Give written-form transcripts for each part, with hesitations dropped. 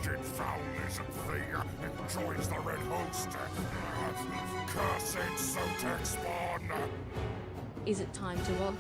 Wretched foul-lizard thing enjoys the red host. Cursed Sotek spawn! Is it time to walk?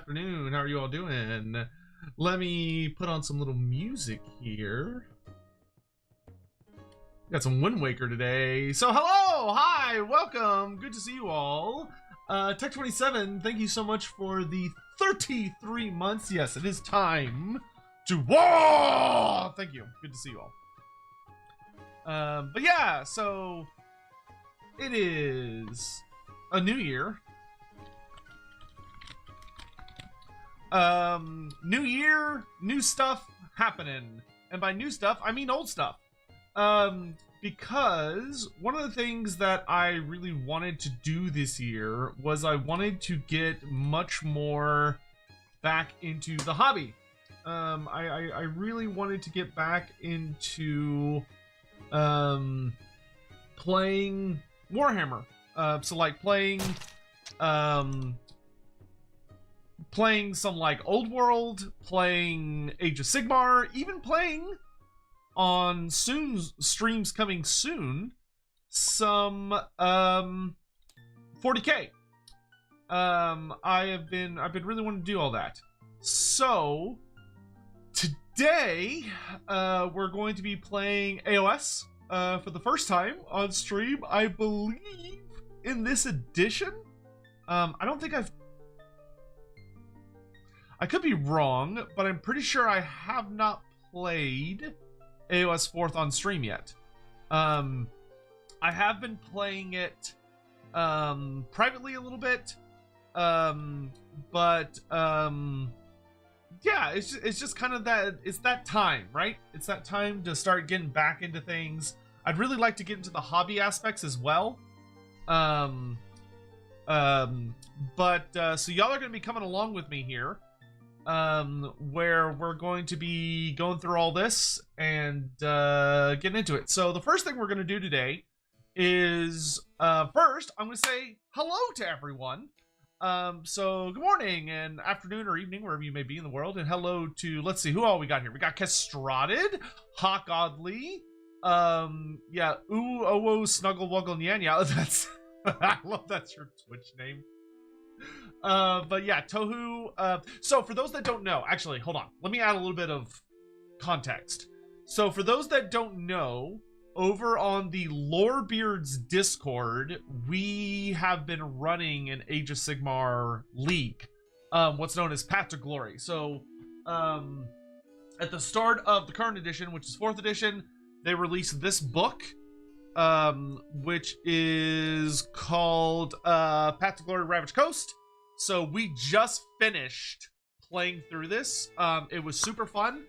afternoon. How are you all doing? Let me put on some little music here. Got some Wind Waker today. So hello, hi, welcome. Good to see you all. Tech27, thank you so much for the 33 months. Yes, it is time to war. Thank you. Good to see you all. But yeah, so it is a new year. New year, new stuff happening. And by new stuff, I mean old stuff. Because one of the things that I really wanted to do this year was I wanted to get much more back into the hobby. I really wanted to get back into playing Warhammer. So like playing some like Old World, playing Age of Sigmar, even playing on streams coming soon, some 40k. I've been really wanting to do all that. So today we're going to be playing AOS for the first time on stream, I believe, in this edition. I don't think I could be wrong, but I'm pretty sure I have not played AOS 4th on stream yet. I have been playing it privately a little bit, but yeah, it's just kind of that, it's that time, right? It's that time to start getting back into things. I'd really like to get into the hobby aspects as well. So y'all are going to be coming along with me here, where we're going to be going through all this and getting into it. So the first thing we're going to do today is first I'm going to say hello to everyone. So good morning and afternoon or evening, wherever you may be in the world, and hello to, let's see, who all we got here. We got Castrated, Hawk Oddly, yeah, Ooh Oh Snuggle Wuggle Nyanya. That's I love that's your Twitch name. But yeah, Tohu. So for those that don't know, actually, hold on. Let me add a little bit of context. So for those that don't know, over on the Lorebeards Discord, we have been running an Age of Sigmar league, what's known as Path to Glory. So, at the start of the current edition, which is 4th edition, they released this book, which is called Path to Glory Ravaged Coast. So we just finished playing through this. It was super fun.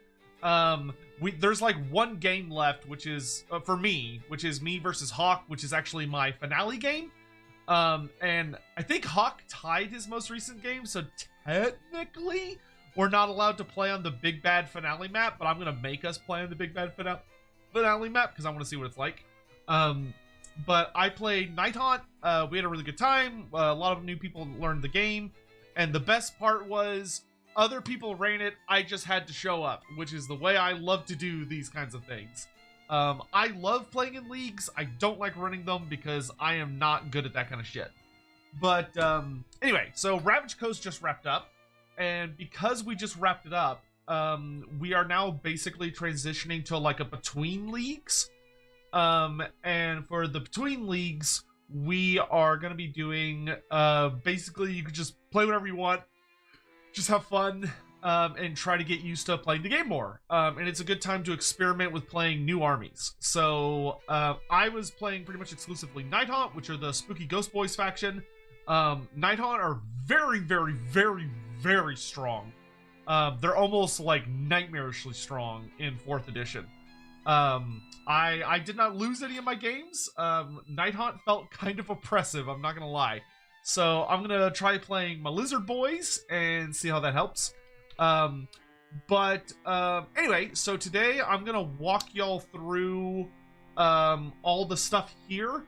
There's like one game left, which is for me, which is me versus Hawk, which is actually my finale game. And I think Hawk tied his most recent game, so technically we're not allowed to play on the Big Bad Finale map, but I'm gonna make us play on the Big Bad Finale map because I want to see what it's like. But I played Night Haunt. We had a really good time. A lot of new people learned the game, and the best part was other people ran it. I just had to show up, which is the way I love to do these kinds of things. I love playing in leagues. I don't like running them because I am not good at that kind of shit. But anyway, so Ravaged Coast just wrapped up, and because we just wrapped it up, we are now basically transitioning to like a between leagues. And for the between leagues, we are going to be doing, basically you can just play whatever you want, just have fun, and try to get used to playing the game more. And it's a good time to experiment with playing new armies. So, I was playing pretty much exclusively Night Haunt, which are the Spooky Ghost Boys faction. Night Haunt are very, very, very, very strong. They're almost like nightmarishly strong in 4th edition. I did not lose any of my games. Night Haunt felt kind of oppressive, I'm not gonna lie. So I'm gonna try playing my Lizard Boys and see how that helps. Anyway, so today I'm gonna walk y'all through all the stuff here.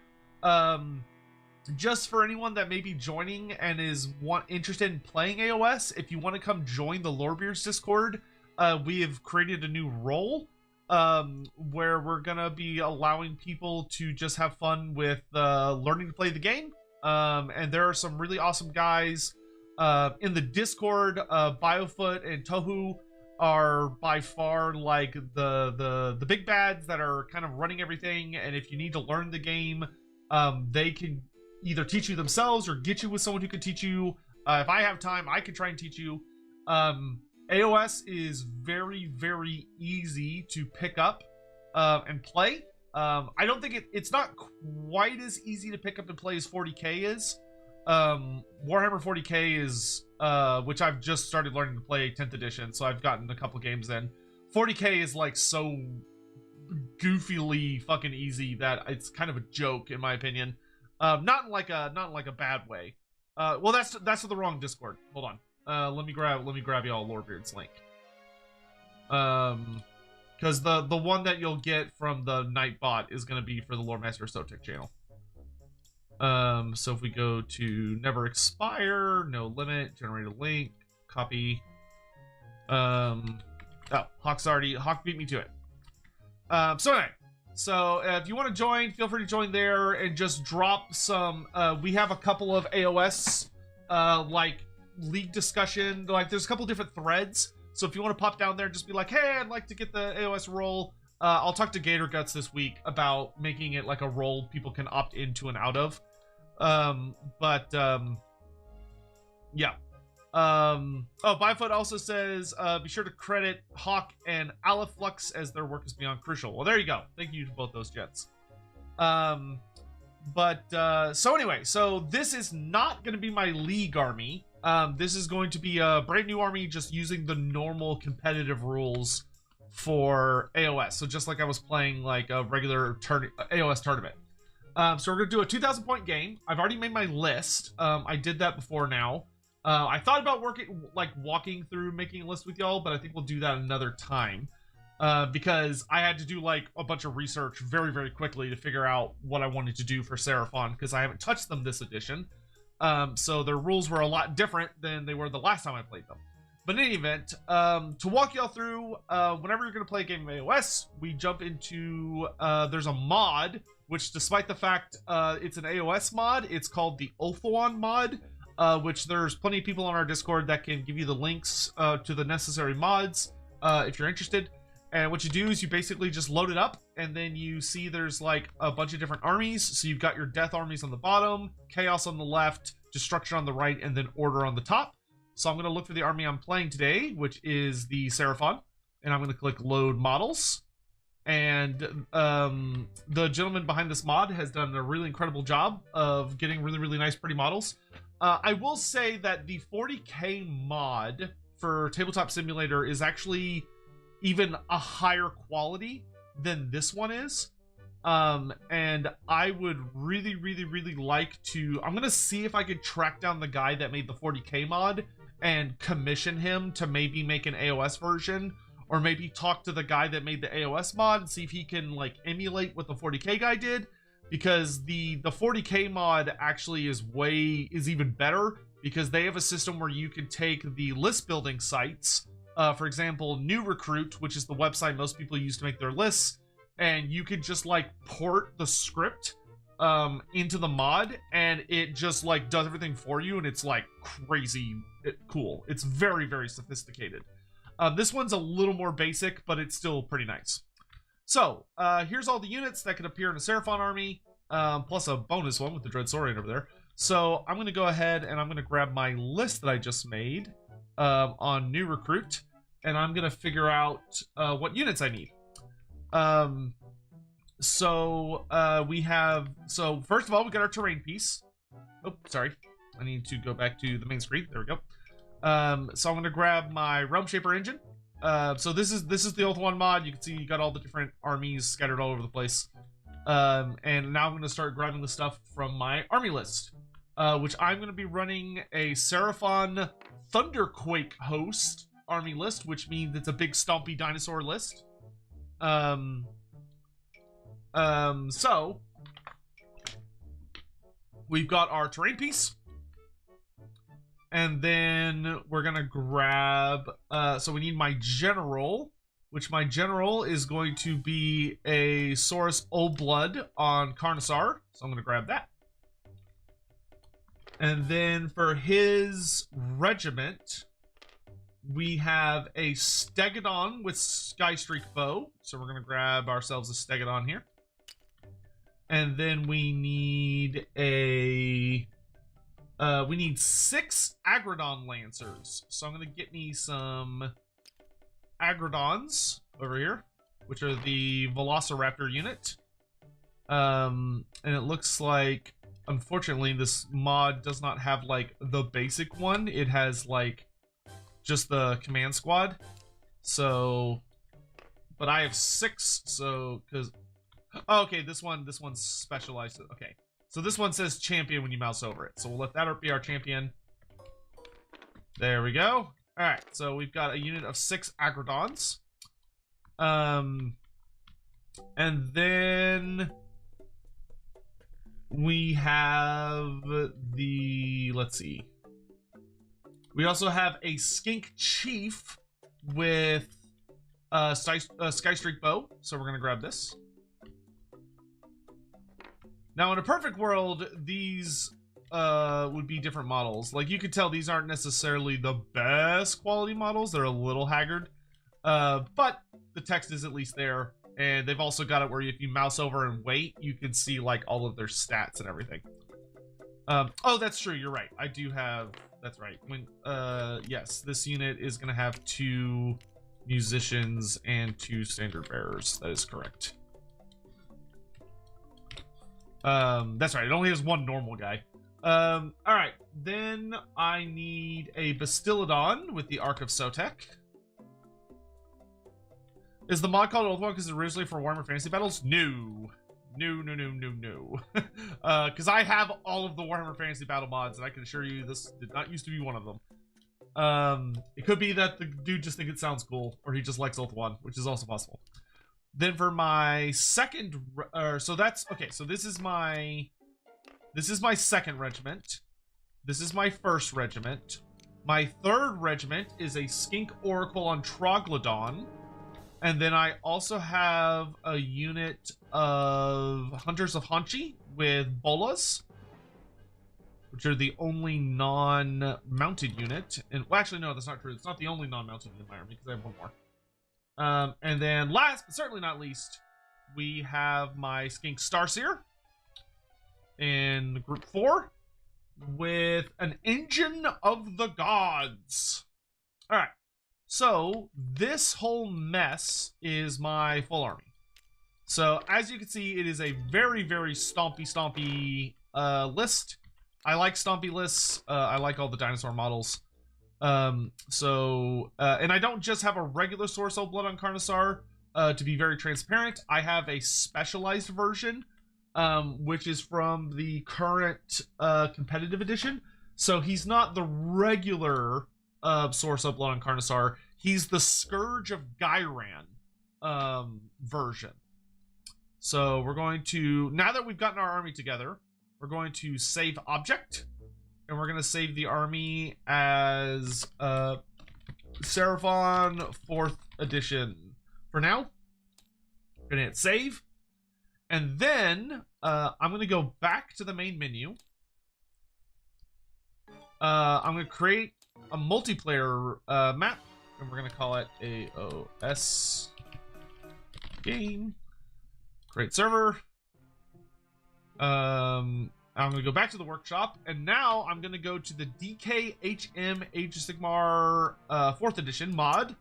Just for anyone that may be joining and is interested in playing AOS, if you want to come join the Lorebeards Discord, we have created a new role where we're gonna be allowing people to just have fun with learning to play the game. And there are some really awesome guys In the Discord, Biofoot and Tohu are by far like the big bads that are kind of running everything, and if you need to learn the game, they can either teach you themselves or get you with someone who can teach you. If I have time, I can try and teach you. AOS is very, very easy to pick up and play. I don't think it's not quite as easy to pick up and play as 40k is. Warhammer 40k is, which I've just started learning to play 10th edition, so I've gotten a couple games in. 40k is like so goofily fucking easy that it's kind of a joke in my opinion. Not in like a bad way. Well, that's the wrong Discord. Hold on. Let me grab y'all Lorebeard's link. Because the one that you'll get from the Nightbot is going to be for the Loremaster of Sotek channel. So if we go to never expire, no limit, generate a link, copy. Oh, Hawk beat me to it. So anyway, so if you want to join, feel free to join there and just drop some. We have a couple of AOS like league discussion. Like there's a couple different threads. So if you want to pop down there and just be like, hey, I'd like to get the AOS role. I'll talk to Gator Guts this week about making it like a role people can opt into and out of. Yeah. Oh, Byfoot also says, be sure to credit Hawk and Aliflux as their work is beyond crucial. Well, there you go. Thank you to both those gents. So anyway, so this is not going to be my league army. This is going to be a brand new army just using the normal competitive rules for AOS. So just like I was playing like a regular AOS tournament. So we're going to do a 2,000 point game. I've already made my list. I did that before now. I thought about walking through making a list with y'all, but I think we'll do that another time. Because I had to do like a bunch of research very, very quickly to figure out what I wanted to do for Seraphon, because I haven't touched them this edition. So their rules were a lot different than they were the last time I played them. But in any event, to walk y'all through, whenever you're going to play a game of AOS, we jump into, there's a mod, which despite the fact it's an AOS mod, it's called the Ulthuan mod, which there's plenty of people on our Discord that can give you the links to the necessary mods if you're interested. And what you do is you basically just load it up, and then you see there's like a bunch of different armies. So you've got your death armies on the bottom, chaos on the left, destruction on the right, and then order on the top. So I'm going to look for the army I'm playing today, which is the Seraphon, and I'm going to click load models. And the gentleman behind this mod has done a really incredible job of getting really, really nice, pretty models. I will say that the 40k mod for Tabletop Simulator is actually even a higher quality than this one is. And I would really, really, really like to... I'm going to see if I could track down the guy that made the 40k mod and commission him to maybe make an AOS version, or maybe talk to the guy that made the AOS mod and see if he can like emulate what the 40k guy did, because the 40k mod actually is even better, because they have a system where you can take the list building sites, for example, New Recruit, which is the website most people use to make their lists, and you could just like port the script into the mod, and it just like does everything for you, and it's like crazy cool. It's very, very sophisticated. This one's a little more basic, but it's still pretty nice. So here's all the units that can appear in a Seraphon army, plus a bonus one with the Dreadsaurian over there. So I'm going to go ahead and I'm going to grab my list that I just made on New Recruit, and I'm going to figure out what units I need. So first of all, we got our terrain piece. Oh, sorry. I need to go back to the main screen. There we go. So I'm going to grab my Realm Shaper engine. So this is the Ulthuan mod. You can see you got all the different armies scattered all over the place. And now I'm going to start grabbing the stuff from my army list, which I'm going to be running a Seraphon Thunderquake host army list, which means it's a big stompy dinosaur list. So we've got our terrain piece, and then we're gonna grab so we need my general, which my general is going to be a Saurus Old Blood on Carnosaur, so I'm gonna grab that. And then for his regiment, we have a Stegodon with Skystreak Bow. So we're going to grab ourselves a Stegodon here. And then we need we need 6 Agrodon Lancers. So I'm going to get me some Agrodons over here, which are the Velociraptor unit. And it looks like, unfortunately, this mod does not have, like, the basic one. It has, like, just the command squad. So, but I have 6, so, because, oh, okay, this one's specialized. Okay, so this one says champion when you mouse over it. So we'll let that be our champion. There we go. All right, so we've got a unit of 6 Agrodons. And then we have the, let's see. We also have a Skink Chief with Skystreak Bow, so we're gonna grab this. Now, in a perfect world, these would be different models. Like, you could tell these aren't necessarily the best quality models. They're a little haggard, but the text is at least there. And they've also got it where if you mouse over and wait, you can see, like, all of their stats and everything. Oh, that's true. You're right. I do have... That's right. When yes, this unit is going to have 2 musicians and 2 standard bearers. That is correct. That's right. It only has 1 normal guy. All right. Then I need a Bastillodon with the Ark of Sotek. Is the mod called Old One because it's originally for Warhammer Fantasy Battles? No. No. Because I have all of the Warhammer Fantasy Battle mods, and I can assure you this did not used to be one of them. It could be that the dude just thinks it sounds cool, or he just likes Old One, which is also possible. Then for my second, so that's, okay, so this is my second regiment. This is my first regiment. My third regiment is a Skink Oracle on Troglodon. And then I also have a unit of Hunters of Hanchi with Bolas, which are the only non-mounted unit. And, well, actually, no, that's not true. It's not the only non-mounted unit in my army, because I have 1 more. And then last, but certainly not least, we have my Skink Starseer in Group 4 with an Engine of the Gods. All right. So, this whole mess is my full army. So, as you can see, it is a very, very stompy list. I like stompy lists. I like all the dinosaur models. And I don't just have a regular Source of Blood on Carnosaur. To be very transparent, I have a specialized version, which is from the current competitive edition. So, he's not the regular Source of Blood on Carnosaur. He's the Scourge of Gyran version. So we're going to, now that we've gotten our army together, we're going to save object, and we're going to save the army as Seraphon 4th edition. For now, we're going to hit save, and then I'm going to go back to the main menu. I'm going to create a multiplayer map, and we're going to call it AOS game. Create server. I'm going to go back to the workshop, and now I'm going to go to the DKHM Age of Sigmar 4th edition mod,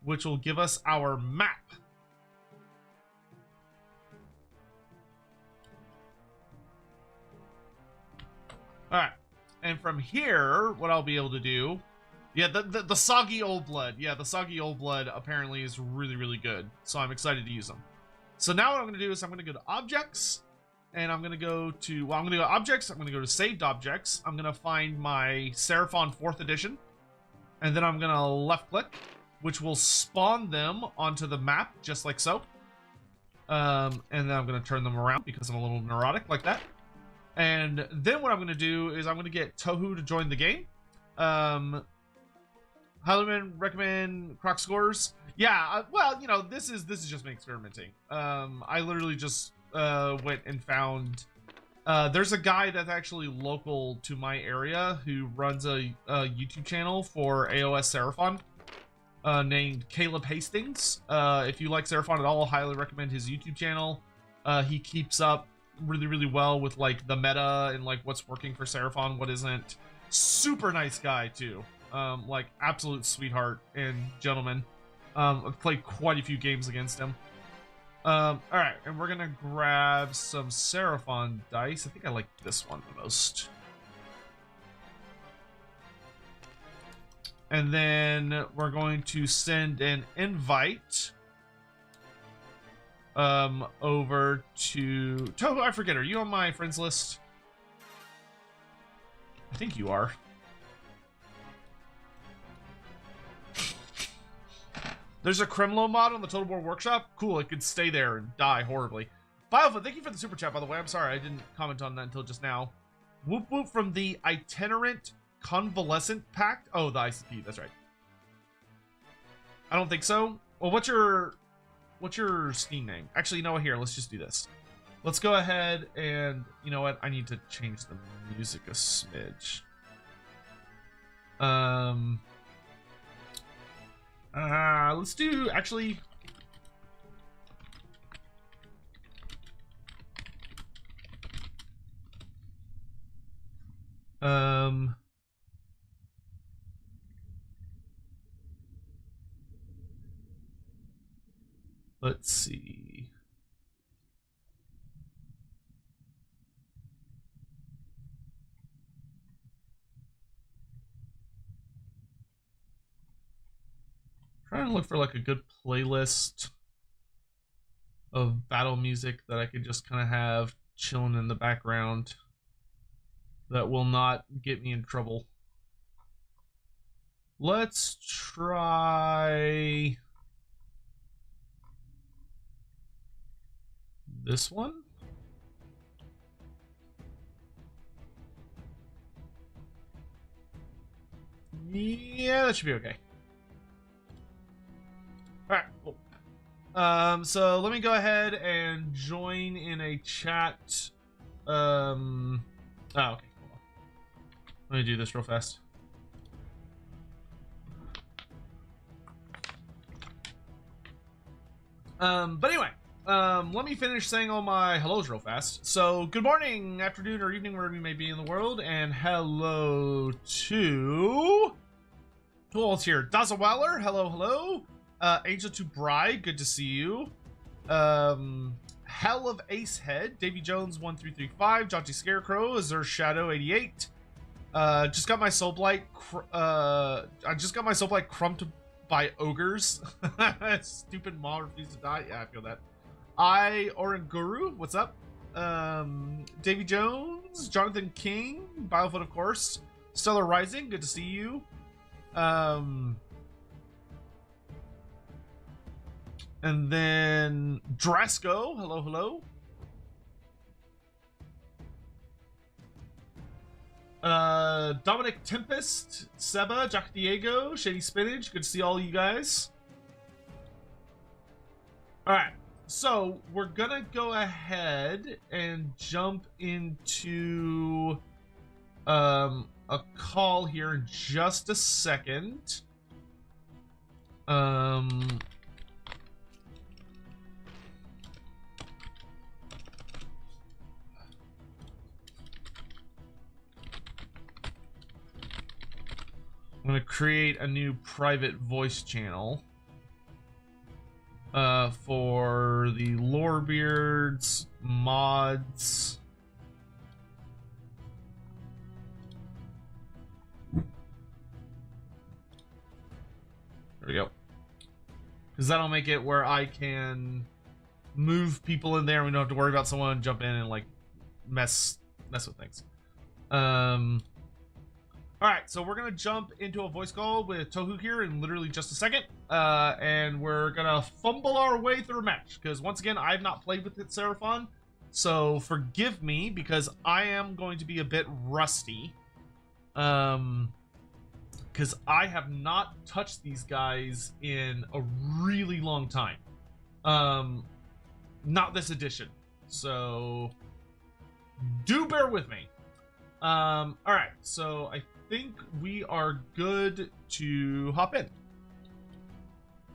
which will give us our map. Alright, and from here, what I'll be able to do, yeah, the Soggy Old Blood, yeah, the Soggy Old Blood apparently is really, really good, so I'm excited to use them. So now what I'm going to do is I'm going to go to Objects, and I'm going to go to, well, I'm going to go to Objects, I'm going to go to Saved Objects, I'm going to find my Seraphon 4th edition, and then I'm going to left-click, which will spawn them onto the map, just like so. And then I'm going to turn them around because I'm a little neurotic like that. And then what I'm going to do is I'm going to get Tohu to join the game. Heilemann recommend Croc scores. Yeah, well, you know, this is just me experimenting. I literally just went and found There's a guy that's actually local to my area who runs a YouTube channel for AOS Seraphon named Caleb Hastings. If you like Seraphon at all, highly recommend his YouTube channel. He keeps up really, really well with like the meta and like what's working for Seraphon, what isn't. Super nice guy too. Like absolute sweetheart and gentleman. I've played quite a few games against him. Alright, and we're gonna grab some Seraphon dice. I think I like this one the most. And then we're going to send an invite over to Toho. I forget, are you on my friends list? I think you are. There's a Kremlo mod on the Total War Workshop. Cool, it could stay there and die horribly. Biofa, thank you for the super chat, by the way. I'm sorry, I didn't comment on that until just now. Whoop whoop from the Itinerant Convalescent Pact. Oh, the ICP, that's right. I don't think so. Well, what's your Steam name? Actually, you know what, here, let's just do this. Let's go ahead and, you know what, I need to change the music a smidge. Let's do, actually, let's see. Trying to look for like a good playlist of battle music that I can just kind of have chilling in the background that will not get me in trouble. Let's try this one. Yeah, that should be okay. Alright, cool. So let me go ahead and join in a chat. Oh, okay, hold on. Let me do this real fast. But anyway, let me finish saying all my hellos real fast. So, good morning, afternoon, or evening, wherever you may be in the world, and hello to... Who else here? Daza Weller, hello, hello. Angel to Bride, good to see you. Hell of Ace Head, Davy Jones 1335, Jaunty Scarecrow, Azure Shadow 88. Just got my Soul Blight. I just got my Soul Blight crumped by ogres. Stupid mom refused to die. Yeah, I feel that. Oranguru, what's up? Davy Jones, Jonathan King, Biofoot, of course. Stellar Rising, good to see you. And then Drasco, hello, hello. Dominic Tempest, Seba, Jack Diego, Shady Spinach, good to see all you guys. Alright, so we're gonna go ahead and jump into a call here in just a second. I'm gonna create a new private voice channel for the Lorebeards mods. There we go. Because that'll make it where I can move people in there. We don't have to worry about someone jump in and like mess with things. Alright, so we're going to jump into a voice call with Tohu here in literally just a second. And we're going to fumble our way through a match. Because once again, I've not played with it, Seraphon. So forgive me because I am going to be a bit rusty. Because I have not touched these guys in a really long time. Not this edition. So do bear with me. All right, so I think we are good to hop in.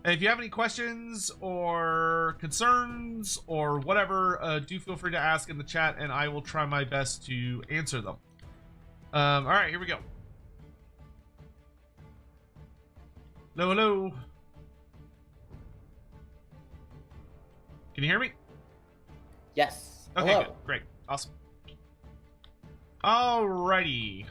And if you have any questions or concerns or whatever, do feel free to ask in the chat, and I will try my best to answer them. All right, here we go. Hello, hello. Can you hear me? Yes. Okay, Hello. good. Great. Awesome. Alrighty.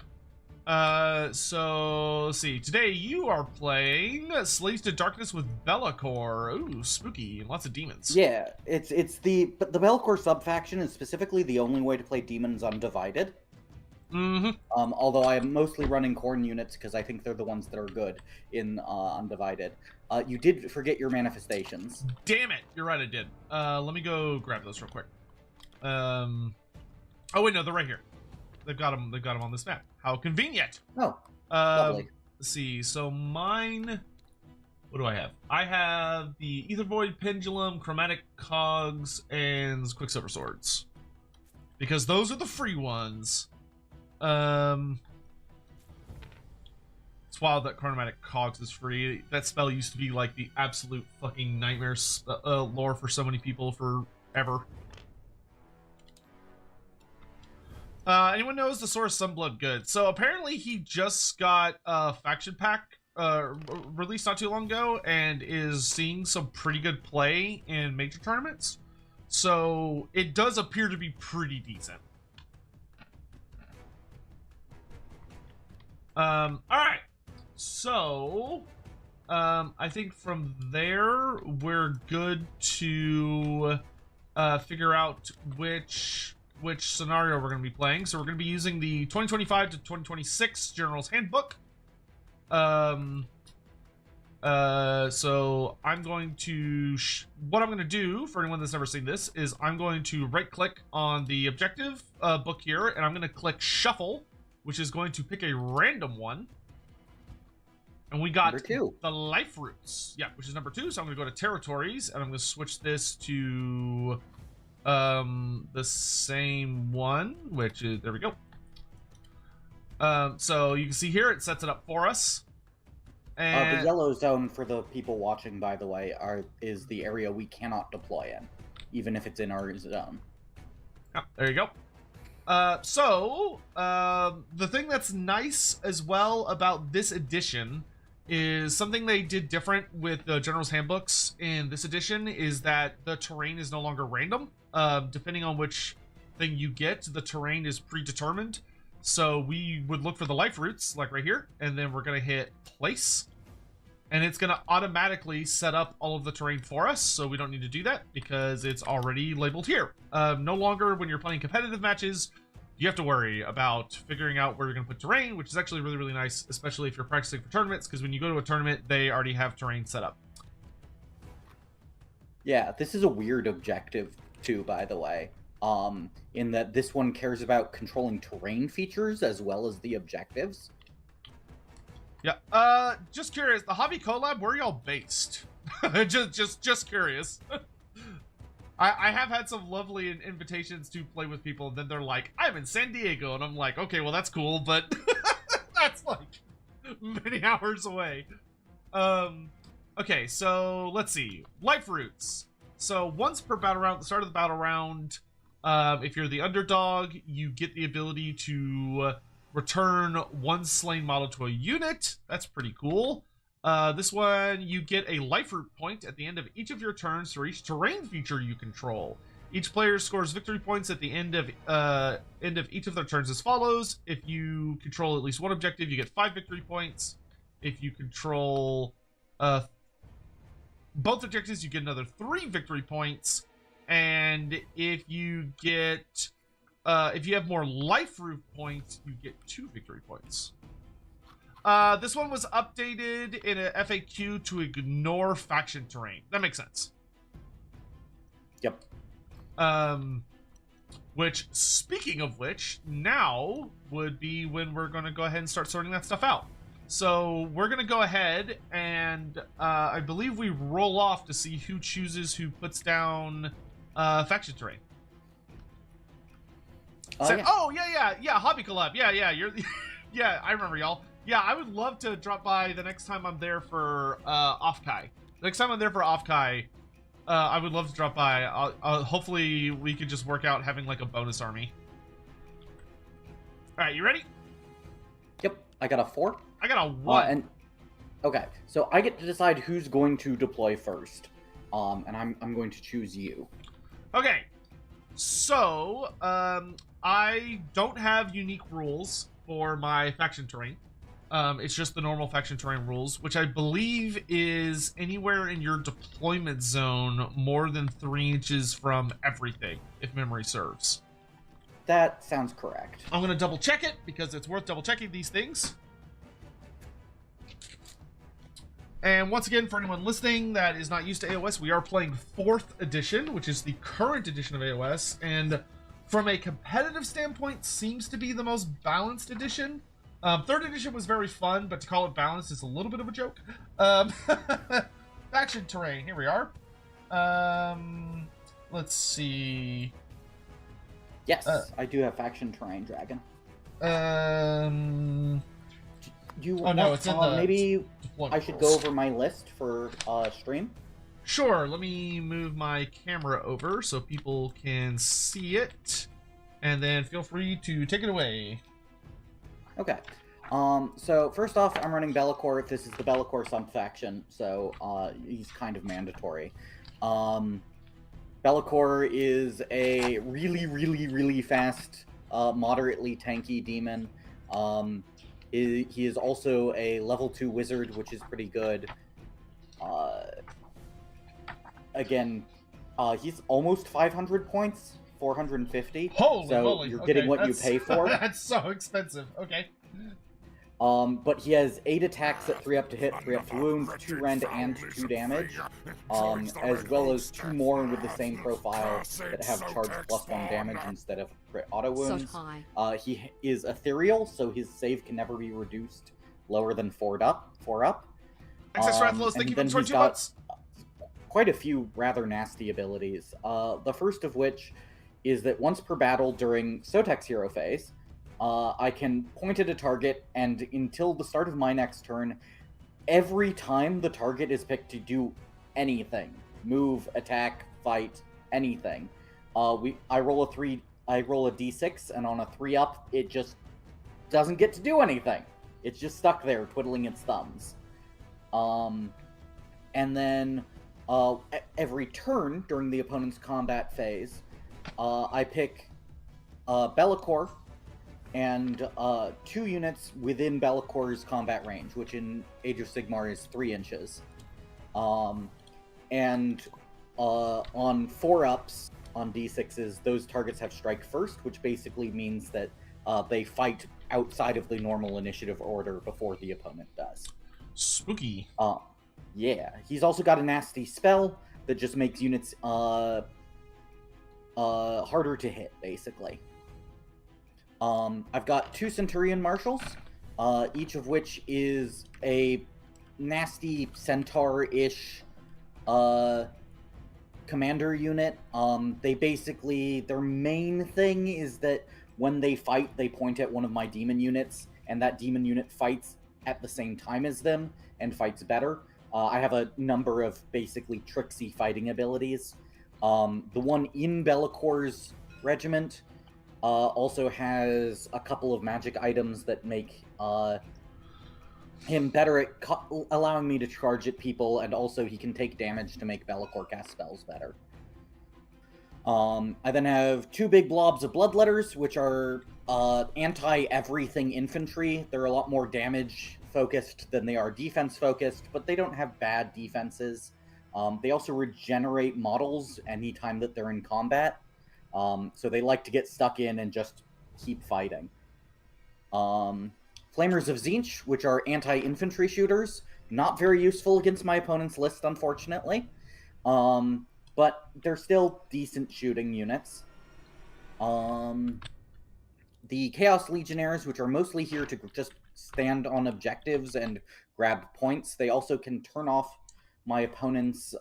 So let's see. Today you are playing Slaves to Darkness with Be'lakor. Ooh, spooky and lots of demons. Yeah, but the Be'lakor subfaction is specifically the only way to play demons undivided. Mm-hmm. Although I am mostly running Khorne units because I think they're the ones that are good in undivided. You did forget your manifestations. Damn it! You're right, I did. Let me go grab those real quick. Oh wait, no, they're right here. They've got them. They've got them on this map. How convenient! Oh, lovely. Let's see. So mine. What do I have? I have the Ether Void Pendulum, Chromatic Cogs, and Quicksilver Swords. Because those are the free ones. It's wild that Chromatic Cogs is free. That spell used to be like the absolute fucking nightmare lore for so many people forever. Anyone knows the source Sunblood good? So apparently he just got a faction pack released not too long ago and is seeing some pretty good play in major tournaments. So it does appear to be pretty decent. All right. So I think from there we're good to figure out which scenario we're going to be playing. So we're going to be using the 2025 to 2026 General's Handbook. So I'm going to what I'm going to do for anyone that's never seen this is I'm going to right click on the objective book here, and I'm going to click shuffle, which is going to pick a random one. And we got the life roots, yeah, which is number 2. So I'm going to go to territories, and I'm going to switch this to the same one, which is, there we go. So you can see here it sets it up for us. And the yellow zone, for the people watching, by the way, is the area we cannot deploy in, even if it's in our zone. Oh, there you go. The thing that's nice as well about this edition is something they did different with the General's Handbooks in this edition is that the terrain is no longer random. Depending on which thing you get, the terrain is predetermined. So we would look for the life roots, like right here, and then we're going to hit place. And it's going to automatically set up all of the terrain for us, so we don't need to do that because it's already labeled here. No longer, when you're playing competitive matches, you have to worry about figuring out where you're going to put terrain, which is actually really, really nice, especially if you're practicing for tournaments, because when you go to a tournament, they already have terrain set up. Yeah, this is a weird objective, too, by the way. In that this one cares about controlling terrain features as well as the objectives. Yeah, just curious, the Hobby Collab, where are y'all based? just curious. I have had some lovely invitations to play with people, and then they're like, I'm in San Diego, and I'm like, okay, well, that's cool, but that's like many hours away. Okay, so let's see. Life roots. So once per battle round, at the start of the battle round, if you're the underdog, you get the ability to return one slain model to a unit. That's pretty cool. This one, you get a life root point at the end of each of your turns for each terrain feature you control. Each player scores victory points at the end of each of their turns as follows. If you control at least one objective, you get 5 victory points. If you control both objectives, you get another 3 victory points. And if you get if you have more life root points, you get 2 victory points. This one was updated in a FAQ to ignore faction terrain. That makes sense. Yep. Which, speaking of which, now would be when we're going to go ahead and start sorting that stuff out. So we're going to go ahead and I believe we roll off to see who chooses who puts down faction terrain. Yeah. Oh yeah, Hobby Collab. Yeah, you're. Yeah, I remember y'all. Yeah, I would love to drop by the next time I'm there for Offkai. Next time I'm there for Offkai, I would love to drop by. Hopefully we could just work out having like a bonus army. All right, you ready? Yep, I got a 4. I got a 1. Okay, so I get to decide who's going to deploy first. And I'm going to choose you. Okay, so I don't have unique rules for my faction terrain. It's just the normal faction terrain rules, which I believe is anywhere in your deployment zone more than 3 inches from everything, if memory serves. That sounds correct. I'm going to double check it because it's worth double checking these things. And once again, for anyone listening that is not used to AOS, we are playing 4th edition, which is the current edition of AOS, and from a competitive standpoint, seems to be the most balanced edition. 3rd edition was very fun, but to call it balanced is a little bit of a joke. Faction terrain, here we are. Let's see. Yes, I do have faction terrain, Dragon. Oh no, it's in the maybe I should go rules. over my list for stream. Sure, let me move my camera over so people can see it, and then feel free to take it away. Okay. So first off, I'm running Be'lakor. This is the Be'lakor sub-faction, so he's kind of mandatory. Be'lakor is a really fast, moderately tanky demon. He is also a level 2 wizard, which is pretty good. Again, he's almost 500 points, 450. Holy so moly! You're Okay, getting what you pay for. That's so expensive. Okay. But he has 8 attacks at 3 up to hit, 3 up to wound, 2 rend, and 2 damage. As well as 2 more with the same profile that have charged +1 damage instead of crit auto wounds. He is ethereal, so his save can never be reduced lower than 4 up. Excess Rathalos, thank you for the 22 months. Quite a few rather nasty abilities. The first of which is that once per battle during Sotek's hero phase, I can point at a target, and until the start of my next turn, every time the target is picked to do anything, move, attack, fight, anything, I roll a d6, and on a 3 up, it just doesn't get to do anything. It's just stuck there, twiddling its thumbs. And then every turn during the opponent's combat phase, I pick Be'lakor and 2 units within Be'lakor's combat range, which in Age of Sigmar is 3 inches. And on 4-ups, on d6s, those targets have strike first, which basically means that they fight outside of the normal initiative order before the opponent does. Spooky. Yeah. He's also got a nasty spell that just makes units harder to hit, basically. I've got 2 Centurion Marshals, each of which is a nasty centaur-ish commander unit. Their main thing is that when they fight, they point at one of my demon units, and that demon unit fights at the same time as them, and fights better. I have a number of basically tricksy fighting abilities. The one in Be'lakor's regiment also has a couple of magic items that make him better at allowing me to charge at people, and also he can take damage to make Be'lakor cast spells better. I then have 2 big blobs of bloodletters, which are anti-everything infantry. They're a lot more damage-focused than they are defense-focused, but they don't have bad defenses. They also regenerate models anytime that they're in combat. So they like to get stuck in and just keep fighting. Flamers of Tzeentch, which are anti-infantry shooters. Not very useful against my opponent's list, unfortunately. But they're still decent shooting units. The Chaos Legionnaires, which are mostly here to just stand on objectives and grab points. They also can turn off my opponent's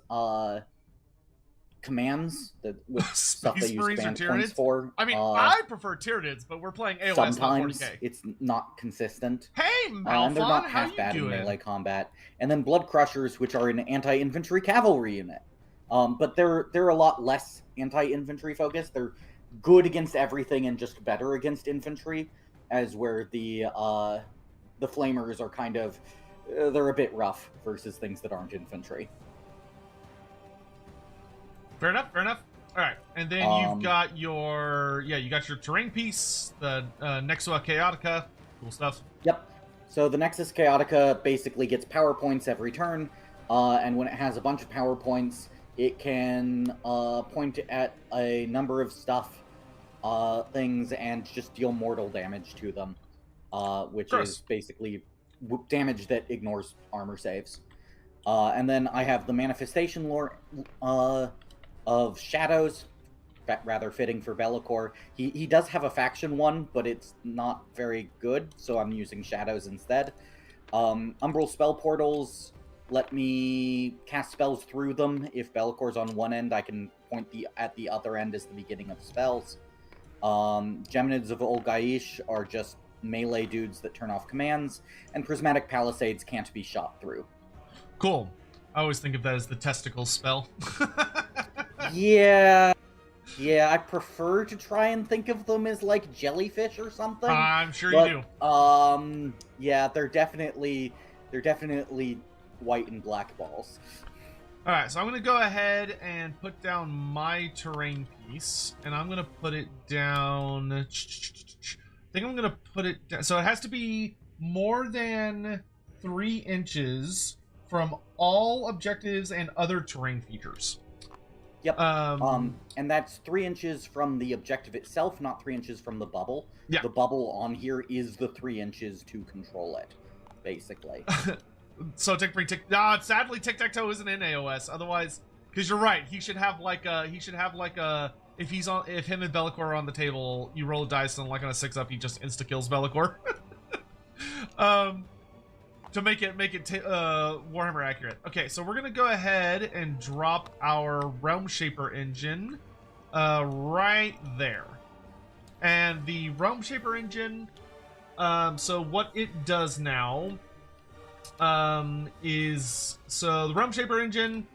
commands that with stuff they Space use Marines or command Tyranids? points for. I mean, I prefer Tyranids, but we're playing AOS, not Sometimes 40k. it's not consistent. Hey, And Malphon, they're not how half you bad in doing? melee combat. And then Blood Crushers, which are an anti-infantry cavalry unit. But they're a lot less anti-infantry focused. They're good against everything and just better against infantry, as where the Flamers are kind of they're a bit rough versus things that aren't infantry. Fair enough. All right, and then you've got your terrain piece, the Nexua Chaotica, cool stuff. Yep. So the Nexus Chaotica basically gets power points every turn, and when it has a bunch of power points, it can point at a number of stuff, things, and just deal mortal damage to them, which is basically damage that ignores armor saves. And then I have the Manifestation lore of Shadows, rather fitting for Be'lakor. He does have a faction one, but it's not very good, so I'm using Shadows instead. Umbral Spell Portals let me cast spells through them. If Be'lakor's on one end, I can point at the other end as the beginning of spells. Geminids of Olgaish are just melee dudes that turn off commands, and Prismatic Palisades can't be shot through. Cool. I always think of that as the testicle spell. Yeah, I prefer to try and think of them as like jellyfish or something. I'm sure you do. Yeah, they're definitely white and black balls. All right, so I'm going to go ahead and put down my terrain piece, and I'm going to put it down. I think I'm going to put it down. So it has to be more than 3 inches from all objectives and other terrain features. Yep. And that's 3 inches from the objective itself, not 3 inches from the bubble. Yeah. The bubble on here is the 3 inches to control it, basically. So sadly Tic-Tac-Toe isn't in AOS. Otherwise, because you're right, he should have like a if him and Be'lakor are on the table, you roll a dice and like on a 6-up, he just insta kills Be'lakor. To make it Warhammer accurate. Okay, so we're gonna go ahead and drop our Realm Shaper engine right there. And the Realm Shaper engine, so what it does now is, so the Realm Shaper engine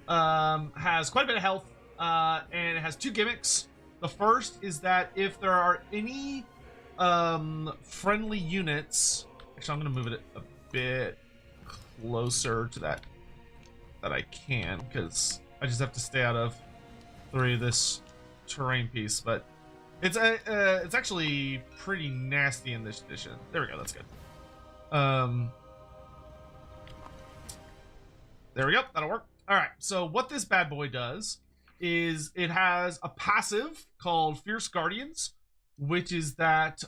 has quite a bit of health, and it has 2 gimmicks. The first is that if there are any friendly units, actually I'm gonna move it a bit closer to that I can, because I just have to stay out of 3 of this terrain piece, but it's actually pretty nasty in this edition. There we go, that's good. There we go, that'll work. All right, so what this bad boy does is it has a passive called Fierce Guardians, which is that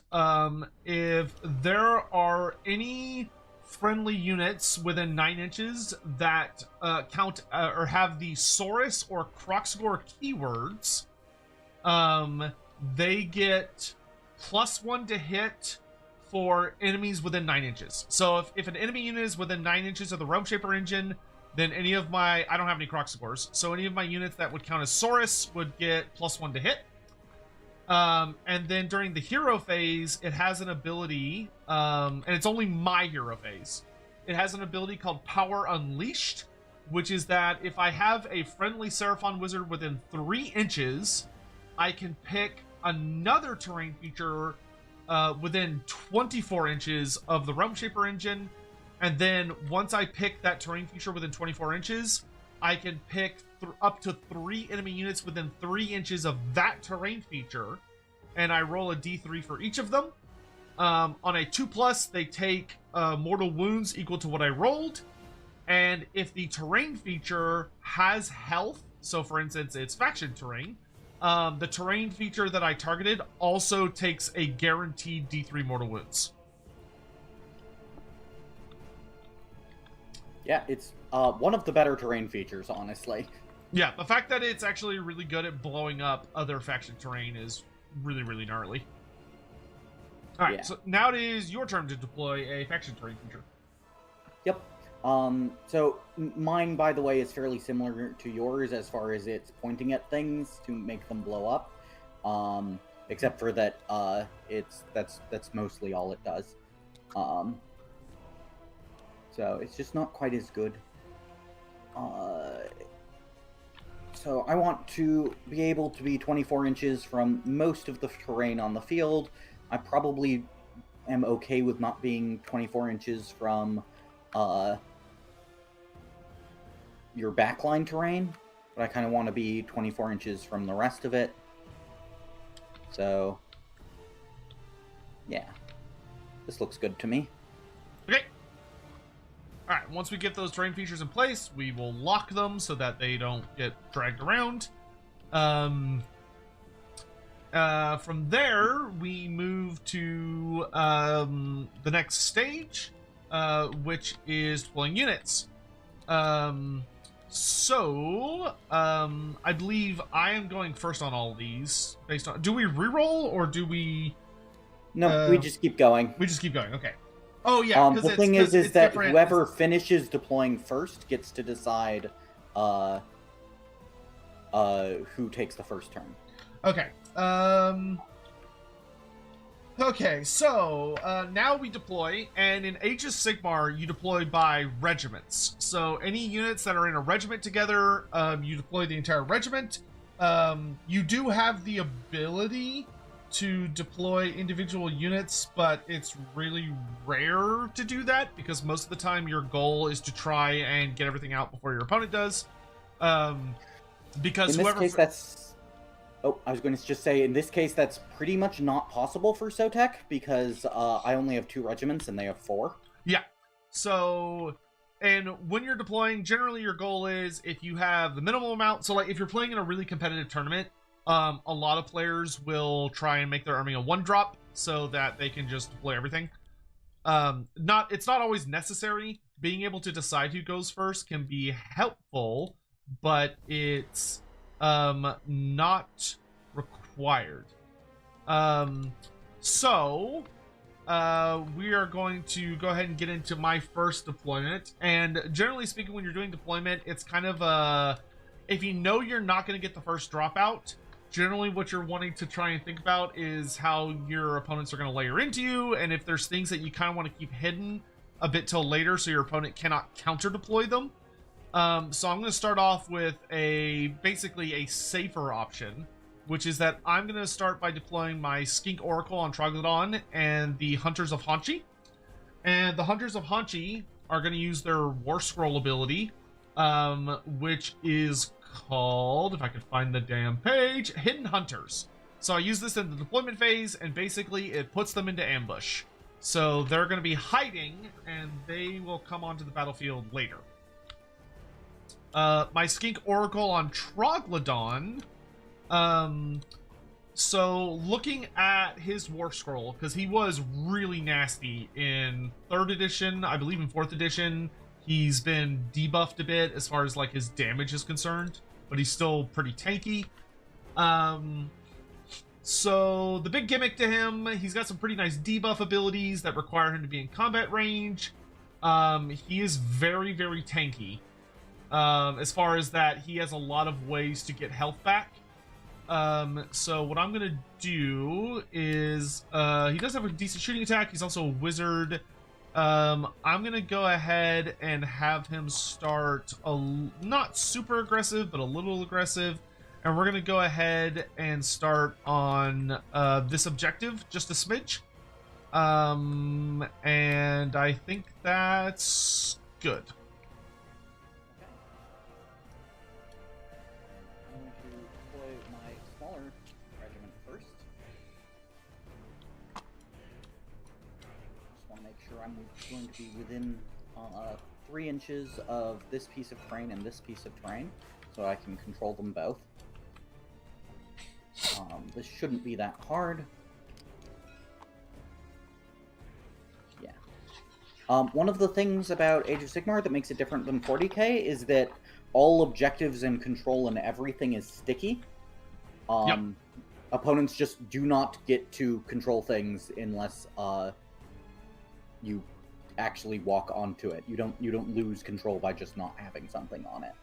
if there are any friendly units within 9 inches that count or have the Saurus or Kroxgor keywords, they get +1 to hit for enemies within 9 inches. So if an enemy unit is within 9 inches of the Realm Shaper engine, then any of my, I don't have any Kroxgors, so any of my units that would count as Saurus would get +1 to hit. And then during the hero phase, it has an ability, and it's only my hero phase. It has an ability called Power Unleashed, which is that if I have a friendly Seraphon wizard within 3 inches, I can pick another terrain feature within 24 inches of the Realm Shaper engine. And then once I pick that terrain feature within 24 inches, I can pick up to 3 enemy units within 3 inches of that terrain feature, and I roll a d3 for each of them. On a 2+, they take mortal wounds equal to what I rolled, and if the terrain feature has health, so for instance it's faction terrain, the terrain feature that I targeted also takes a guaranteed d3 mortal wounds. Yeah, it's one of the better terrain features, honestly. Yeah, the fact that it's actually really good at blowing up other faction terrain is really, really gnarly. Alright, so now it is your turn to deploy a faction terrain feature. Yep. So mine, by the way, is fairly similar to yours as far as it's pointing at things to make them blow up. Except for that, that's mostly all it does. So it's just not quite as good. So I want to be able to be 24 inches from most of the terrain on the field. I probably am okay with not being 24 inches from your backline terrain, but I kind of want to be 24 inches from the rest of it. So, yeah. This looks good to me. Okay. Alright, once we get those terrain features in place, we will lock them so that they don't get dragged around. From there, we move to the next stage, which is deploying units. I believe I am going first on all of these. Based on, do we reroll or do we? No, we just keep going. We just keep going. Okay. Oh yeah. The thing is that different. Whoever finishes deploying first gets to decide who takes the first turn. Okay. Okay, so now we deploy, and in Age of Sigmar, you deploy by regiments. So any units that are in a regiment together, you deploy the entire regiment. You do have the ability to deploy individual units, but it's really rare to do that because most of the time your goal is to try and get everything out before your opponent does. Because in this case, that's... Oh, I was going to just say, in this case, that's pretty much not possible for Sotek because I only have 2 regiments and they have 4. Yeah. So, and when you're deploying, generally your goal is if you have the minimal amount. So, like, if you're playing in a really competitive tournament, a lot of players will try and make their army a 1-drop so that they can just deploy everything. It's not always necessary. Being able to decide who goes first can be helpful, but it's not required. We are going to go ahead and get into my first deployment. And generally speaking, when you're doing deployment, it's kind of if you know you're not going to get the first dropout, generally what you're wanting to try and think about is how your opponents are going to layer into you, and if there's things that you kind of want to keep hidden a bit till later so your opponent cannot counter deploy them. So I'm going to start off with basically a safer option, which is that I'm going to start by deploying my Skink Oracle on Troglodyte and the Hunters of Hanchi. And the Hunters of Hanchi are going to use their War Scroll ability, which is called, if I could find the damn page, Hidden Hunters. So I use this in the deployment phase, and basically it puts them into ambush. So they're going to be hiding, and they will come onto the battlefield later. My Skink Oracle on Troglodon. So looking at his War Scroll, because he was really nasty in 3rd edition, I believe in 4th edition, he's been debuffed a bit as far as like his damage is concerned, but he's still pretty tanky. So the big gimmick to him, he's got some pretty nice debuff abilities that require him to be in combat range. He is very, very tanky. As far as that, he has a lot of ways to get health back. So what I'm gonna do is, he does have a decent shooting attack. He's also a wizard. I'm gonna go ahead and have him start not super aggressive, but a little aggressive. And we're gonna go ahead and start on this objective, just a smidge. And I think that's good. I'm going to be within 3 inches of this piece of terrain and this piece of terrain, so I can control them both. This shouldn't be that hard. Yeah. One of the things about Age of Sigmar that makes it different than 40k is that all objectives and control and everything is sticky. Yep. Opponents just do not get to control things unless you actually walk onto it. You don't lose control by just not having something on it.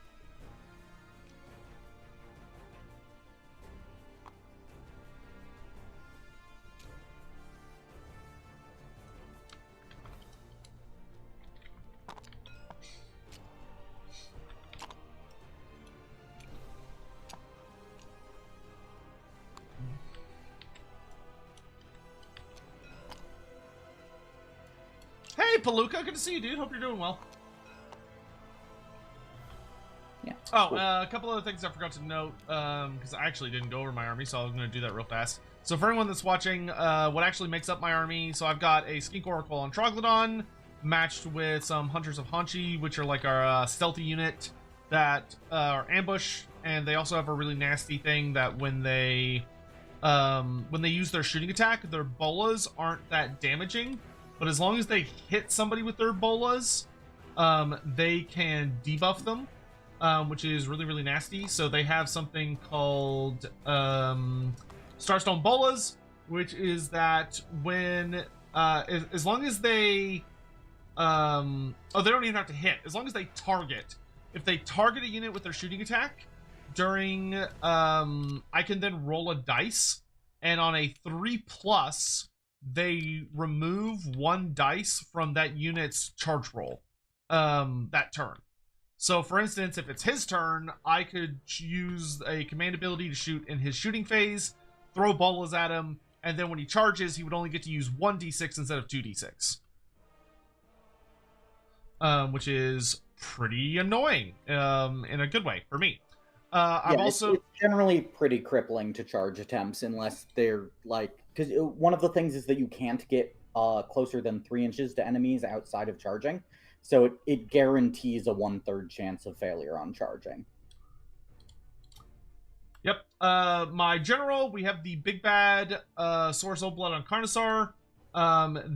Hey, Palooka, good to see you, dude. Hope you're doing well. Yeah. Oh, cool. a couple other things I forgot to note, because I actually didn't go over my army, so I'm going to do that real fast. So for anyone that's watching, what actually makes up my army, so I've got a Skink Oracle on Troglodyton, matched with some Hunters of Hanchi, which are like our stealthy unit that are ambush, and they also have a really nasty thing that when they use their shooting attack, their bolas aren't that damaging, but as long as they hit somebody with their bolas, they can debuff them, which is really, really nasty. So they have something called Starstone Bolas, which is that when, as long as they, they don't even have to hit. As long as they target. If they target a unit with their shooting attack during, I can then roll a dice, and on a 3+, they remove 1 dice from that unit's charge roll, that turn. So, for instance, if it's his turn, I could use a command ability to shoot in his shooting phase, throw bolas at him, and then when he charges, he would only get to use 1d6 instead of 2d6. Which is pretty annoying, in a good way, for me. I've also... It's generally pretty crippling to charge attempts, unless they're, like... Because one of the things is that you can't get closer than 3 inches to enemies outside of charging. So it guarantees a 1/3 chance of failure on charging. Yep. My general, we have the big bad Source Old Blood on Carnosaur.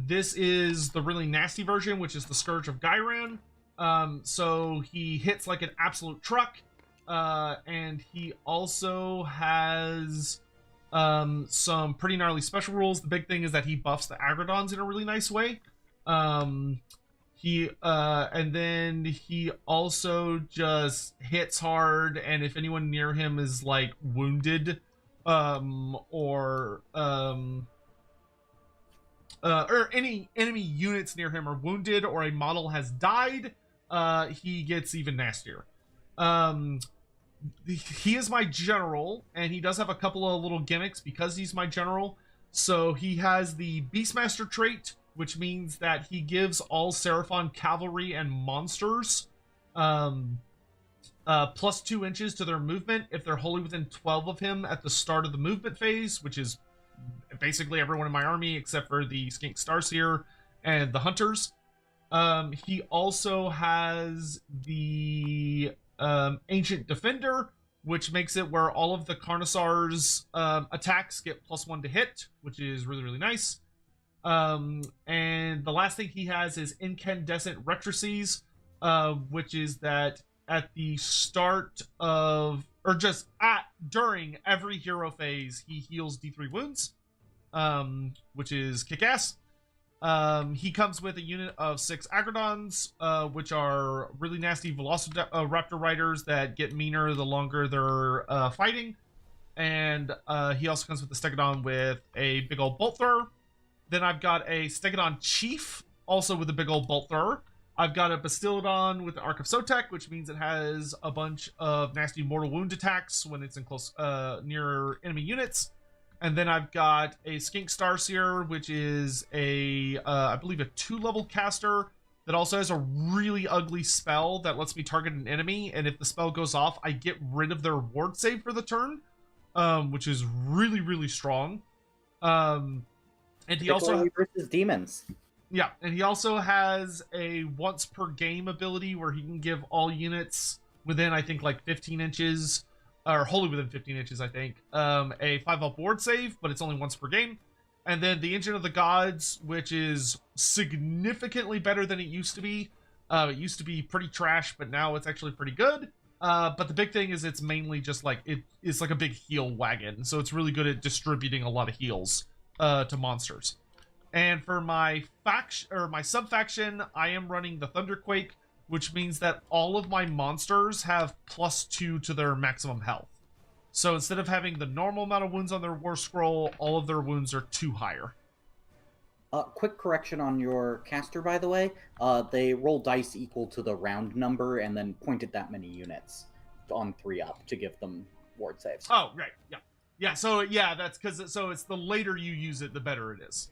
This is the really nasty version, which is the Scourge of Gyran. So he hits like an absolute truck. And he also has some pretty gnarly special rules. The big thing is that he buffs the Agrodons in a really nice way. And then he also just hits hard, and if anyone near him is like wounded, or any enemy units near him are wounded, or a model has died, he gets even nastier. He is my general, and he does have a couple of little gimmicks because he's my general. So he has the Beastmaster trait, which means that he gives all Seraphon cavalry and monsters plus 2 inches to their movement if they're wholly within 12 of him at the start of the movement phase, which is basically everyone in my army except for the Skink Starseer and the Hunters. He also has the Ancient Defender, which makes it where all of the Carnosaur's attacks get +1 to hit, which is really, really nice. And the last thing he has is Incandescent Rectrices, which is that at the start of, or just during every hero phase, he heals D3 wounds, which is kick-ass. He comes with a unit of 6 Agrodons, which are really nasty Velociraptor riders that get meaner the longer they're fighting. And he also comes with a Stegodon with a big old bolt thrower. Then I've got a Stegodon Chief, also with a big old bolt thrower. I've got a Bastiladon with the Ark of Sotek, which means it has a bunch of nasty mortal wound attacks when it's in close, near enemy units. And then I've got a Skink Starseer, which is a, I believe, a 2-level caster that also has a really ugly spell that lets me target an enemy. And if the spell goes off, I get rid of their ward save for the turn, which is really, really strong. And he also versus demons. Yeah, and he also has a once per game ability where he can give all units within, I think, like 15 inches, or wholly within 15 inches, I think, a 5-up ward save, but it's only once per game. And then the Engine of the Gods, which is significantly better than it used to be. It used to be pretty trash, but now it's actually pretty good. But the big thing is it's mainly just like, it's like a big heal wagon, so it's really good at distributing a lot of heals to monsters. And for my faction or my sub-faction, I am running the Thunderquake, which means that all of my monsters have +2 to their maximum health. So instead of having the normal amount of wounds on their war scroll, all of their wounds are 2 higher. Quick correction on your caster, by the way. They roll dice equal to the round number and then pointed that many units on 3 up to give them ward saves. Oh, right, yeah. Yeah, so yeah, that's because so it's the later you use it, the better it is.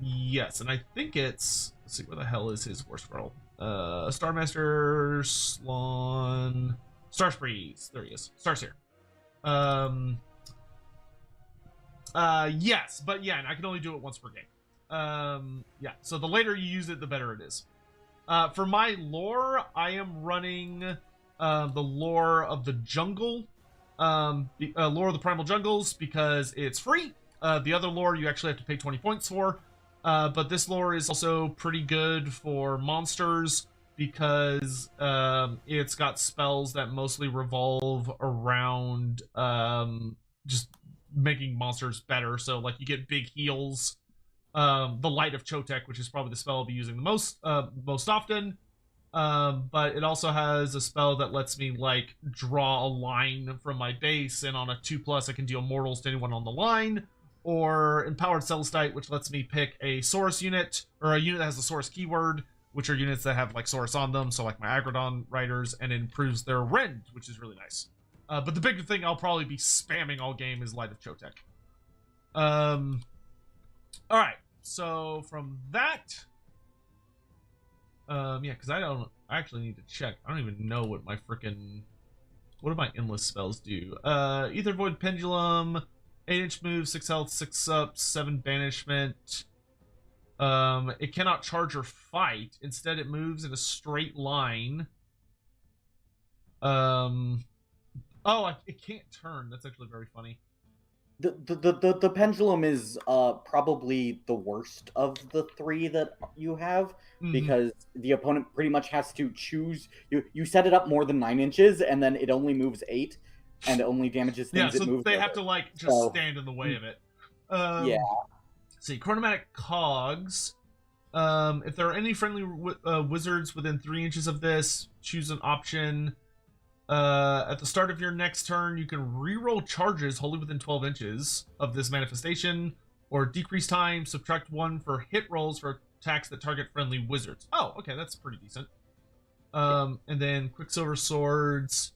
Yes, and I think it's, let's see, where the hell is his war scroll? Starmaster, Slon, Starspreeze. There he is. Star's here. Yes, but yeah, and I can only do it once per game. Yeah, so the later you use it, the better it is. For my lore, I am running the lore of the jungle, lore of the primal jungles, because it's free. The other lore you actually have to pay 20 points for, but this lore is also pretty good for monsters because it's got spells that mostly revolve around just making monsters better. So like you get big heals, the Light of Chotek, which is probably the spell I'll be using the most often. But it also has a spell that lets me like draw a line from my base, and on a 2+ I can deal mortals to anyone on the line. Or Empowered Celestite, which lets me pick a Saurus unit, or a unit that has the Saurus keyword, which are units that have like Saurus on them, so like my Agrodon riders, and it improves their rend, which is really nice. But the bigger thing I'll probably be spamming all game is Light of Chotek. Alright, so from that... yeah, because I actually need to check. I don't even know what my frickin'... What do my endless spells do? Ether Void Pendulum... 8-inch move, 6 health, 6 up, 7 banishment. It cannot charge or fight. Instead, it moves in a straight line. Oh, it can't turn. That's actually very funny. The pendulum is probably the worst of the 3 that you have, because the opponent pretty much has to choose. You set it up more than 9 inches, and then it only moves 8. And it only damages things so it moves they over. have to like just stand in the way of it. Yeah. Let's see, chronomatic cogs. If there are any friendly wizards within 3 inches of this, choose an option. At the start of your next turn, you can reroll charges wholly within 12 inches of this manifestation, or decrease time, subtract 1 for hit rolls for attacks that target friendly wizards. Oh, okay, that's pretty decent. And then Quicksilver Swords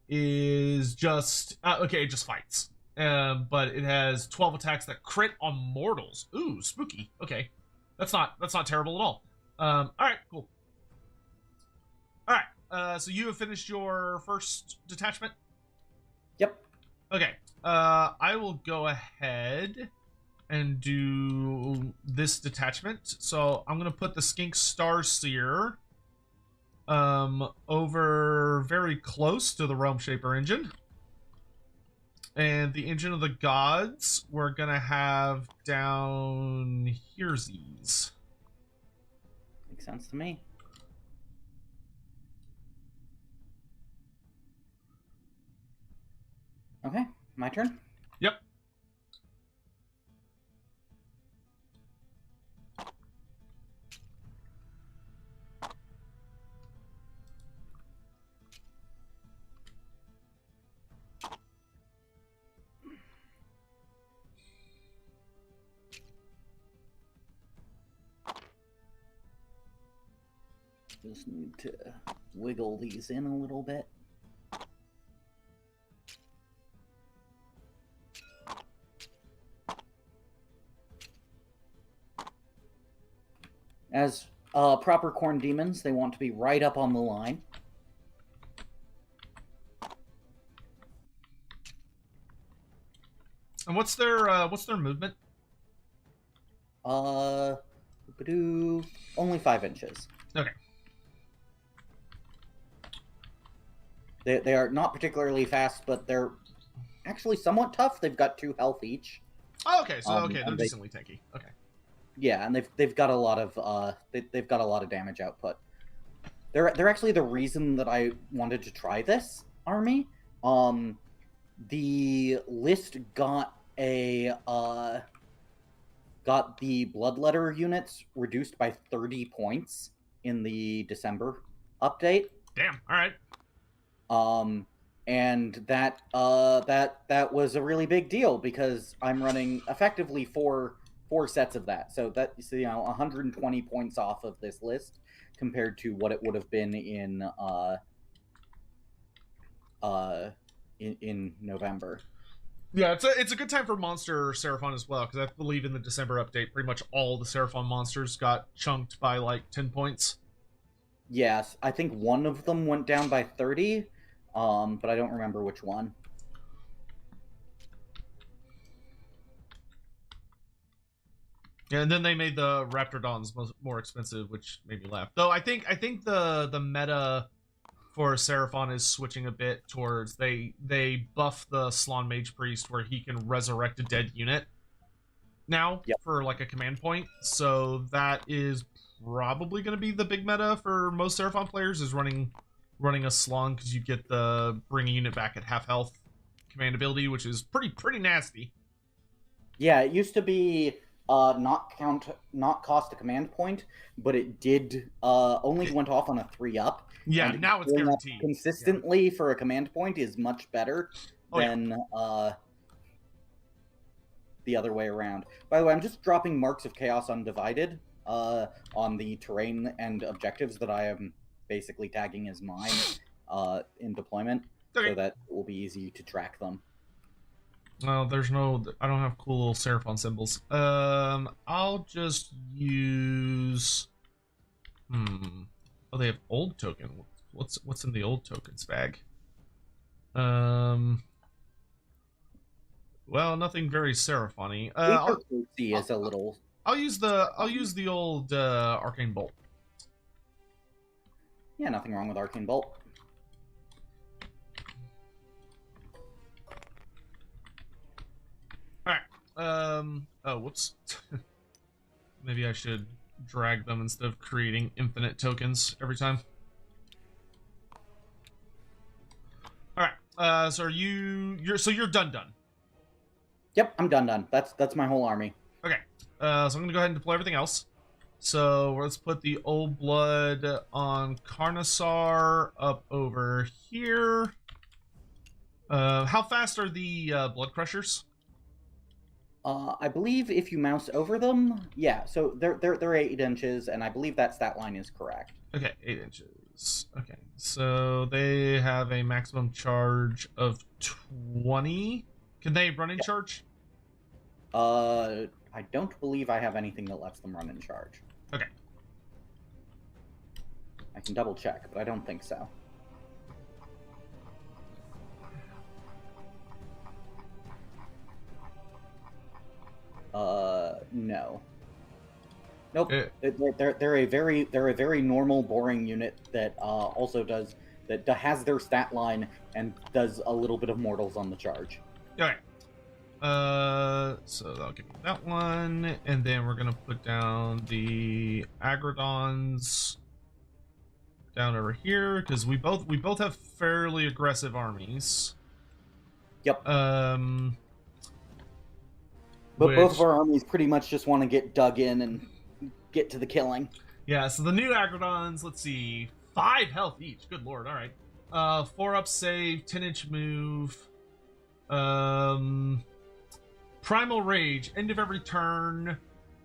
is just okay, it just fights, but it has 12 attacks that crit on mortals. Ooh, spooky. Okay, that's not terrible at all. All right, cool. All right, so you have finished your first detachment. Yep. Okay, I will go ahead and do this detachment. So I'm gonna put the Skink Starseer over very close to the Realm Shaper engine. And the Engine of the Gods, we're gonna have down here's. Makes sense to me. Okay, my turn? Yep. Just need to wiggle these in a little bit. As proper corn demons, they want to be right up on the line. And what's their movement? Only 5 inches. Okay. They are not particularly fast, but they're actually somewhat tough. They've got 2 health each. Oh, okay. So okay, they're decently tanky. Okay. Yeah, and they've got a lot of they've got a lot of damage output. They're actually the reason that I wanted to try this army. the list got got the bloodletter units reduced by 30 points in the December update. Damn. All right. And that was a really big deal because I'm running effectively four sets of that. So that's 120 points off of this list compared to what it would have been in November. Yeah, it's a good time for monster Seraphon as well, because I believe in the December update, pretty much all the Seraphon monsters got chunked by like 10 points. Yes, I think one of them went down by 30, but I don't remember which one. Yeah, and then they made the Raptordons more expensive, which made me laugh. Though I think the meta for Seraphon is switching a bit towards they buff the Slaane's Mage Priest where he can resurrect a dead unit now for like a command point. So that is probably going to be the big meta for most Seraphon players, is running a Slaane's, because you get the bring a unit back at half health command ability, which is pretty nasty. Yeah, it used to be not cost a command point, but it did only went off on a 3-up. Yeah, now it's guaranteed. Consistently for a command point is much better than the other way around. By the way, I'm just dropping Marks of Chaos Undivided on the terrain and objectives that I am basically tagging as mine in deployment, so that it will be easy to track them. Well, I don't have cool Seraphon symbols. I'll just use... Oh, they have old token. What's in the old tokens bag? Well, nothing very Seraphon-y. Is a little... I'll use the old Arcane Bolt. Yeah, nothing wrong with Arcane Bolt. Oh, whoops. Maybe I should drag them instead of creating infinite tokens every time. Alright, so you're done. Yep, I'm done. That's my whole army. Okay, so I'm gonna go ahead and deploy everything else. So let's put the Old Blood on Carnosaur up over here. How fast are the Blood Crushers? I believe if you mouse over them, yeah. So they're 8 inches, and I believe that stat line is correct. Okay, 8 inches. Okay, so they have a maximum charge of 20. Can they run in charge? I don't believe I have anything that lets them run in charge. Okay. I can double check, but I don't think so. No. Nope. They're a very normal, boring unit that has their stat line and does a little bit of mortals on the charge. Okay. So that'll give me that one, and then we're gonna put down the Agrodons down over here because we both have fairly aggressive armies. Yep. But both of our armies pretty much just want to get dug in and get to the killing. Yeah, so the new Agrodons, let's see, 5 health each. Good lord, alright. 4-up save, 10-inch move. Primal Rage, end of every turn.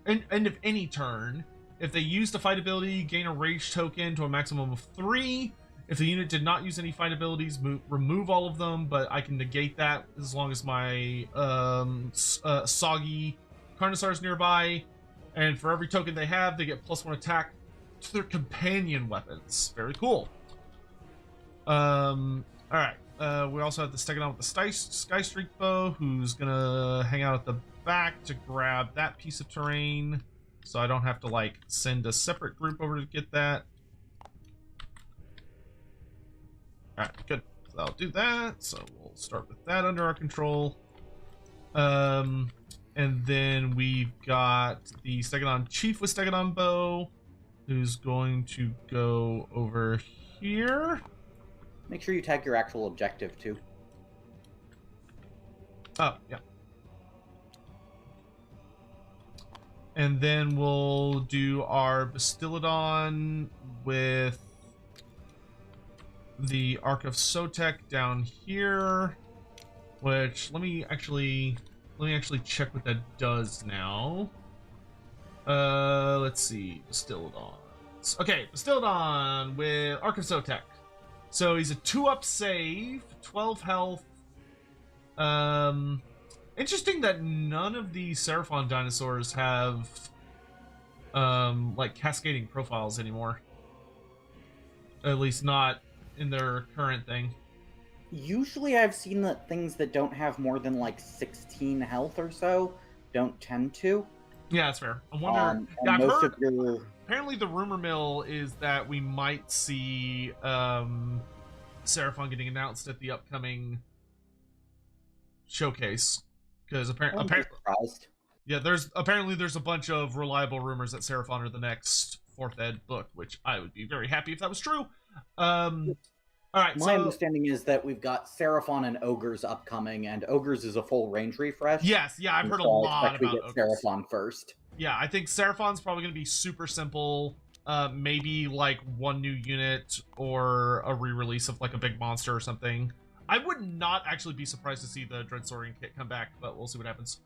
End of any turn. If they used a fight ability, gain a rage token to a maximum of 3. If the unit did not use any fight abilities, remove all of them, but I can negate that as long as my soggy Carnosaur is nearby. And for every token they have, they get +1 attack to their companion weapons. Very cool. Alright. We also have the Stegodon with the Sky Streak Bow, who's gonna hang out at the back to grab that piece of terrain. So I don't have to, like, send a separate group over to get that. Alright, good. So I'll do that. So we'll start with that under our control. And then we've got the Stegodon Chief with Stegodon Bow, who's going to go over here. Make sure you tag your actual objective, too. Oh, yeah. And then we'll do our Bastillodon with the Ark of Sotek down here, which let me actually check what that does now. Let's see, Bastillodons. Okay, Bastillodon with Ark of Sotek. So he's a 2-up save, 12 health. Interesting that none of the Seraphon dinosaurs have like cascading profiles anymore. At least not in their current thing. Usually I've seen that things that don't have more than like 16 health or so don't tend to. Yeah, that's fair. I wonder. Yeah, I've heard. Apparently, the rumor mill is that we might see Seraphon getting announced at the upcoming showcase. Because apparently, yeah, there's a bunch of reliable rumors that Seraphon are the next 4th ed book, which I would be very happy if that was true. All right. My understanding is that we've got Seraphon and Ogres upcoming, and Ogres is a full range refresh. Yes, yeah, I've heard a lot about Ogres. Seraphon first. Yeah, I think Seraphon's probably going to be super simple. Maybe like 1 new unit or a re-release of like a big monster or something. I would not actually be surprised to see the Dreadsaurian kit come back, but we'll see what happens.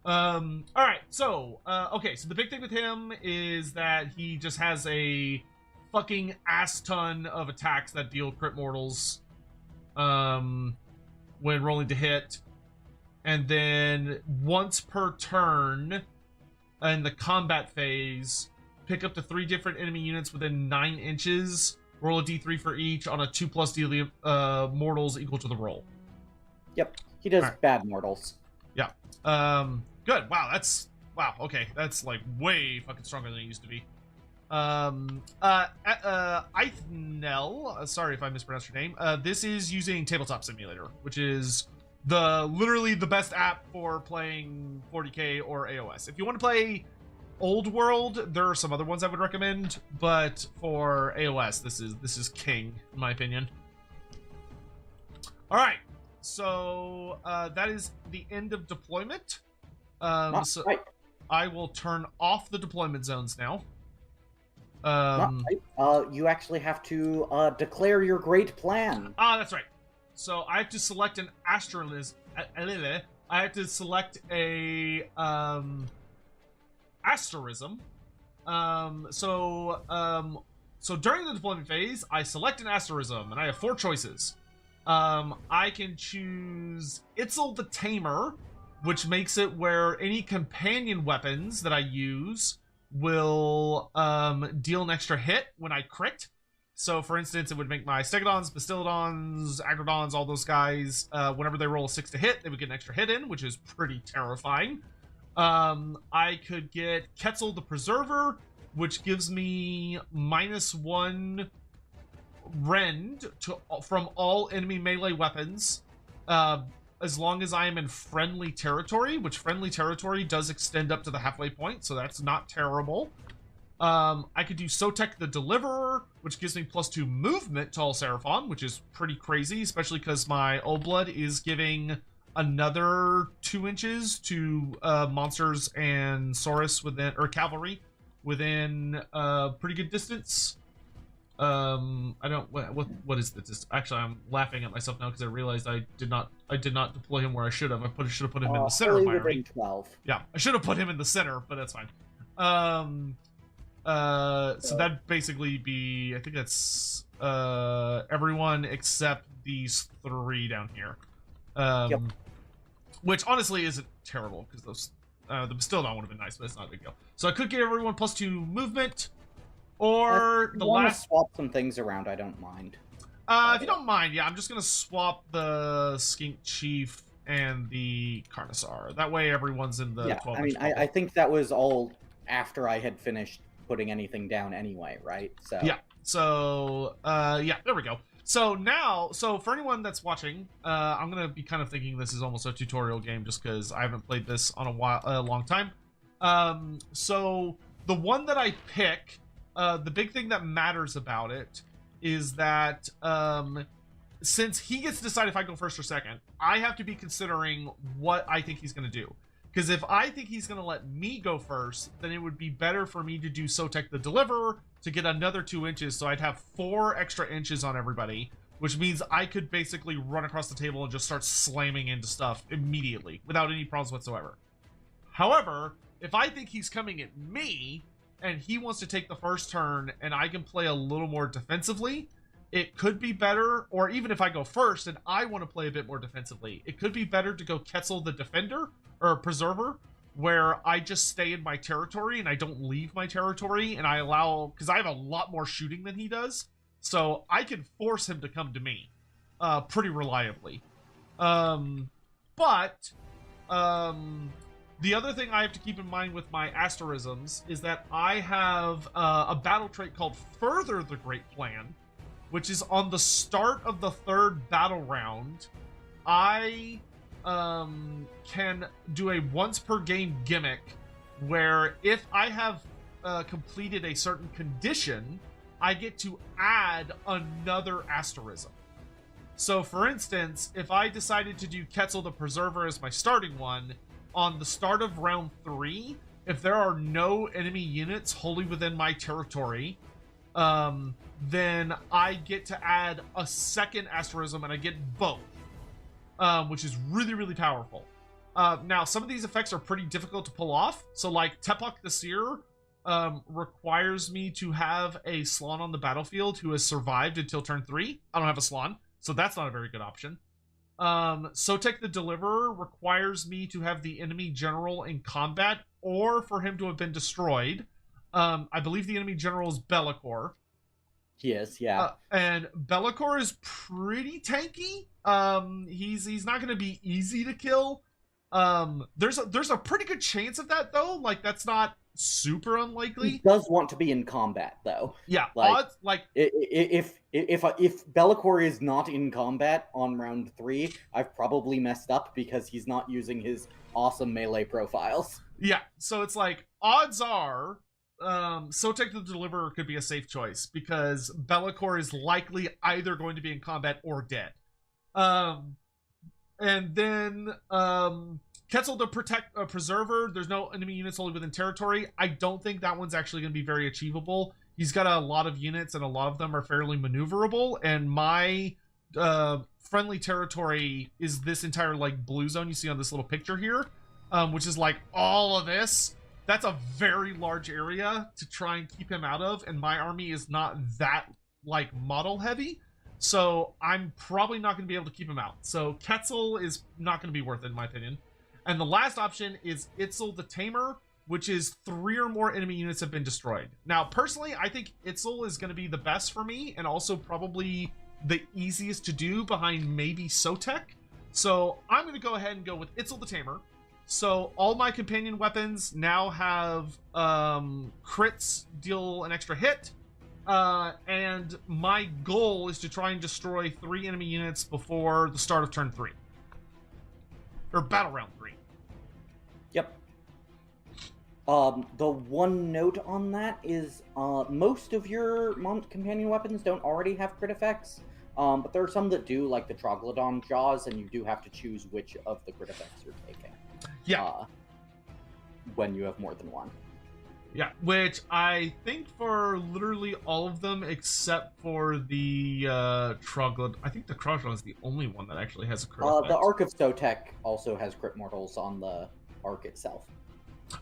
All right, so okay, so the big thing with him is that he just has a fucking ass ton of attacks that deal crit mortals when rolling to hit, and then once per turn in the combat phase, pick up to 3 different enemy units within 9 inches, roll a d3 for each on a 2+ deal mortals equal to the roll. Yep, he does bad mortals. Yeah. Good. Wow, okay, that's like way fucking stronger than it used to be. Eithnel, sorry if I mispronounced your name. This is using Tabletop Simulator, which is literally the best app for playing 40k or AOS. If you want to play Old World, there are some other ones I would recommend, but for AOS, this is king, in my opinion. All right, so that is the end of deployment. So right. I will turn off the deployment zones now. You actually have to declare your great plan. That's right. So I have to select an asterism. I have to select a asterism. So during the deployment phase, I select an asterism, and I have 4 choices. I can choose Itzel the Tamer, which makes it where any companion weapons that I use will deal an extra hit when I crit. So, for instance, it would make my Stegodons, Bastillodons, Agrodons, all those guys, whenever they roll a 6 to hit, they would get an extra hit in, which is pretty terrifying. I could get Quetzal the Preserver, which gives me -1 rend from all enemy melee weapons, as long as I am in friendly territory, which friendly territory does extend up to the halfway point, so that's not terrible. I could do Sotek the Deliverer, which gives me +2 movement to all Seraphon, which is pretty crazy, especially because my Old Blood is giving another 2 inches to monsters and Saurus within, or cavalry within pretty good distance. I don't, what is the distance? Actually, I'm laughing at myself now because I realized I did not deploy him where I should have. I should have put him in the center of my ring. 12. Yeah, I should have put him in the center, but that's fine. So that'd basically be, I think that's everyone except these 3 down here. Yep. Which honestly isn't terrible because those the Bastillodon would have been nice, but it's not a big deal. So I could give everyone +2 movement, or the last swap some things around. I don't mind. If you don't mind, yeah, I'm just gonna swap the Skink Chief and the Carnosaur. That way, everyone's in the 12. I mean, I think that was all after I had finished putting anything down anyway, right? So yeah. So yeah, there we go. So now, for anyone that's watching, I'm gonna be kind of thinking this is almost a tutorial game just because I haven't played this on a long time. So the one that I pick, the big thing that matters about it is that since he gets to decide if I go first or second, I have to be considering what I think he's going to do. Because if I think he's going to let me go first, then it would be better for me to do Sotek the Deliverer to get another 2 inches, so I'd have 4 extra inches on everybody, which means I could basically run across the table and just start slamming into stuff immediately without any problems whatsoever. However, if I think he's coming at me and he wants to take the first turn and I can play a little more defensively, it could be better, or even if I go first and I want to play a bit more defensively, it could be better to go Quetzal the Defender or Preserver, where I just stay in my territory and I don't leave my territory, and I allow, because I have a lot more shooting than he does, so I can force him to come to me pretty reliably. But the other thing I have to keep in mind with my asterisms is that I have a battle trait called Further the Great Plan, which is on the start of the 3rd battle round. I can do a once per game gimmick where if I have completed a certain condition, I get to add another asterism. So for instance, if I decided to do Quetzal the Preserver as my starting one, on the start of round 3, if there are no enemy units wholly within my territory, then I get to add a second asterism, and I get both, which is really, really powerful. Now, some of these effects are pretty difficult to pull off. So, like, Teplok the Seer requires me to have a Slann on the battlefield who has survived until turn 3. I don't have a Slann, so that's not a very good option. Sotek the Deliverer requires me to have the enemy general in combat or for him to have been destroyed. I believe the enemy general is Be'lakor. Yes, yeah. And Be'lakor is pretty tanky. He's not going to be easy to kill. There's a pretty good chance of that, though. Like, that's not super unlikely. He does want to be in combat, though. Yeah, like, odds, like if Be'lakor is not in combat on round 3, I've probably messed up because he's not using his awesome melee profiles. Yeah, so it's like odds are Sotek the Deliverer could be a safe choice because Be'lakor is likely either going to be in combat or dead. And then Quetzal the Preserver, there's no enemy units only within territory. I don't think that one's actually going to be very achievable. He's got a lot of units, and a lot of them are fairly maneuverable, and my friendly territory is this entire, like, blue zone you see on this little picture here, which is, like, all of this. That's a very large area to try and keep him out of, and my army is not that, like, model heavy. So I'm probably not going to be able to keep him out. So Quetzal is not going to be worth it, in my opinion. And the last option is Itzel the Tamer, which is 3 or more enemy units have been destroyed. Now, personally, I think Itzel is going to be the best for me, and also probably the easiest to do behind maybe Sotek. So I'm going to go ahead and go with Itzel the Tamer. So all my companion weapons now have crits, deal an extra hit. And my goal is to try and destroy 3 enemy units before the start of turn 3. Or battle round 3. Yep. The one note on that is most of your companion weapons don't already have crit effects, but there are some that do, like the Troglodon Jaws, and you do have to choose which of the crit effects you're taking. Yeah. When you have more than one. Yeah, which I think for literally all of them except for the Troglodon. I think the Troglodon is the only one that actually has a crit effect. The Ark of Sotek also has crit mortals on the Ark itself.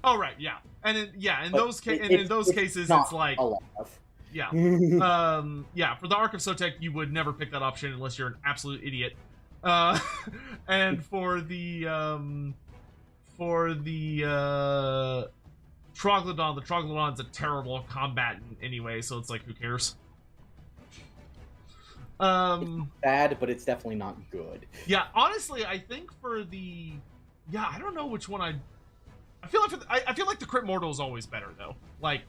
Oh right, yeah, and in those cases it's like a lot of. Yeah, yeah. For the Ark of Sotek, you would never pick that option unless you're an absolute idiot. And for the Troglodon, the Troglodon's a terrible combatant anyway, so it's like, who cares? It's bad, but it's definitely not good. Yeah, honestly, I think for the... Yeah, I don't know which one I feel like the Crit Mortal is always better, though. Like,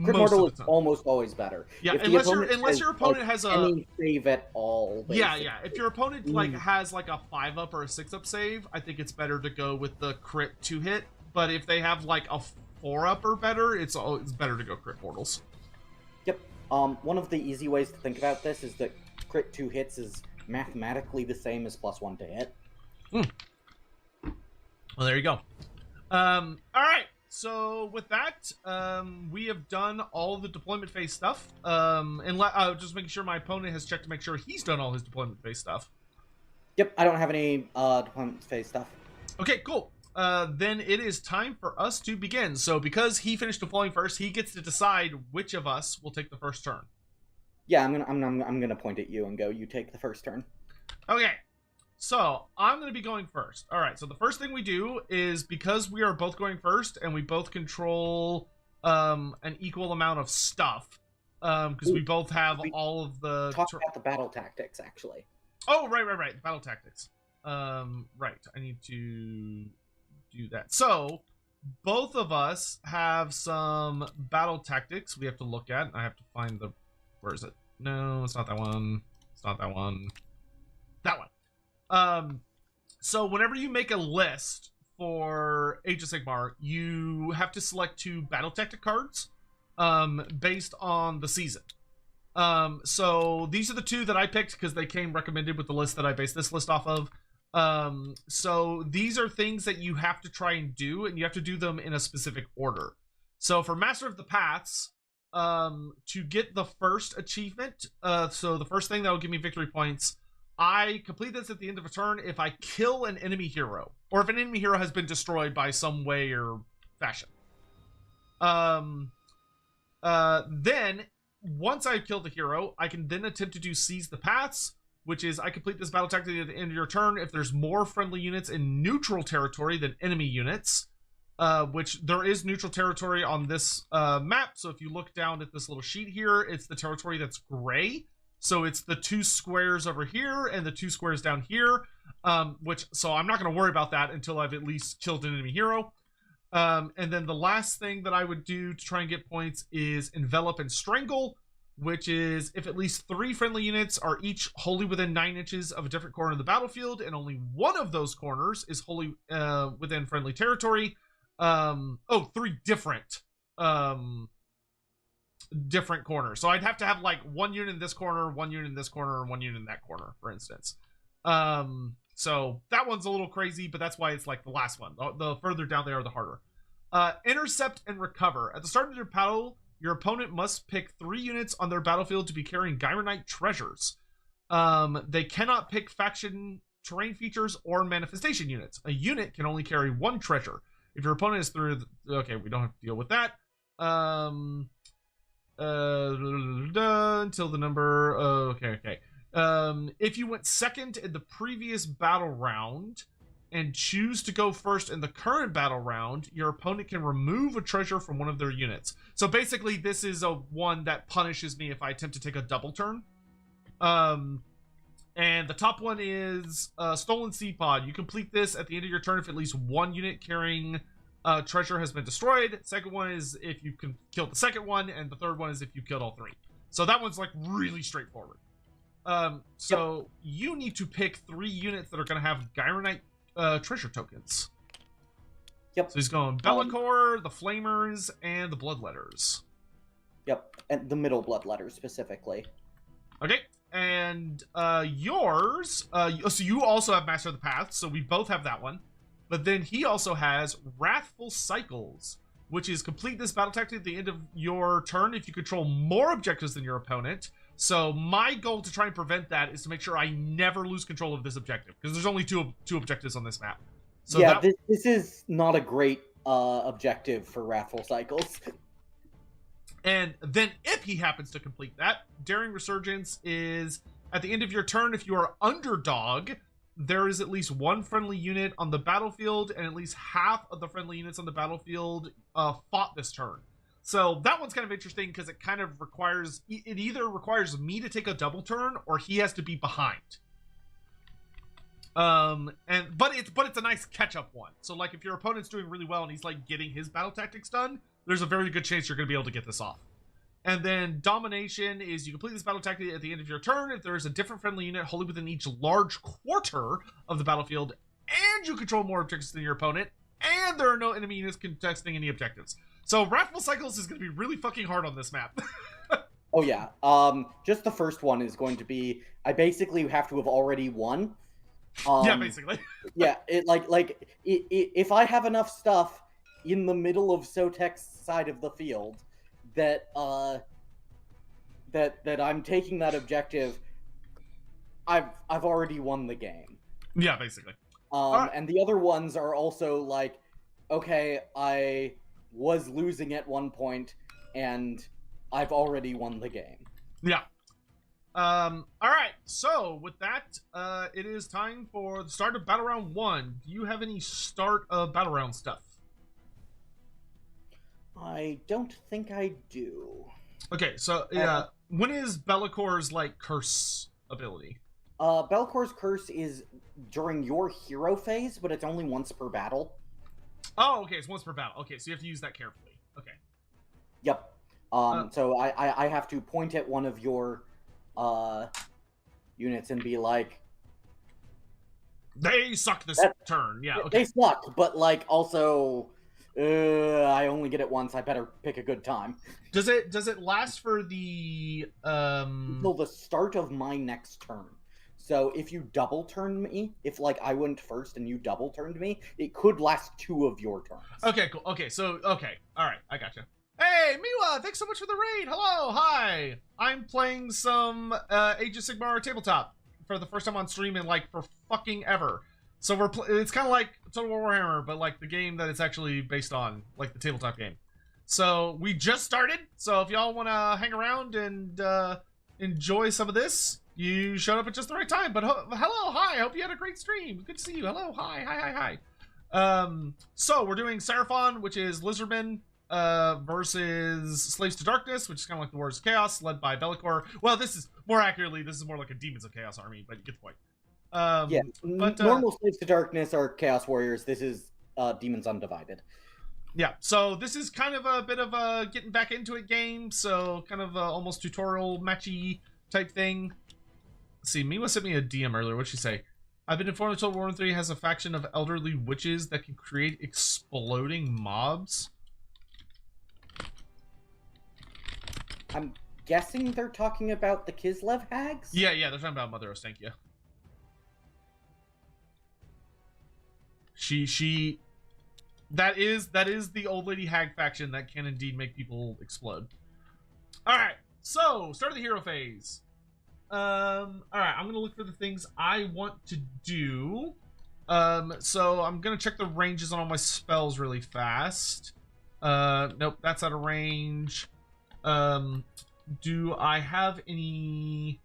Crit Mortal is almost always better. Yeah, unless your opponent has any save at all. Basically. Yeah. If your opponent like has like a 5-up or a 6-up save, I think it's better to go with the Crit 2-hit. But if they have like a 4-up or better, it's better to go Crit Mortals. Yep. One of the easy ways to think about this is that Crit 2 hits is mathematically the same as +1 to hit. Well, there you go. All right. So with that, we have done all the deployment phase stuff. And just making sure my opponent has checked to make sure he's done all his deployment phase stuff. Yep, I don't have any deployment phase stuff. Okay, cool. Then it is time for us to begin. So because he finished deploying first, he gets to decide which of us will take the first turn. Yeah, I'm gonna point at you and go. You take the first turn. Okay. So, I'm going to be going first. All right, so the first thing we do is, because we are both going first and we both control an equal amount of stuff, because we both have all of the... Talk about the battle tactics, actually. Oh, right. Battle tactics. Right, I need to do that. So, both of us have some battle tactics we have to look at. I have to find the... Where is it? No, it's not that one. It's not that one. That one. So whenever you make a list for Age of Sigmar, you have to select 2 battle tactic cards, based on the season. So these are the 2 that I picked because they came recommended with the list that I based this list off of. So these are things that you have to try and do, and you have to do them in a specific order. So for Master of the Paths, to get the first achievement, so the first thing that will give me victory points, I complete this at the end of a turn if I kill an enemy hero, or if an enemy hero has been destroyed by some way or fashion. Then, once I've killed the hero, I can then attempt to do Seize the Paths, which is I complete this battle tactic at the end of your turn if there's more friendly units in neutral territory than enemy units, which there is neutral territory on this map. So if you look down at this little sheet here, it's the territory that's gray. So it's the 2 squares over here and the 2 squares down here, so I'm not going to worry about that until I've at least killed an enemy hero. And then the last thing that I would do to try and get points is Envelop and Strangle, which is if at least 3 friendly units are each wholly within 9 inches of a different corner of the battlefield, and only one of those corners is wholly within friendly territory. 3 different corners. So I'd have to have like 1 unit in this corner, 1 unit in this corner, and 1 unit in that corner, for instance. So that one's a little crazy, but that's why it's like the last one. The further down they are, the harder. Intercept and Recover. At the start of your battle, your opponent must pick 3 units on their battlefield to be carrying Gyronite treasures. They cannot pick faction terrain features or manifestation units. A unit can only carry 1 treasure. If your opponent is through... Okay, we don't have to deal with that. Until the number... okay. If you went second in the previous battle round and choose to go first in the current battle round, your opponent can remove a treasure from one of their units. So basically, this is one that punishes me if I attempt to take a double turn. And the top one is Stolen Seed Pod. You complete this at the end of your turn if at least 1 unit carrying treasure has been destroyed. Second one is if you can kill the second one, and the third one is if you killed all 3. So that one's like really straightforward. So you need to pick 3 units that are going to have Gyronite treasure tokens. Yep. So he's going Bellicor, the Flamers, and the Bloodletters. Yep, and the middle Bloodletters specifically. Okay, and yours, so you also have Master of the Path, so we both have that one. But then he also has Wrathful Cycles, which is complete this battle tactic at the end of your turn if you control more objectives than your opponent. So my goal to try and prevent that is to make sure I never lose control of this objective, because there's only two objectives on this map. So yeah, this is not a great objective for Wrathful Cycles. And then if he happens to complete that, Daring Resurgence is at the end of your turn, if you are underdog, there is at least 1 friendly unit on the battlefield, and at least half of the friendly units on the battlefield fought this turn. So that one's kind of interesting because it kind of requires, it either requires me to take a double turn or he has to be behind. But it's a nice catch-up one. So like if your opponent's doing really well and he's like getting his battle tactics done, there's a very good chance you're going to be able to get this off. And then Domination is you complete this battle tactic at the end of your turn if there is a different friendly unit wholly within each large quarter of the battlefield, and you control more objectives than your opponent, and there are no enemy units contesting any objectives. So Wrathful Cycles is going to be really fucking hard on this map. Oh yeah. Just the first one is going to be. I basically have to have already won. Yeah, basically. Yeah. If I have enough stuff in the middle of Sotek's side of the field, that that I'm taking that objective, I've already won the game. Yeah, basically. Right. And the other ones are also like, okay, I was losing at one point, and I've already won the game. Yeah. All right. So with that, it is time for the start of Battle Round 1. Do you have any start of Battle Round stuff? I don't think I do. Okay, so yeah, when is Bellacor's like curse ability? Belcor's curse is during your hero phase, but it's only once per battle. Oh, okay, it's once per battle. Okay, so you have to use that carefully. Okay. Yep. So I have to point at one of your units and be like, they suck this turn. Yeah, okay. They suck, but like also, I only get it once. I better pick a good time. Does it last for the until the start of my next turn? So if you double turn me, if like I went first and you double turned me, it could last 2 of your turns. Okay, cool. Okay, so okay, all right, I gotcha. Hey, Miwa, thanks so much for the raid. Hello, hi. I'm playing some Age of Sigmar tabletop for the first time on stream in like for fucking ever. So it's kind of like Total War Warhammer, but like the game that it's actually based on, like the tabletop game. So we just started. So if y'all want to hang around and enjoy some of this, you showed up at just the right time. But hello, hi. I hope you had a great stream. Good to see you. Hello, hi. So we're doing Seraphon, which is Lizardmen, versus Slaves to Darkness, which is kind of like the Wars of Chaos, led by Be'lakor. Well, this is more like a Demons of Chaos army, but you get the point. Yeah, but normal Slaves to Darkness are Chaos Warriors. This is Demons Undivided. Yeah, so this is kind of a bit of a getting back into it game, so kind of almost tutorial matchy type thing. Let's see, Miwa sent me a DM earlier. What'd she say? I've been informed that Total War 3 has a faction of elderly witches that can create exploding mobs. I'm guessing they're talking about the Kislev hags? Yeah, they're talking about Mother Ostankia. That is the old lady hag faction that can indeed make people explode. Alright, so start of the hero phase. Alright, I'm gonna look for the things I want to do. So I'm gonna check the ranges on all my spells really fast. Nope, that's out of range. Do I have any...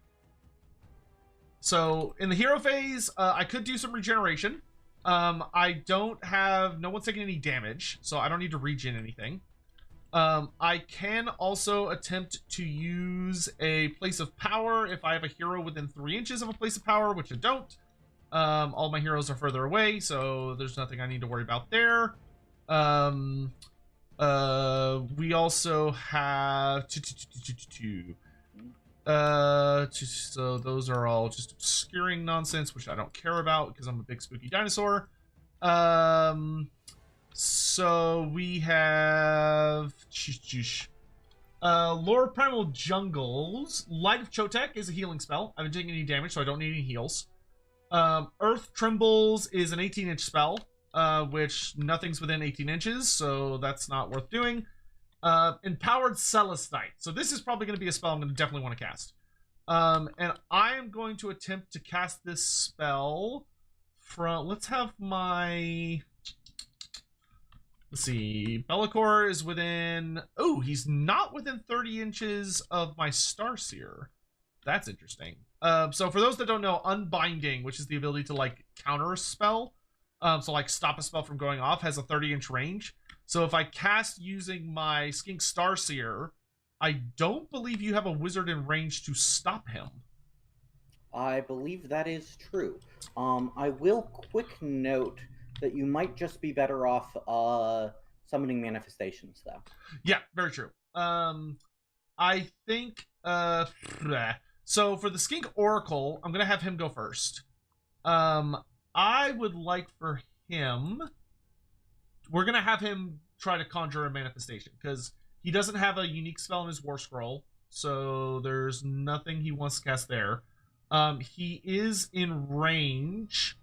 So in the hero phase, I could do some regeneration. I don't have... No one's taking any damage, so I don't need to regen anything. I can also attempt to use a place of power if I have a hero within 3 inches of a place of power, which I don't. All my heroes are further away, so there's nothing I need to worry about there. We also have so those are all just obscuring nonsense, which I don't care about because I'm a big spooky dinosaur. So we have Lore Primal Jungles. Light of Chotek is a healing spell. I haven't taken any damage, so I don't need any heals. Earth Trembles is an 18-inch spell, which nothing's within 18 inches, so that's not worth doing. Empowered Celestite. So this is probably going to be a spell I'm going to definitely want to cast. And I am going to attempt to cast this spell from... Let's have my... Let's see. Be'lakor is within... Oh, he's not within 30 inches of my Starseer. That's interesting. So for those that don't know, Unbinding, which is the ability to, like, counter a spell, so, like, stop a spell from going off, has a 30-inch range. So if I cast using my Skink Starseer, I don't believe you have a wizard in range to stop him. I believe that is true. I will quick note that you might just be better off summoning manifestations, though. Yeah, very true. I think... So for the Skink Oracle, I'm going to have him go first. I would like for him... We're going to have him try to conjure a manifestation, because he doesn't have a unique spell in his War Scroll. so there's nothing he wants to cast there. He is in range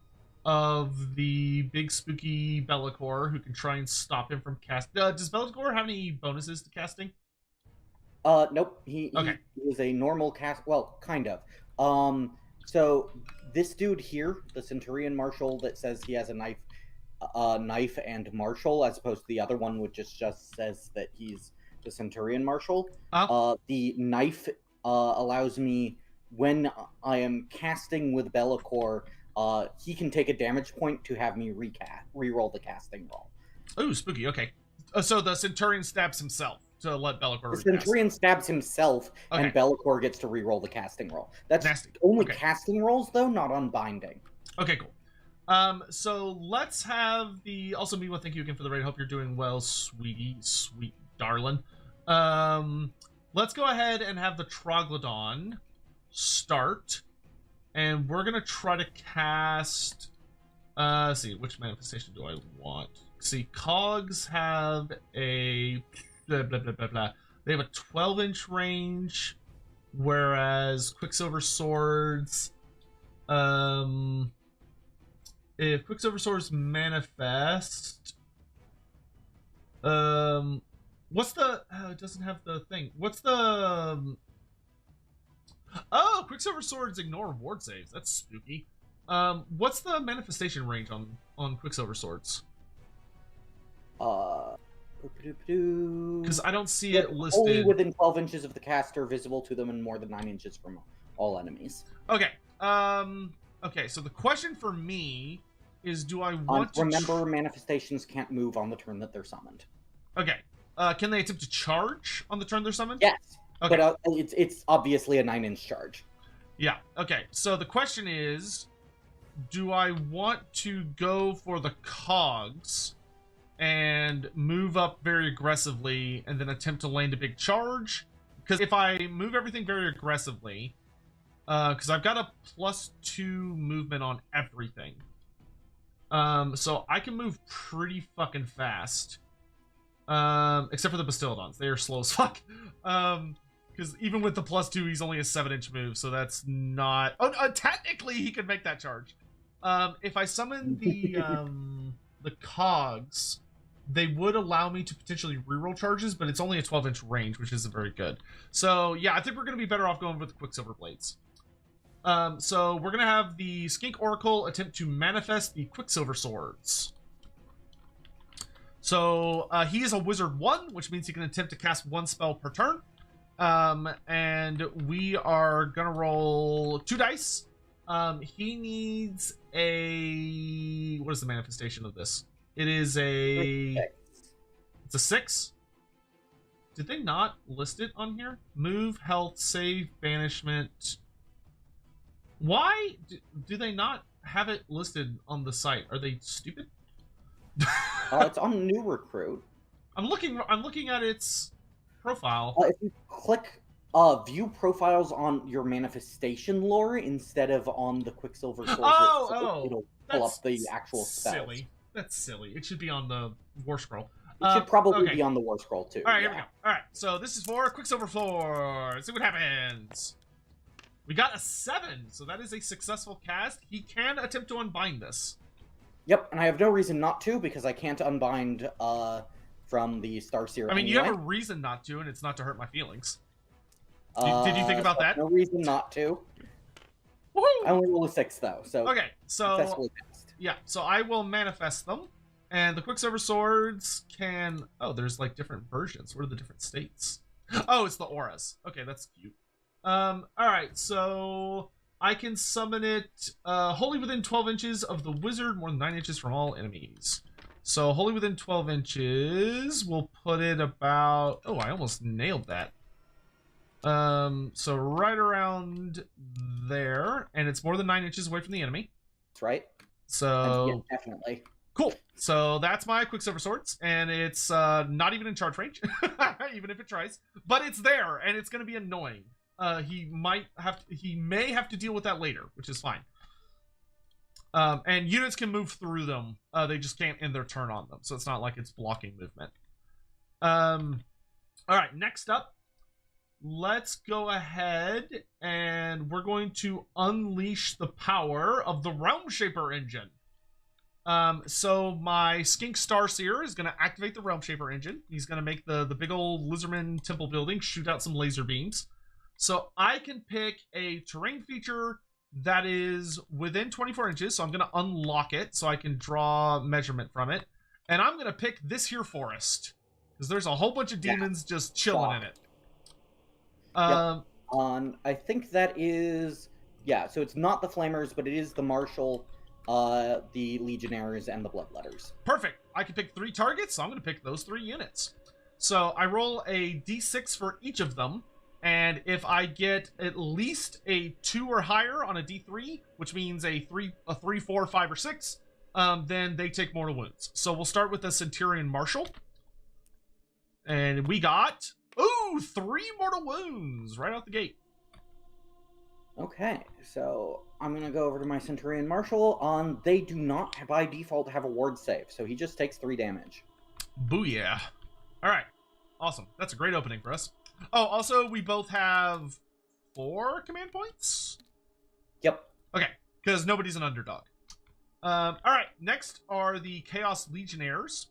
of the big spooky Bellicor, who can try and stop him from cast. Does Bellicor have any bonuses to casting? Nope. He Okay. is a normal cast. Well, kind of. So this dude here, the Centurion Marshal, that says he has a knife and martial, as opposed to the other one, which just says that he's the Centurion Marshal. The knife allows me, when I am casting with Bellicor, he can take a damage point to have me re-roll the casting roll. Oh, spooky. Okay. So the Centurion stabs himself to let Bellicor. The Centurion stabs himself, okay. and Bellicor gets to re-roll the casting roll. That's nasty. Only casting rolls, though, not unbinding. Okay, cool. So let's have the... Also, Miwa, thank you again for the raid. Hope you're doing well, sweetie. Sweet darling. Let's go ahead and have the Troglodon start. And we're going to try to cast... let's see, which manifestation do I want? See, Cogs have a... Blah, blah, blah, blah, blah. They have a 12-inch range, whereas Quicksilver Swords... if Quicksilver Swords manifest... what's the... it doesn't have the thing. What's the... Oh, Quicksilver Swords ignore ward saves. That's spooky. What's the manifestation range on Quicksilver Swords? Because I don't see it listed. Only within 12 inches of the caster, visible to them, and more than 9 inches from all enemies. Okay. Okay, so the question for me is, do I want to... Remember, manifestations can't move on the turn that they're summoned. Okay. Can they attempt to charge on the turn they're summoned? Yes. Okay. But it's obviously a 9-inch charge. Yeah. Okay. So the question is, do I want to go for the Cogs and move up very aggressively and then attempt to land a big charge? Because if I move everything very aggressively, because I've got a +2 movement on everything, so I can move pretty fucking fast. Except for the Bastillodons. They are slow as fuck. Because even with the +2, he's only a 7-inch move, so that's not... Oh, technically, he could make that charge. If I summon the Cogs, they would allow me to potentially reroll charges, but it's only a 12-inch range, which isn't very good. So, yeah, I think we're going to be better off going with the Quicksilver Blades. So, we're going to have the Skink Oracle attempt to manifest the Quicksilver Swords. So, he is a Wizard 1, which means he can attempt to cast 1 spell per turn. And we are gonna roll 2 dice. He needs a... What is the manifestation of this? It is a... It's a 6? Did they not list it on here? Move, health, save, banishment. Why do they not have it listed on the site? Are they stupid? It's on New Recruit. I'm looking at its profile. If you click view profiles on your manifestation lore instead of on the Quicksilver Swords, it'll pull up the actual spells. Silly. That's silly. It should be on the War Scroll. It should probably be on the War Scroll too. All right, here we go. All right, so this is for Quicksilver Swords. See what happens. We got a 7, so that is a successful cast. He can attempt to unbind this. Yep, and I have no reason not to, because I can't unbind from the Starseer. I mean, anyway. you have a reason not to, and it's not to hurt my feelings. Did you think about that? No reason not to. Woohoo! I only rolled a 6, though, so... Okay, so... Successfully passed. Yeah, so I will manifest them, and the Quicksilver Swords can... Oh, there's, like, different versions. What are the different states? Oh, it's the auras. Okay, that's cute. Alright, so... I can summon it wholly within 12 inches of the wizard, more than 9 inches from all enemies. So wholly within 12 inches, we'll put it about... Oh, I almost nailed that. So right around there, and it's more than 9 inches away from the enemy. That's right. So... Yeah, definitely. Cool. So that's my Quicksilver Swords, and it's not even in charge range, even if it tries. But it's there, and it's going to be annoying. He may have to deal with that later, which is fine. And units can move through them. They just can't end their turn on them, so it's not like it's blocking movement. All right, next up, let's go ahead and we're going to unleash the power of the Realm Shaper engine. So my Skink Starseer is going to activate the Realm Shaper engine. He's going to make the big old Lizardman temple building shoot out some laser beams. So I can pick a terrain feature that is within 24 inches. So I'm going to unlock it so I can draw measurement from it. And I'm going to pick this here forest because there's a whole bunch of demons just chilling in it. I think that is... Yeah, so it's not the Flamers, but it is the Marshal, the Legionnaires, and the Bloodletters. Perfect. I can pick 3 targets, so I'm going to pick those 3 units. So I roll a d6 for each of them, and if I get at least a 2 or higher on a d3, which means a 3, 4, 5, or 6, then they take mortal wounds. So we'll start with the Centurion Marshal. And we got... Ooh, 3 mortal wounds right out the gate. Okay, so I'm going to go over to my Centurion Marshal. They do not, by default, have a ward save, so he just takes 3 damage. Booyah. All right, awesome. That's a great opening for us. Oh, also, we both have 4 command points? Yep. Okay, because nobody's an underdog. All right, next are the Chaos Legionnaires.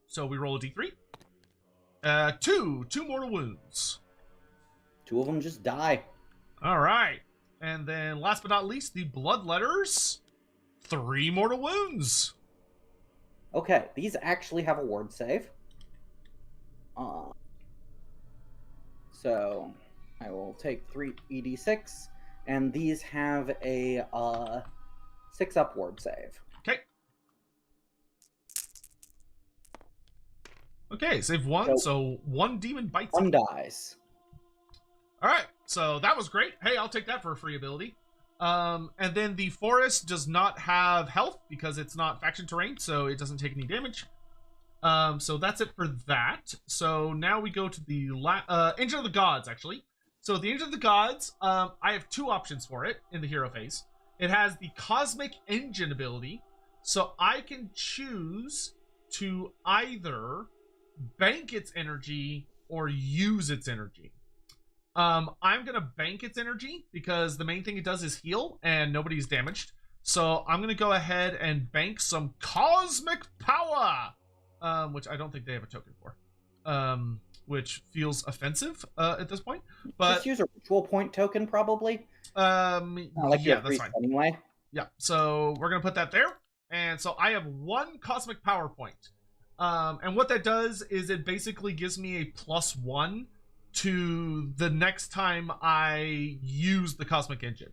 So we roll a d3. 2 mortal wounds. 2 of them just die. All right. And then last but not least, the Bloodletters. 3 mortal wounds. Okay, these actually have a ward save. So I will take 3 ED6, and these have a 6-up ward save. Okay. Okay, save 1, so 1 demon bites. 1 dies. All right, so that was great. Hey, I'll take that for a free ability. And then the forest does not have health because it's not faction terrain, so it doesn't take any damage. So that's it for that. So now we go to the Engine of the Gods, actually. So the Engine of the Gods, I have 2 options for it in the hero phase. It has the Cosmic Engine ability, so I can choose to either bank its energy or use its energy. I'm gonna bank its energy because the main thing it does is heal and nobody's damaged. So I'm gonna go ahead and bank some cosmic power, which I don't think they have a token for, which feels offensive at this point. But just use a ritual point token, probably. Like yeah, that's fine. Anyway. Yeah, so we're gonna put that there, and so I have 1 cosmic power point. And what that does is it basically gives me a +1 to the next time I use the Cosmic Engine.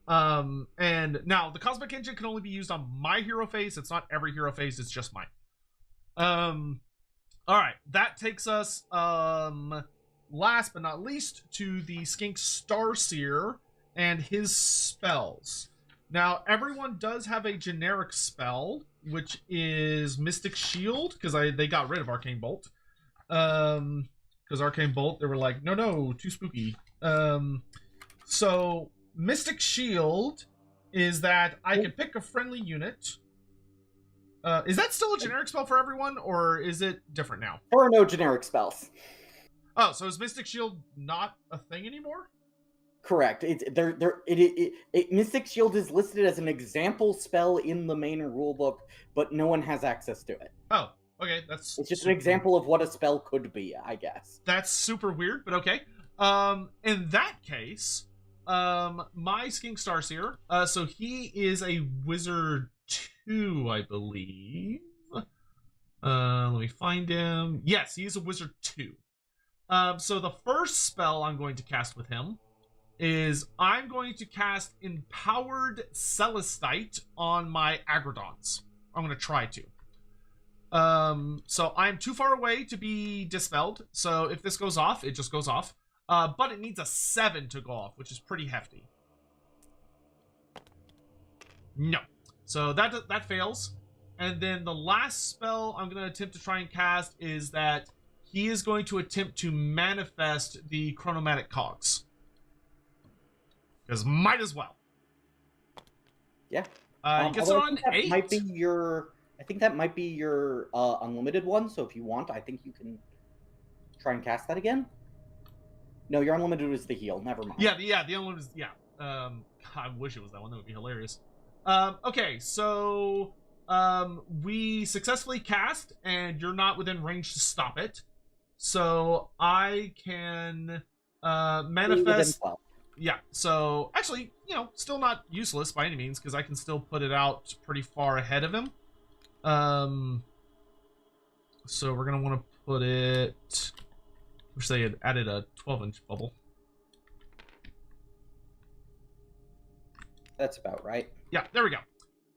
And now the Cosmic Engine can only be used on my hero phase. It's not every hero phase, it's just mine. All right, that takes us, last but not least, to the Skink Starseer and his spells. Now, everyone does have a generic spell, which is Mystic Shield, because they got rid of Arcane Bolt. Because Arcane Bolt, they were like, no, too spooky. So, Mystic Shield is that I can pick a friendly unit. Is that still a generic spell for everyone, or is it different now? There are no generic spells. Oh, so is Mystic Shield not a thing anymore? Correct. Mystic Shield is listed as an example spell in the main rulebook, but no one has access to it. Oh, okay, that's... It's just an example of what a spell could be, I guess. That's super weird, but okay. In that case, my Skink Starseer, so he is a Wizard 2, I believe. Let me find him. Yes, he is a Wizard 2. So the first spell I'm going to cast with him is I'm going to cast Empowered Celestite on my Agrodons. I'm going to try to. So I'm too far away to be dispelled, so if this goes off, it just goes off. But it needs a 7 to go off, which is pretty hefty. No. So that fails. And then the last spell I'm going to attempt to try and cast is that he is going to attempt to manifest the Chronomatic Cogs. Because might as well. Yeah. He gets it on 8. I think that might be your unlimited one, so if you want, I think you can try and cast that again. No, your unlimited was the heal. Never mind. Yeah, the only one was I wish it was that one. That would be hilarious. Okay, so we successfully cast, and you're not within range to stop it. So I can manifest. Yeah, so actually, still not useless by any means, because I can still put it out pretty far ahead of him. So we're gonna want to put it. Wish they had added a 12-inch bubble. That's about right. Yeah, there we go.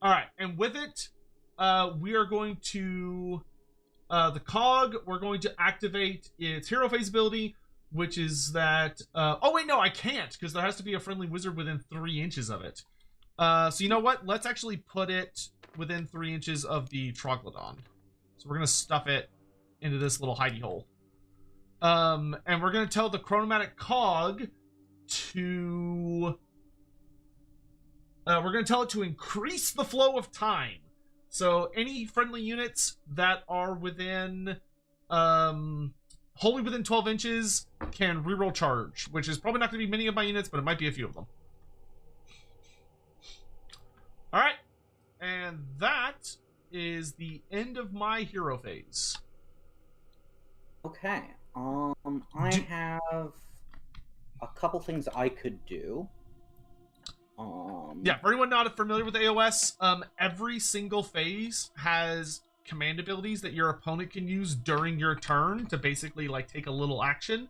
All right, and with it, we are going to the cog. We're going to activate its hero phase ability, which is that. Oh wait, no, I can't, because there has to be a friendly wizard within 3 inches of it. So you know what? Let's actually put it within 3 inches of the troglodyte. So we're gonna stuff it into this little hidey hole. And we're gonna tell the chronomatic cog to. We're going to tell it to increase the flow of time. So any friendly units that are within, wholly within 12 inches can reroll charge, which is probably not going to be many of my units, but it might be a few of them. All right. And that is the end of my hero phase. Okay. I have a couple things I could do. Yeah, for anyone not familiar with AOS, every single phase has command abilities that your opponent can use during your turn to basically like take a little action.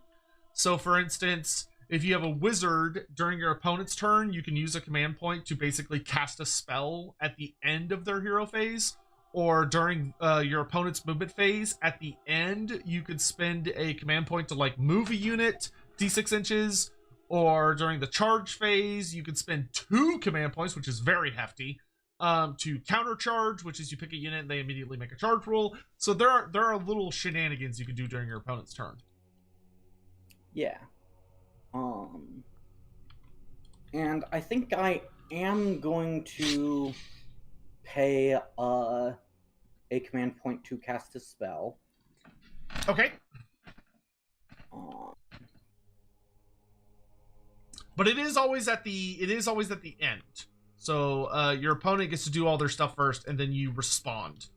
So for instance, if you have a wizard during your opponent's turn, you can use a command point to basically cast a spell at the end of their hero phase, or during your opponent's movement phase at the end, you could spend a command point to like move a unit d6 inches. Or during the charge phase, you can spend 2 command points, which is very hefty, to counter charge, which is you pick a unit and they immediately make a charge roll. So there are little shenanigans you can do during your opponent's turn. Yeah. And I think I am going to pay a command point to cast a spell. Okay. But it is always at the end. So your opponent gets to do all their stuff first, and then you respond.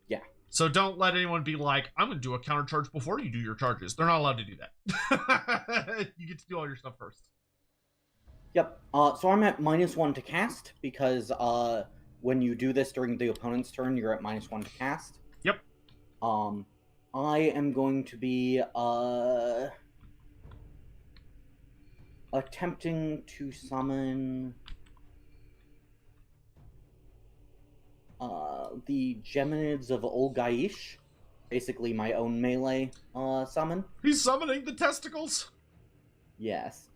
Yeah. So don't let anyone be like, I'm going to do a counter charge before you do your charges. They're not allowed to do that. You get to do all your stuff first. Yep. So I'm at -1 to cast, because when you do this during the opponent's turn, you're at -1 to cast. Yep. I am going to be attempting to summon the Geminids of Olgaish, basically my own melee summon. He's summoning the testicles. Yes.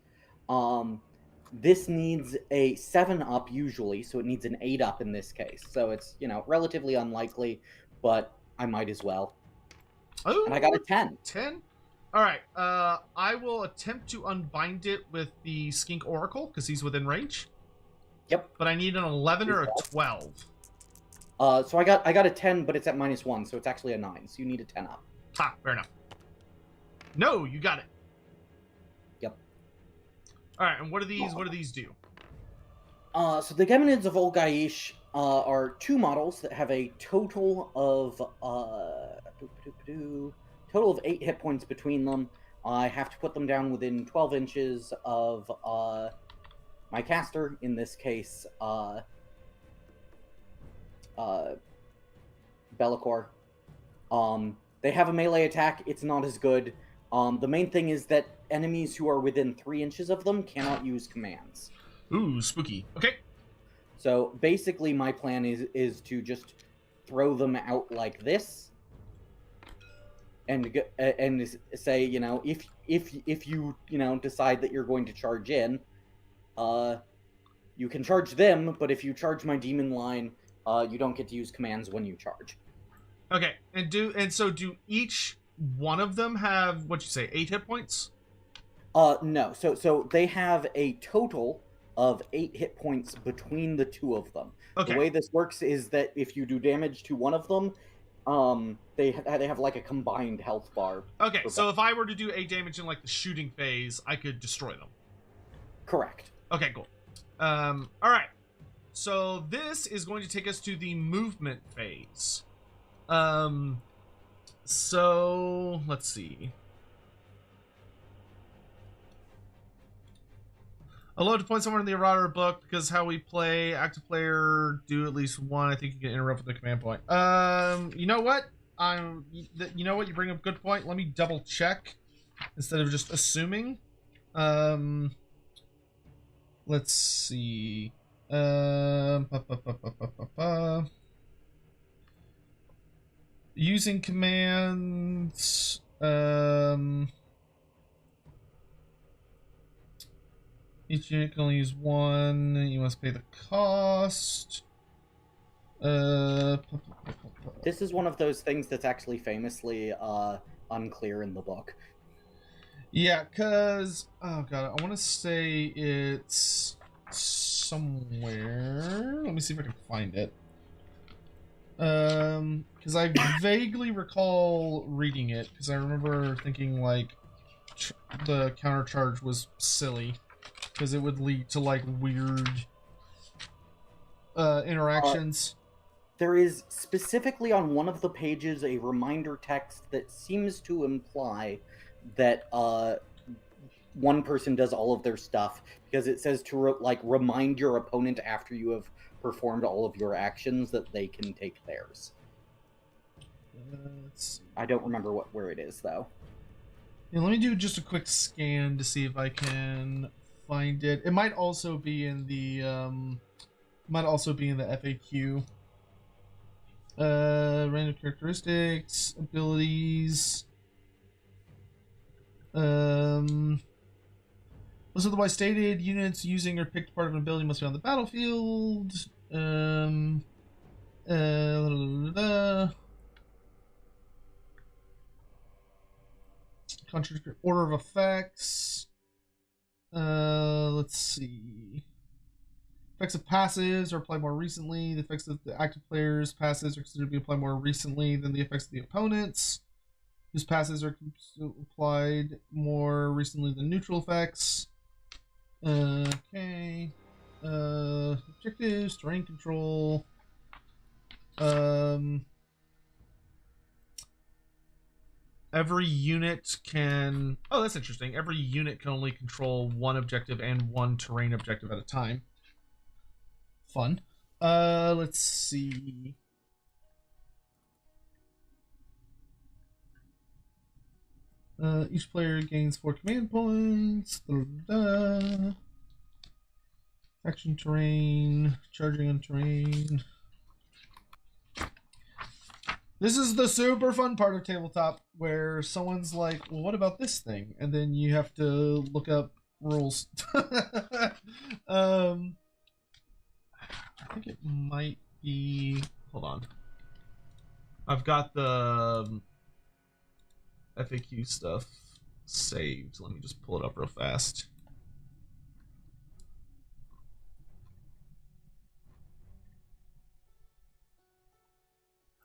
This needs a 7-up usually, so it needs an 8-up in this case. So it's, relatively unlikely, but I might as well. Oh, and I got a 10. 10? All right. I will attempt to unbind it with the Skink Oracle, because he's within range. Yep. But I need an 11 or a 12. So I got a 10, but it's at -1, so it's actually a 9. So you need a 10-up. Ha, fair enough. No, you got it. Yep. All right, and what do these do? So the Geminids of Olgaish are 2 models that have a total of 8 hit points between them. I have to put them down within 12 inches of my caster, in this case, Be'lakor. They have a melee attack. It's not as good. The main thing is that enemies who are within 3 inches of them cannot use commands. Ooh, spooky. Okay. So basically my plan is to just throw them out like this. And say, if you decide that you're going to charge in, you can charge them, but if you charge my demon line, you don't get to use commands when you charge. Okay, and so do each one of them have, what'd you say, 8 hit points? No. So they have a total of 8 hit points between the 2 of them. Okay. The way this works is that if you do damage to one of them, They have like a combined health bar. Okay, for so both. if I were to do 8 damage in like the shooting phase, I could destroy them. Correct. Okay, cool. All right. So this is going to take us to the movement phase. So let's see. I'll load to point somewhere in the errata book because how we play active player do at least one. I think you can interrupt with the command point. You know what? You know what? You bring up a good point. Let me double check instead of just assuming. Let's see. Using commands. Each unit can only use one. You must pay the cost. This is one of those things that's actually famously unclear in the book. Yeah, because oh god, I want to say it's somewhere. Let me see if I can find it. Because I vaguely recall reading it because I remember thinking like the counter charge was silly because it would lead to like weird interactions. There is specifically on one of the pages a reminder text that seems to imply that one person does all of their stuff because it says to remind your opponent after you have performed all of your actions that they can take theirs. I don't remember where it is though. Yeah, let me do just a quick scan to see if I can find it. It might also be in the FAQ. Random characteristics, abilities. Was otherwise stated, units using or picked part of an ability must be on the battlefield. Order of effects. Let's see. Effects of passives are applied more recently. The effects of the active player's passives are considered to be applied more recently than the effects of the opponents, whose passives are applied more recently than neutral effects. Okay. Objectives, terrain control. Every unit can... Oh, that's interesting. Every unit can only control one objective and one terrain objective at a time. Fun. Let's see. Each player gains 4 command points. Action terrain, charging on terrain. This is the super fun part of tabletop where someone's like, well, what about this thing? And then you have to look up rules. I think it might be... Hold on. I've got the FAQ stuff saved. Let me just pull it up real fast.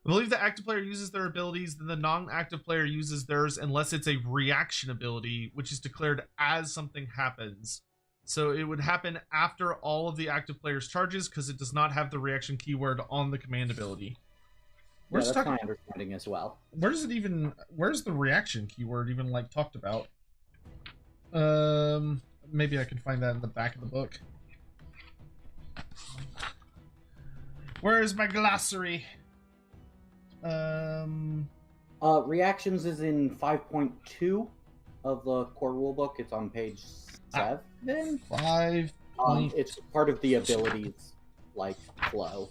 I believe the active player uses their abilities, then the non-active player uses theirs unless it's a reaction ability, which is declared as something happens. So it would happen after all of the active player's charges because it does not have the reaction keyword on the command ability. Yeah, that's my understanding as well. Where's the reaction keyword even like talked about? Maybe I can find that in the back of the book. Where is my glossary? Reactions is in 5.2 of the core rulebook. It's on page 7. 5. It's part of the abilities, like, flow.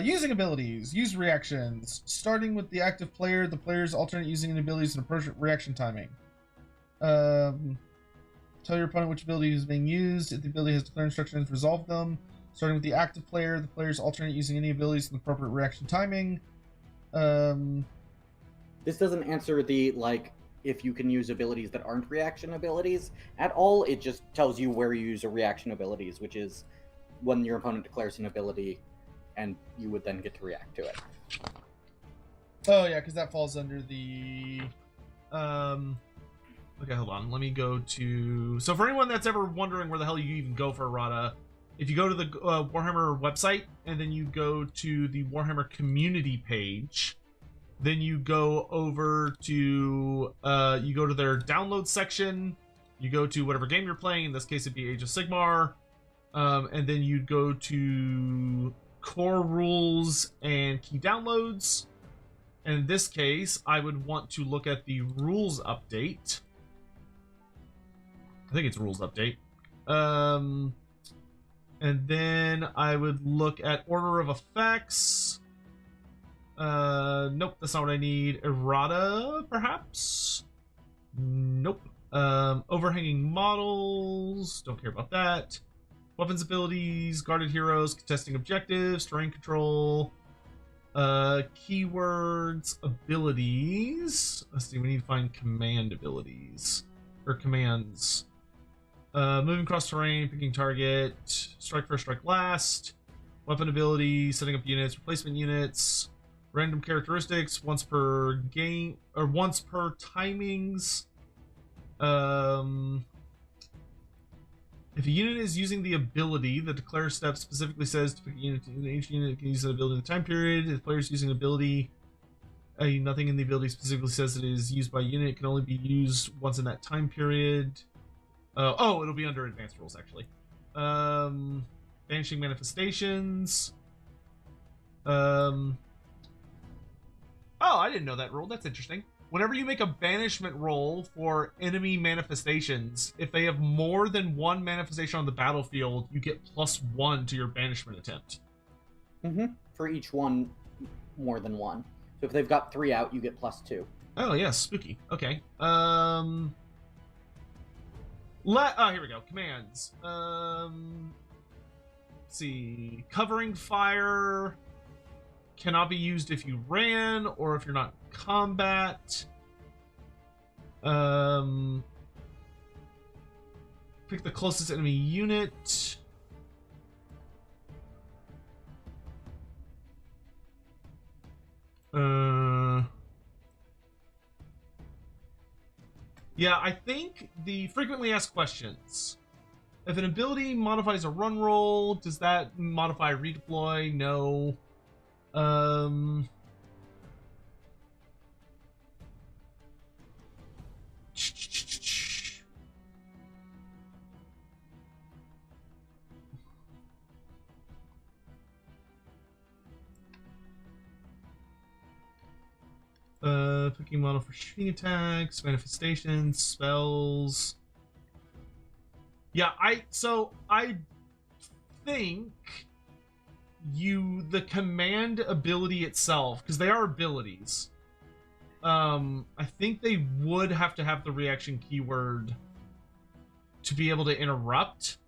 Using abilities. Use reactions. Starting with the active player, the players alternate using abilities and appropriate reaction timing. Tell your opponent which ability is being used. If the ability has declared instructions, resolve them. Starting with the active player, the players alternate using any abilities and appropriate reaction timing. This doesn't answer the, like, if you can use abilities that aren't reaction abilities at all. It just tells you where you use a reaction abilities, which is when your opponent declares an ability, and you would then get to react to it. Oh yeah, because that falls under the okay, hold on. Let me go to. So for anyone that's ever wondering where the hell you even go for errata, if you go to the Warhammer website and then you go to the Warhammer community page, then you go over to you go to their download section. You go to whatever game you're playing. In this case, it'd be Age of Sigmar, and then you go to core rules and key downloads. And in this case, I would want to look at the rules update. I think it's rules update. And then I would look at order of effects. Nope, that's not what I need. Errata, perhaps? Nope. Overhanging models. Don't care about that. Weapons abilities, guarded heroes, contesting objectives, terrain control. Keywords, abilities. Let's see, we need to find command abilities. Or commands. Moving across terrain, picking target, strike first, strike last. Weapon abilities, setting up units, replacement units. Random characteristics, once per game, or once per timings. If a unit is using the ability, the declare step specifically says to pick a unit. Each unit can use an ability in the time period. If the player is using an ability, nothing in the ability specifically says it is used by a unit. It can only be used once in that time period. It'll be under advanced rules, actually. Banishing manifestations. Oh, I didn't know that rule. That's interesting. Whenever you make a banishment roll for enemy manifestations, if they have more than one manifestation on the battlefield, you get +1 to your banishment attempt. For each one, more than one. So if they've got 3 out, you get +2. Oh, yeah, spooky. Okay. Here we go. Commands. Let's see. Covering fire cannot be used if you ran or if you're not in combat. Pick the closest enemy unit. Yeah, I think the frequently asked questions. If an ability modifies a run roll, does that modify redeploy? No. Picking model for shooting attacks, manifestations, spells. Yeah, I think the command ability itself, because they are abilities, I think they would have to have the reaction keyword to be able to interrupt.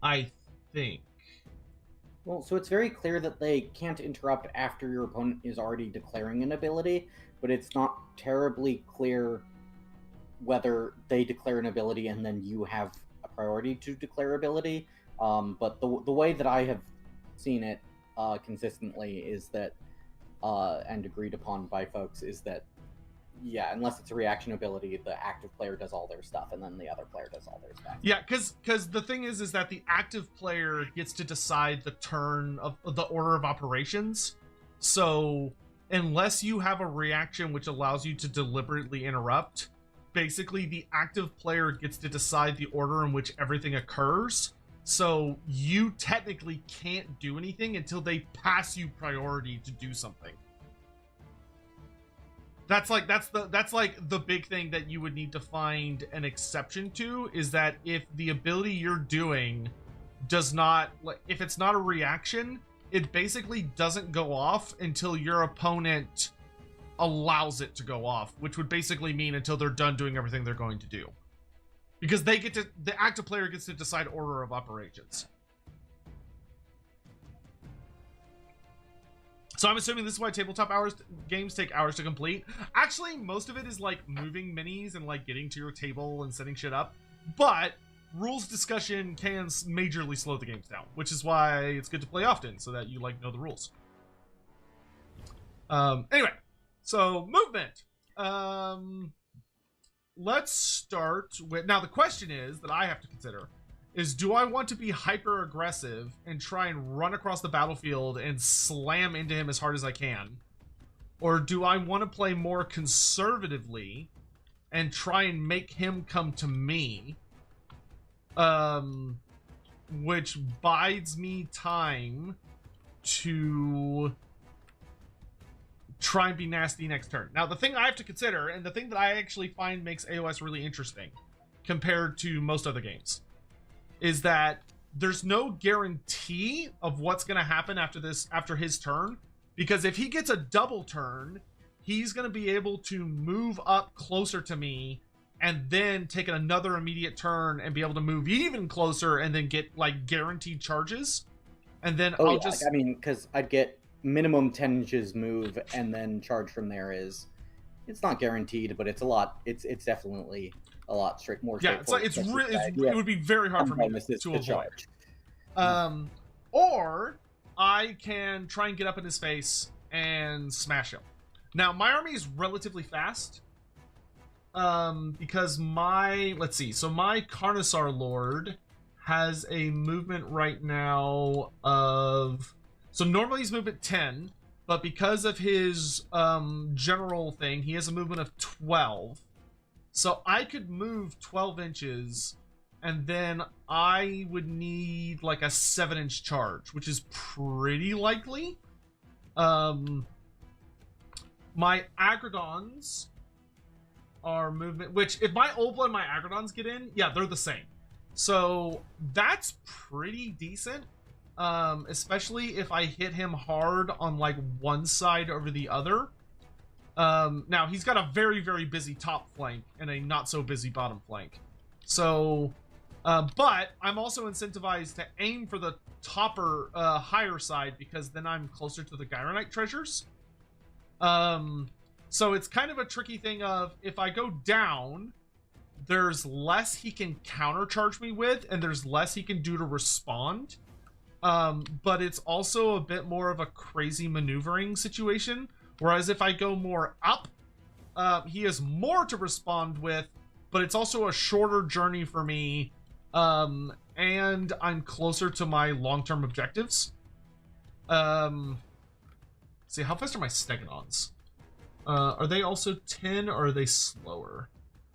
I think. Well, so it's very clear that they can't interrupt after your opponent is already declaring an ability, but it's not terribly clear whether they declare an ability and then you have a priority to declare ability. But the way that I have seen it consistently is that, and agreed upon by folks, is that, yeah, unless it's a reaction ability, the active player does all their stuff, and then the other player does all their stuff. Yeah, because the thing is that the active player gets to decide the turn of the order of operations. So unless you have a reaction which allows you to deliberately interrupt, basically the active player gets to decide the order in which everything occurs. So you technically can't do anything until they pass you priority to do something. That's like the big thing that you would need to find an exception to, is that if the ability you're doing does not, like, if it's not a reaction, it basically doesn't go off until your opponent allows it to go off, which would basically mean until they're done doing everything they're going to do. Because the active player gets to decide order of operations. So I'm assuming this is why tabletop games take hours to complete. Actually, most of it is like moving minis and like getting to your table and setting shit up. But rules discussion can majorly slow the games down, which is why it's good to play often so that you like know the rules. Anyway, so movement. Let's start with, now the question is that I have to consider is, do I want to be hyper aggressive and try and run across the battlefield and slam into him as hard as I can? Or do I want to play more conservatively and try and make him come to me? Which bides me time to try and be nasty next turn. Now, the thing I have to consider, and the thing that I actually find makes AOS really interesting compared to most other games, is that there's no guarantee of what's going to happen after his turn, because if he gets a double turn, he's going to be able to move up closer to me and then take another immediate turn and be able to move even closer and then get like guaranteed charges. And then I'll just, I mean, because I'd get minimum 10 inches move and then charge from there is, it's not guaranteed, but it's a lot. It's definitely a lot more straightforward. It's really, it would be very hard for me to avoid. Or I can try and get up in his face and smash him. Now, my army is relatively fast. Because let's see, so my Carnosaur Lord has a movement right now of, so normally he's movement 10, but because of his general thing, he has a movement of 12. So I could move 12 inches, and then I would need like a 7-inch charge, which is pretty likely. My Agrodons are movement, which if my Old Blood and my Agrodons get in, yeah, they're the same. So that's pretty decent. Especially if I hit him hard on like one side over the other. Now he's got a very, very busy top flank and a not so busy bottom flank. So, but I'm also incentivized to aim for the higher side, because then I'm closer to the Gyronite treasures. So it's kind of a tricky thing of, if I go down, there's less he can countercharge me with, and there's less he can do to respond. But it's also a bit more of a crazy maneuvering situation. Whereas if I go more up, he has more to respond with, but it's also a shorter journey for me. And I'm closer to my long-term objectives. See, how fast are my Stegodons? Are they also 10, or are they slower?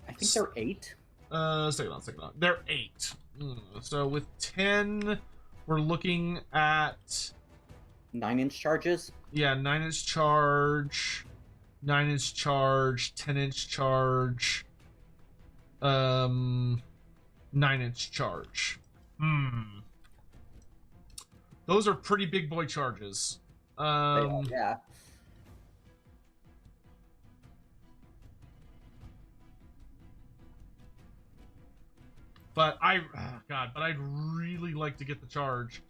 I think they're 8. Stegodon. They're 8. So with 10, we're looking at 9-inch charges. Yeah, 9-inch charge, 9-inch charge, 10-inch charge, 9-inch charge. Those are pretty big boy charges. Yeah. But I'd really like to get the charge.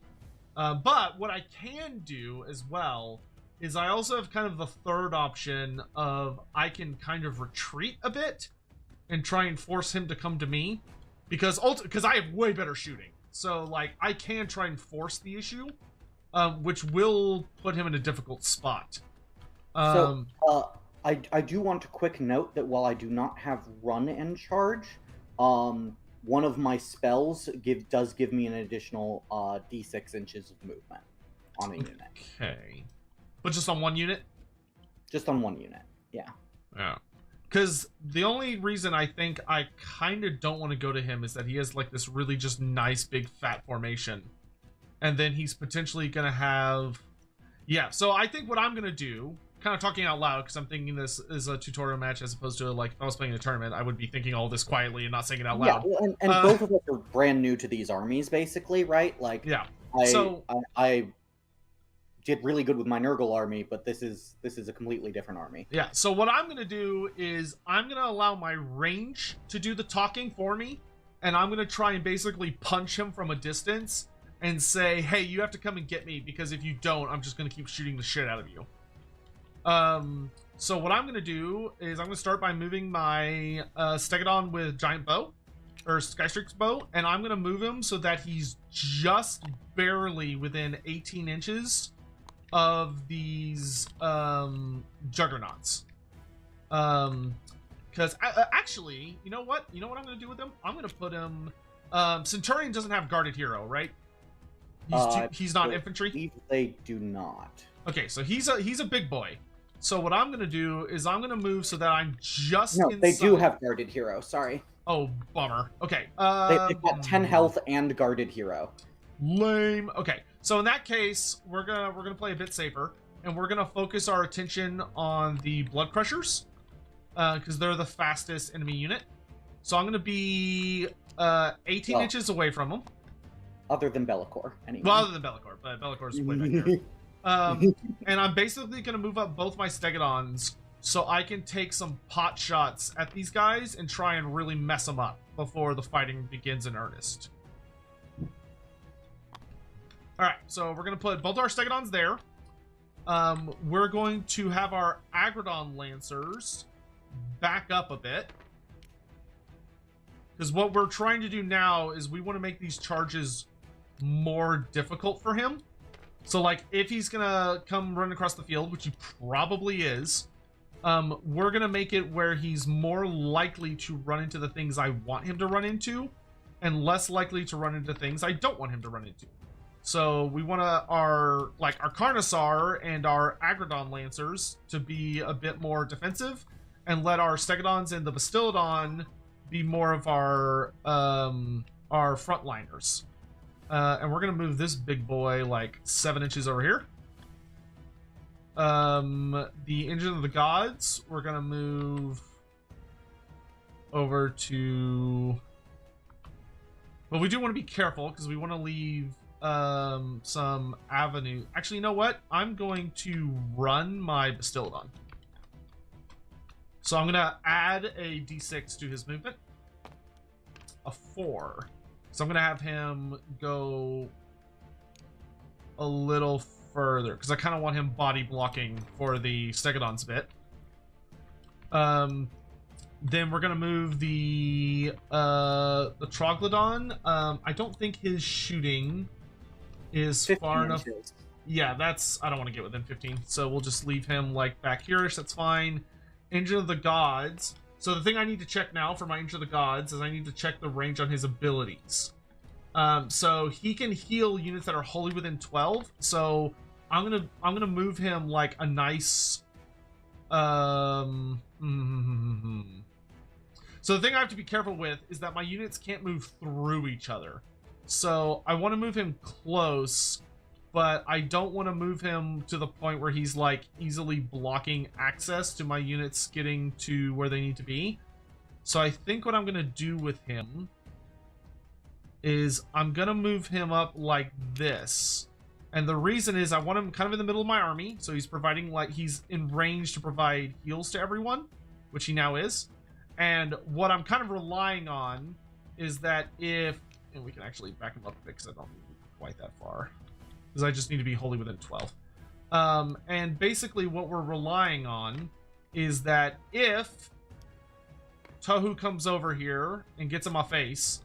But what I can do as well is I also have kind of the third option of, I can kind of retreat a bit and try and force him to come to me, because I have way better shooting. So like I can try and force the issue, which will put him in a difficult spot. I do want to quick note that while I do not have run and charge, one of my spells does give me an additional d6 inches of movement on a unit. Okay. But just on one unit? Just on one unit, yeah. Yeah. Because the only reason I think I kind of don't want to go to him is that he has like this really just nice big fat formation. And then he's potentially going to have... Yeah, so I think what I'm going to do, kind of talking out loud, because I'm thinking this is a tutorial match as opposed to like if I was playing a tournament, I would be thinking all this quietly and not saying it out loud. Yeah, and both of us are brand new to these armies, basically, right? Like, yeah. I did really good with my Nurgle army, but this is a completely different army. Yeah, so what I'm going to do is I'm going to allow my range to do the talking for me, and I'm going to try and basically punch him from a distance and say, hey, you have to come and get me, because if you don't, I'm just going to keep shooting the shit out of you. So what I'm going to do is I'm going to start by moving my Stegodon with Giant Bow, or Skystreak's Bow, and I'm going to move him so that he's just barely within 18 inches of these Juggernauts. Because actually, you know what? You know what I'm going to do with him? I'm going to put him... Centurion doesn't have Guarded Hero, right? He's not infantry? I believe they do not. Okay, so he's a big boy. So what I'm going to do is I'm going to move so that I'm just No, inside. they do have Guarded Hero, sorry. Oh, bummer. Okay. They've got 10 health and Guarded Hero. Lame. Okay, so in that case, we're gonna play a bit safer, and we're gonna focus our attention on the Blood Crushers, because they're the fastest enemy unit. So I'm gonna be 18 inches away from them. Other than Bellicor, anyway. Well, other than Bellicor, but Bellicor's way back there. And I'm basically gonna move up both my Stegodons so I can take some pot shots at these guys and try and really mess them up before the fighting begins in earnest. Alright, so we're going to put both our Stegodons there. We're going to have our Agrodon Lancers back up a bit. Because what we're trying to do now is we want to make these charges more difficult for him. So, like, if he's going to come run across the field, which he probably is, we're going to make it where he's more likely to run into the things I want him to run into, and less likely to run into things I don't want him to run into. So we want our Carnosaur and our Agrodon Lancers to be a bit more defensive, and let our Stegodons and the Bastiladon be more of our frontliners. And we're gonna move this big boy like 7 inches over here. The Engine of the Gods, we're gonna move over to... Well, we do want to be careful because we want to leave some avenue. Actually, you know what? I'm going to run my Bastiladon. So I'm going to add a d6 to his movement. A 4. So I'm going to have him go a little further because I kind of want him body blocking for the Stegodon's bit. Then we're gonna move the Troglodon. I don't think his shooting is far enough. Inches. Yeah, I don't want to get within 15, so we'll just leave him like back here-ish. That's fine. Engine of the Gods. So the thing I need to check now for my Engine of the Gods is I need to check the range on his abilities. So he can heal units that are wholly within 12. So I'm gonna move him like a nice. So the thing I have to be careful with is that my units can't move through each other. So I want to move him close, but I don't want to move him to the point where he's like easily blocking access to my units getting to where they need to be. So I think what I'm going to do with him is I'm going to move him up like this. And the reason is I want him kind of in the middle of my army. So he's providing, like, he's in range to provide heals to everyone, which he now is. And what I'm kind of relying on is that if, and we can actually back him up a bit because I don't need quite that far, because I just need to be wholly within 12. And basically what we're relying on is that if Tohu comes over here and gets in my face,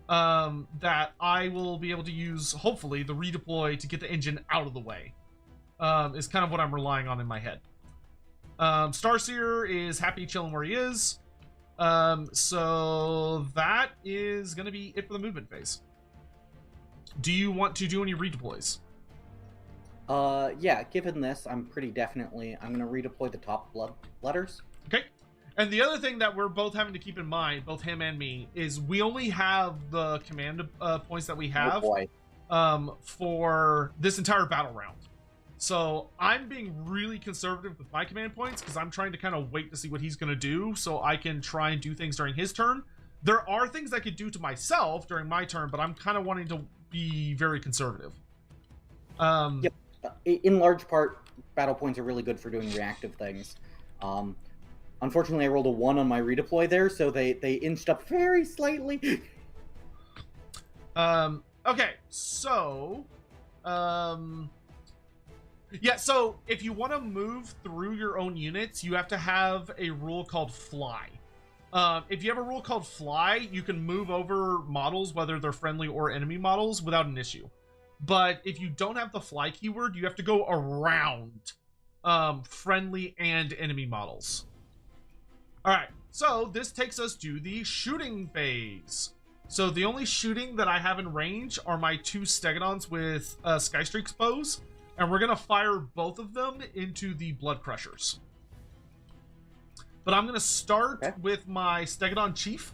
that I will be able to use, hopefully, the redeploy to get the engine out of the way. Is kind of what I'm relying on in my head. Starseer is happy chilling where he is. So that is going to be it for the movement phase. Do you want to do any redeploys? Yeah, given this, I'm going to redeploy the top blood letters. Okay. And the other thing that we're both having to keep in mind, both him and me, is we only have the command points that we have for this entire battle round. So I'm being really conservative with my command points because I'm trying to kind of wait to see what he's going to do so I can try and do things during his turn. There are things I could do to myself during my turn, but I'm kind of wanting to be very conservative. Yep. In large part, battle points are really good for doing reactive things. Unfortunately, I rolled a 1 on my redeploy there, so they inched up very slightly. Okay, so, yeah, so if you want to move through your own units, you have to have a rule called fly. If you have a rule called fly, you can move over models, whether they're friendly or enemy models, without an issue. But if you don't have the fly keyword, you have to go around friendly and enemy models. All right, so this takes us to the shooting phase. So the only shooting that I have in range are my 2 Stegodons with Skystreaks bows, and we're gonna fire both of them into the Blood Crushers. But I'm gonna start with my Stegodon Chief.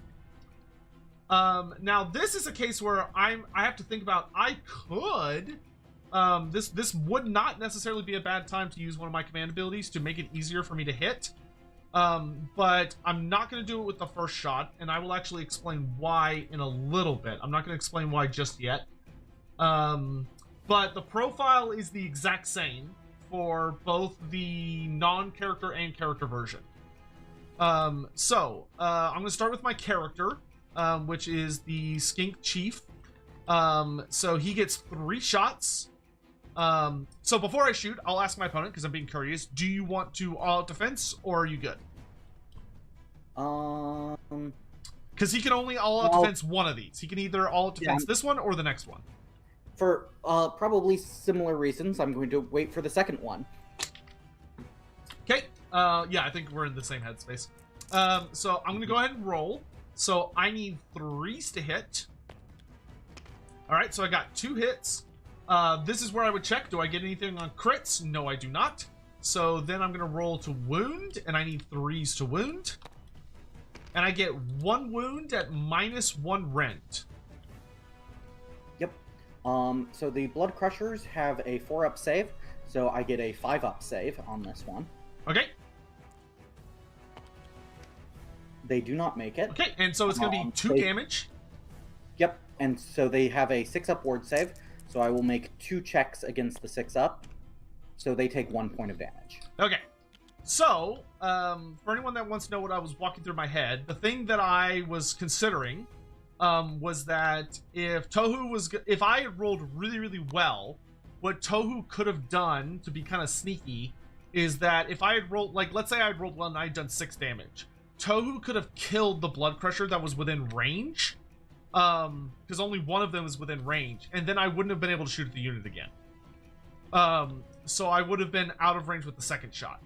Now this is a case where I have to think about, I could, this would not necessarily be a bad time to use one of my command abilities to make it easier for me to hit. But I'm not going to do it with the first shot, and I will actually explain why in a little bit. I'm not going to explain why just yet. But the profile is the exact same for both the non-character and character version. I'm going to start with my character, which is the Skink Chief. So he gets 3 shots. So before I shoot, I'll ask my opponent, because I'm being curious, do you want to all-out defense, or are you good? Because he can only all-out defense one of these. He can either all-out defense this one or the next one. For probably similar reasons, I'm going to wait for the second one. Okay. Yeah, I think we're in the same headspace. So I'm going to go ahead and roll. So I need 3s to hit. All right, so I got 2 hits. This is where I would check. Do I get anything on crits? No, I do not. So then I'm going to roll to wound, and I need 3s to wound. And I get 1 wound at -1 rent. Yep. So the Blood Crushers have a 4-up save, so I get a 5-up save on this one. Okay. They do not make it. Okay, and so it's going to be 2 damage. Yep, and so they have a 6-up ward save, so I will make 2 checks against the 6-up, so they take 1 point of damage. Okay. So, for anyone that wants to know what I was walking through my head, the thing that I was considering was that if I had rolled really, really well, what Tohu could have done to be kind of sneaky is that if I had rolled, like, let's say I had rolled well and I had done 6 damage, Tohu could have killed the Blood Crusher that was within range, because only one of them is within range, and then I wouldn't have been able to shoot at the unit again. So I would have been out of range with the second shot.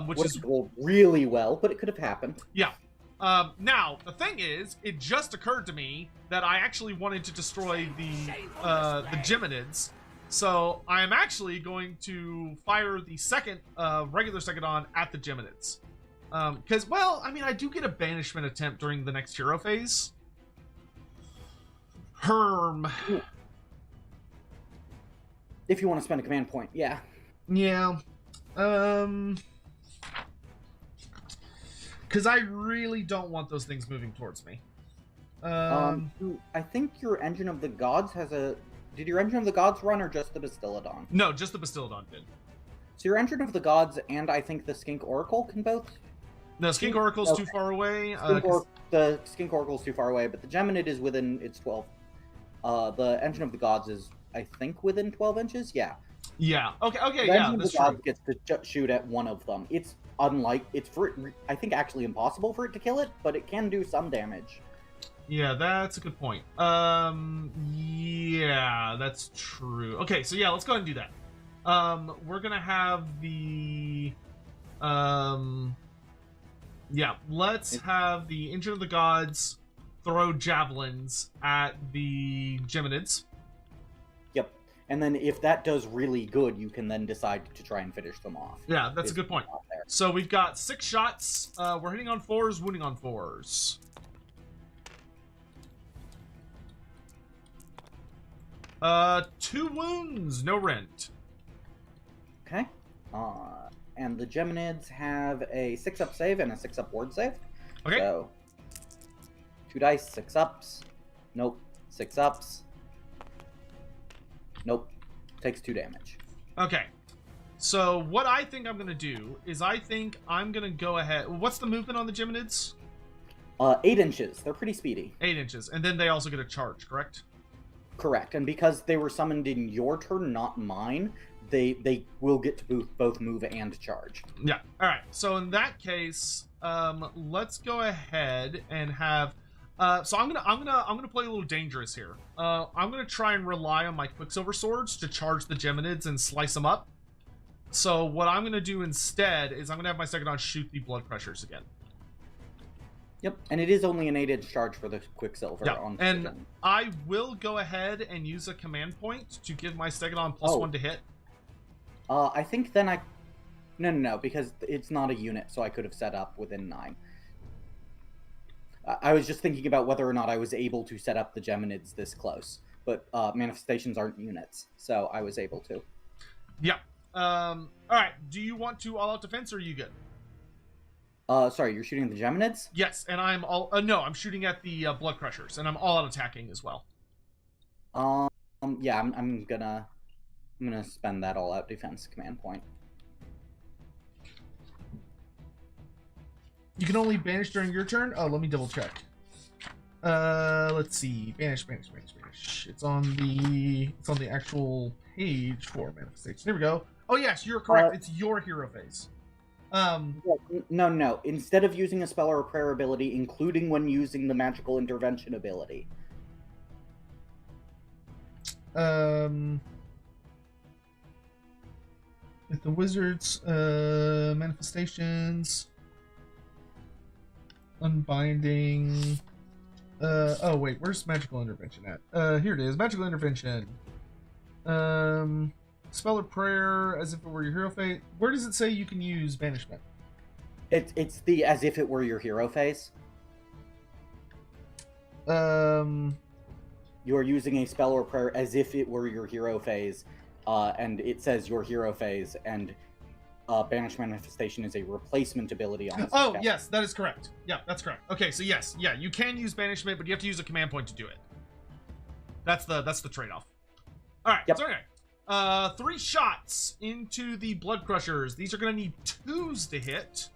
Which is rolled really well, but it could have happened. Yeah. Now the thing is, it just occurred to me that I actually wanted to destroy the Geminids, so I am actually going to fire the second regular Stegodon at the Geminids. Because, well, I mean, I do get a banishment attempt during the next hero phase. Herm. If you want to spend a command point, yeah. Yeah. Because I really don't want those things moving towards me. I think your Engine of the Gods has a... Did your Engine of the Gods run, or just the Bastillodon? No, just the Bastillodon did. So your Engine of the Gods and I think the Skink Oracle can both? No, Skink Oracle's too far away. The Skink Oracle's too far away, but the Geminid is within its 12. The Engine of the Gods is, I think, within 12 inches? Yeah. Yeah. Okay, the yeah, Engine that's of the Gods gets to shoot at one of them. It's I think, actually impossible for it to kill it, but it can do some damage. Yeah, that's a good point. Yeah, that's true. Okay, so yeah, let's go ahead and do that. We're gonna have the, yeah, let's have the Engine of the Gods throw javelins at the Geminids. Yep. And then if that does really good, you can then decide to try and finish them off. Yeah, that's a good point. So we've got 6 shots. We're hitting on 4s, wounding on 4s. Two wounds, no rent. Okay. And the Geminids have a 6-up save and a 6-up ward save. Okay. So 2 dice, 6 ups. Nope. 6 ups. Nope. Takes 2 damage. Okay. So what I think I'm gonna do is I think I'm gonna go ahead. What's the movement on the Geminids? 8 inches. They're pretty speedy. 8 inches, and then they also get a charge, correct? Correct, and because they were summoned in your turn, not mine, they will get to both move and charge. Yeah. All right. So in that case, let's go ahead and have. So I'm gonna play a little dangerous here. I'm gonna try and rely on my Quicksilver swords to charge the Geminids and slice them up. So what I'm gonna do instead is I'm gonna have my second on shoot the Blood Crushers again. Yep, and it is only an 8-inch charge for the Quicksilver. Yeah, On and second. I will go ahead and use a command point to give my Stegodon +1 to hit. I think then No, because it's not a unit, so I could have set up within 9. I was just thinking about whether or not I was able to set up the Geminids this close, but manifestations aren't units, so I was able to. Yeah. All right. Do you want to all-out defense, or are you good? Sorry, you're shooting the Geminids? Yes, and I'm all. No, I'm shooting at the Blood Crushers, and I'm all-out attacking as well. Yeah, I'm gonna spend that all-out defense command point. You can only banish during your turn? Oh, let me double check. Let's see. Banish. It's on the actual page for manifestation. Here we go. Oh yes, you're correct. It's your hero phase. No. Instead of using a spell or a prayer ability, including when using the magical intervention ability. With the wizards, manifestations, unbinding. Oh wait, where's magical intervention at? Here it is. Magical intervention. Spell or prayer as if it were your hero phase. Where does it say you can use banishment? It's the as if it were your hero phase. You are using a spell or prayer as if it were your hero phase, and it says your hero phase, and Banish Manifestation is a replacement ability on. Oh yes, that is correct. Yeah, that's correct. Okay, so yes, yeah, you can use banishment, but you have to use a command point to do it. That's the trade-off. All right. Yep. So anyway, 3 shots into the Blood Crushers. These are gonna need 2s to hit.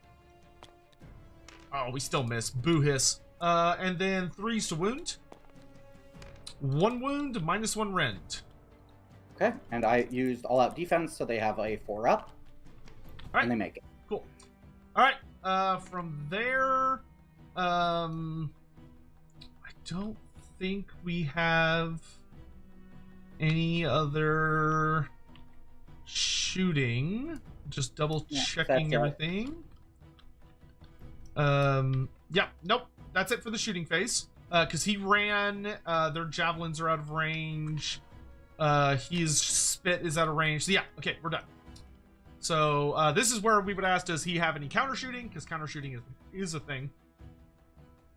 Oh, we still miss. Boo hiss. And then 3s to wound. 1 wound, -1 rend. Okay, and I used all-out defense, so they have a 4-up. All right. And they make it. Cool. All right. From there, I don't think we have any other shooting. Just double checking everything. Yeah. Nope. That's it for the shooting phase. Because he ran. Their javelins are out of range. His spit is out of range. So yeah. Okay, we're done. So this is where we would ask, does he have any counter shooting? Because counter shooting is a thing.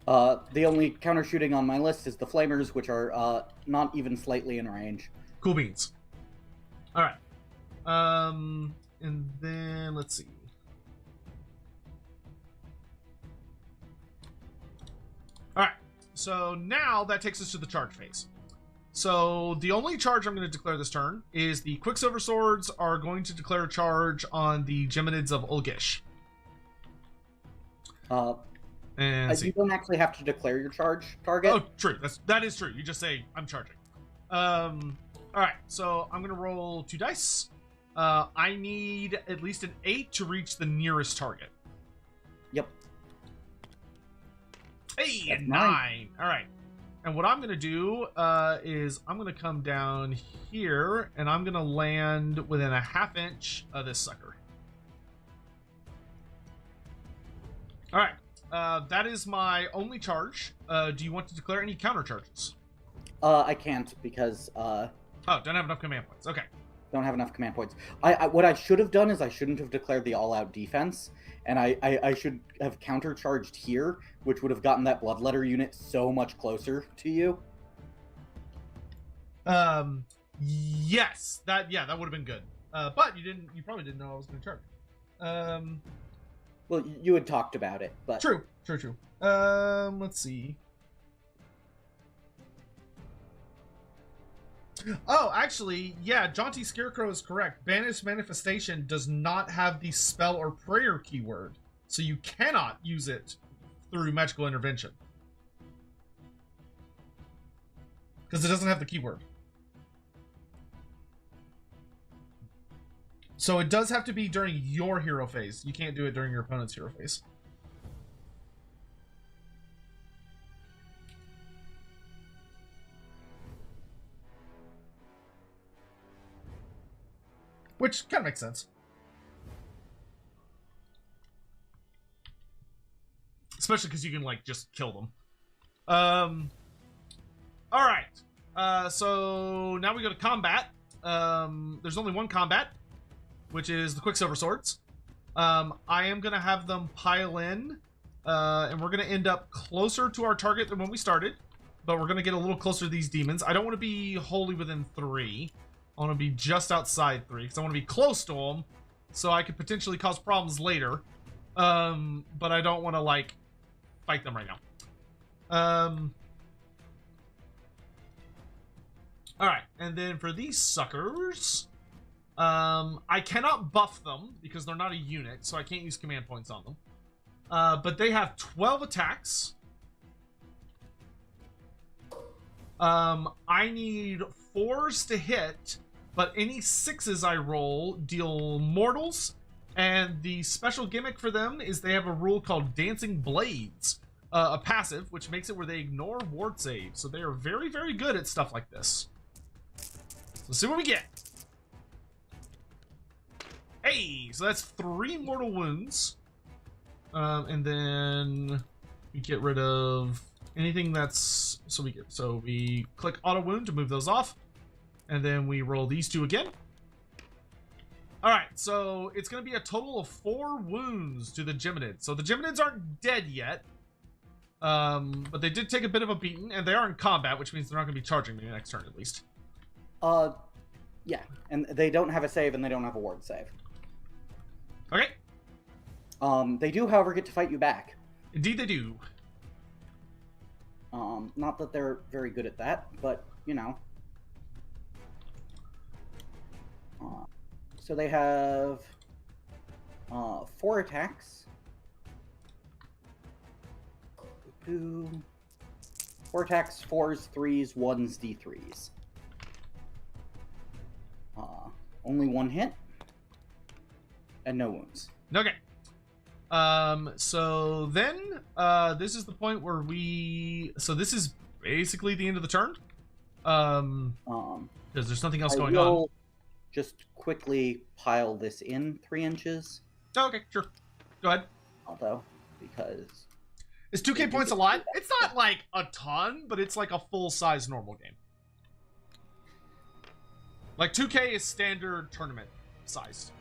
The only counter shooting on my list is the flamers, which are not even slightly in range. Cool beans. All right. And then let's see. All right. So now that takes us to the charge phase. So the only charge I'm going to declare this turn is the Quicksilver Swords are going to declare a charge on the Geminids of Ulgish. And you don't actually have to declare your charge target. Oh, true. That is true. You just say, I'm charging. All right. So I'm going to roll 2 dice. I need at least an 8 to reach the nearest target. Yep. Hey, That's a 9. All right. And what I'm going to do is I'm going to come down here and I'm going to land within a ½ inch of this sucker. All right. That is my only charge. Do you want to declare any counter charges? I can't because oh, don't have enough command points. Okay. Don't have enough command points. What I should have done is I shouldn't have declared the all-out defense, and I should have countercharged here, which would have gotten that Bloodletter unit so much closer to you. Yes, that would have been good. But you probably didn't know I was going to charge. Well, you had talked about it, but True. Let's see. Oh, actually, yeah, Jaunty Scarecrow is correct. Banish Manifestation does not have the spell or prayer keyword, so you cannot use it through magical intervention. Because it doesn't have the keyword. So it does have to be during your hero phase. You can't do it during your opponent's hero phase. Which kind of makes sense. Especially because you can, like, just kill them. Alright. So now we go to combat. There's only one combat, which is the Quicksilver Swords. I am going to have them pile in, and we're going to end up closer to our target than when we started, but we're going to get a little closer to these demons. I don't want to be wholly within 3. I want to be just outside 3, because I want to be close to them, so I could potentially cause problems later. But I don't want to, like, fight them right now. Alright, and then for these suckers, I cannot buff them because they're not a unit, so I can't use command points on them. But they have 12 attacks. I need 4s to hit, but any 6s I roll deal mortals, and the special gimmick for them is they have a rule called Dancing Blades, a passive, which makes it where they ignore ward saves, so they are very, very good at stuff like this. So let's see what we get. Hey, so that's 3 mortal wounds. And then we get rid of anything that's... So we click auto wound to move those off. And then we roll these 2 again. Alright, so it's going to be a total of 4 wounds to the Geminids. So the Geminids aren't dead yet. But they did take a bit of a beating, and they are in combat, which means they're not going to be charging me next turn at least. Yeah, and they don't have a save, and they don't have a ward save. Okay. They do, however, get to fight you back. Indeed they do. Not that they're very good at that, but, you know. So they have 4 attacks. 4 attacks, 4s, 3s, 1s, D3s. Only 1 hit. And no wounds. Okay. So then, this is the point where so this is basically the end of the turn. Because there's nothing else going on. Just quickly pile this in 3 inches. Oh, okay, sure. Go ahead. Although, because... Is 2k points a lot? It's not like a ton, but it's like a full-size normal game. Like 2k is standard tournament sized.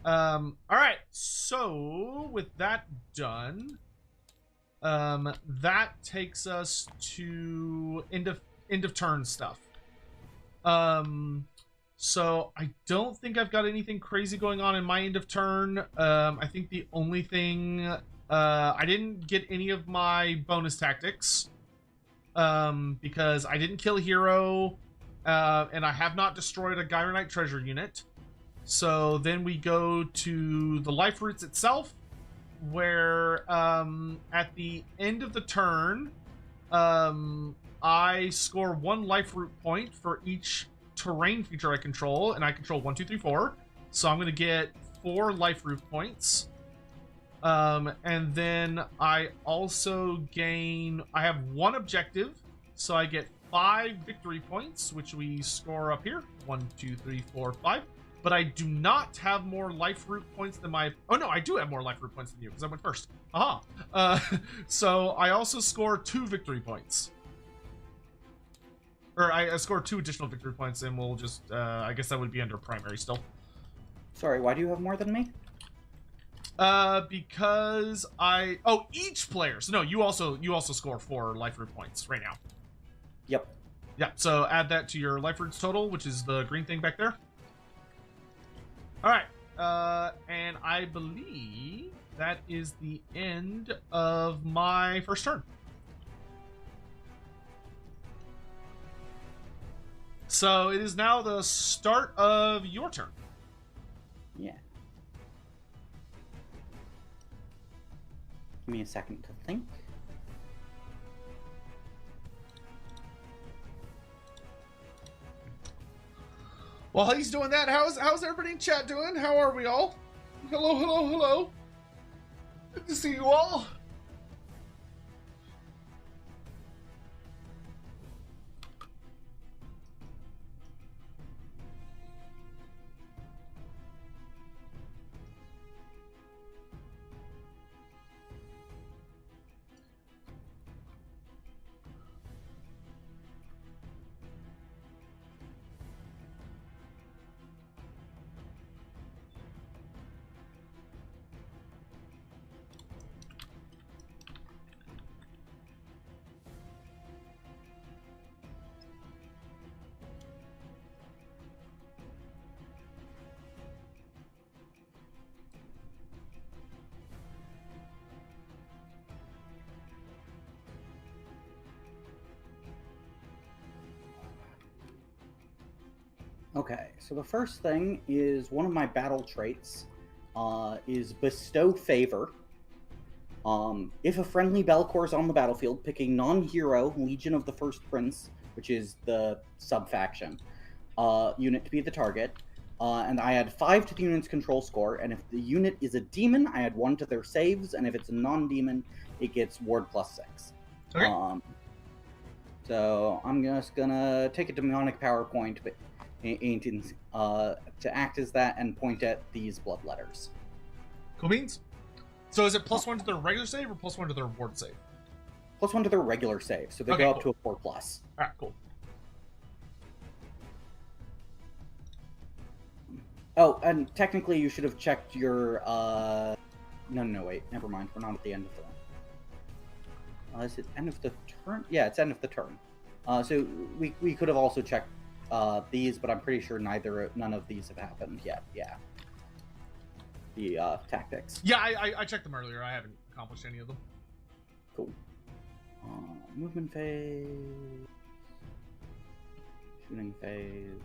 Alright, so with that done, that takes us to end of turn stuff. So I don't think I've got anything crazy going on in my end of turn. I think the only thing, I didn't get any of my bonus tactics, because I didn't kill a hero, and I have not destroyed a Gyronite treasure unit. So then we go to the life roots itself, where at the end of the turn, I score 1 life root point for each terrain feature I control, and I control 1, 2, 3, 4. So I'm going to get 4 life root points. And then I also gain... I have 1 objective, so I get 5 victory points, which we score up here. 1, 2, 3, 4, 5. But I do not have more life root points than my... Oh, no, I do have more life root points than you, because I went first. Aha! So I also score 2 victory points. Or I score 2 additional victory points, and we'll just... I guess that would be under primary still. Sorry, why do you have more than me? Because I... Oh, each player! So no, you also score 4 life root points right now. Yep. Yeah, so add that to your life roots total, which is the green thing back there. Alright, and I believe that is the end of my first turn. So it is now the start of your turn. Yeah. Give me a second to think. While he's doing that, how's everybody in chat doing? How are we all? Hello, hello, hello. Good to see you all. Okay, so the first thing is one of my battle traits is Bestow Favor. If a friendly Belcor is on the battlefield, pick a non-hero Legion of the First Prince, which is the sub-faction, unit to be the target. And I add 5 to the unit's control score, and if the unit is a demon, I add 1 to their saves, and if it's a non-demon, it gets ward +6. Okay. So I'm just gonna take a demonic power point, but to act as that and point at these blood letters. Cool beans. So is it +1 to their regular save or +1 to their ward save? +1 to their regular save, so they Okay, go up cool. to a 4+. Alright, cool. Oh, and technically you should have checked your, No, wait, never mind. We're not at the end of the... is it end of the turn? Yeah, it's end of the turn. So we could have also checked these, but I'm pretty sure none of these have happened yet. Yeah. The tactics. Yeah, I checked them earlier. I haven't accomplished any of them. Cool. Movement phase. Shooting phase.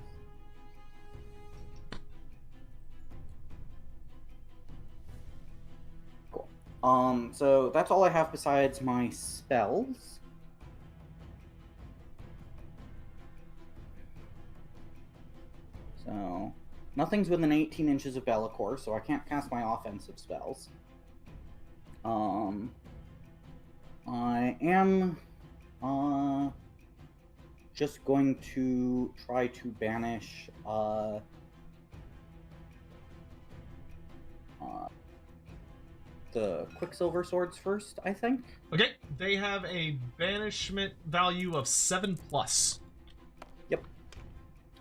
Cool. So that's all I have besides my spells. So, nothing's within 18 inches of Bellicor, so I can't cast my offensive spells. I am just going to try to banish the Quicksilver swords first, I think. Okay, they have a banishment value of 7+. Yep.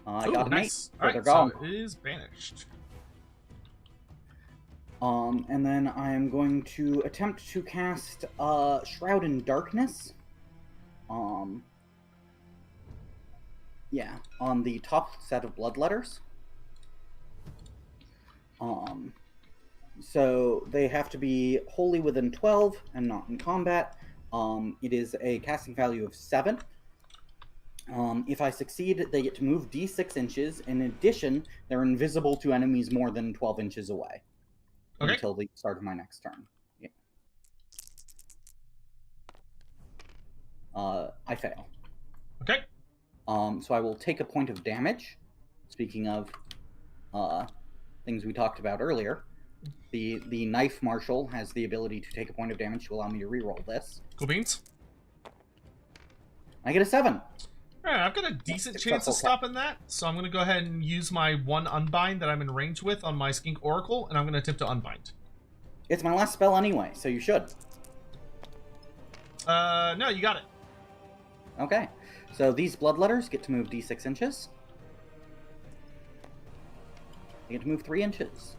I Ooh, got an 8, nice. so Alright, they're gone. so it is banished. And then I am going to attempt to cast Shroud in Darkness. Yeah, on the top set of blood letters. So they have to be wholly within 12 and not in combat. It is a casting value of 7. If I succeed, they get to move d6 inches. In addition, they're invisible to enemies more than 12 inches away. Okay. Until the start of my next turn. Yeah. I fail. Okay. So I will take a point of damage. Speaking of things we talked about earlier, the Knife Marshal has the ability to take a point of damage to allow me to reroll this. Cool beans. I get a 7. Alright, I've got a decent chance of stopping that, so I'm going to go ahead and use my 1 Unbind that I'm in range with on my Skink Oracle, and I'm going to attempt to Unbind. It's my last spell anyway, so you should. No, you got it. Okay. So these blood letters get to move d6 inches. They get to move 3 inches.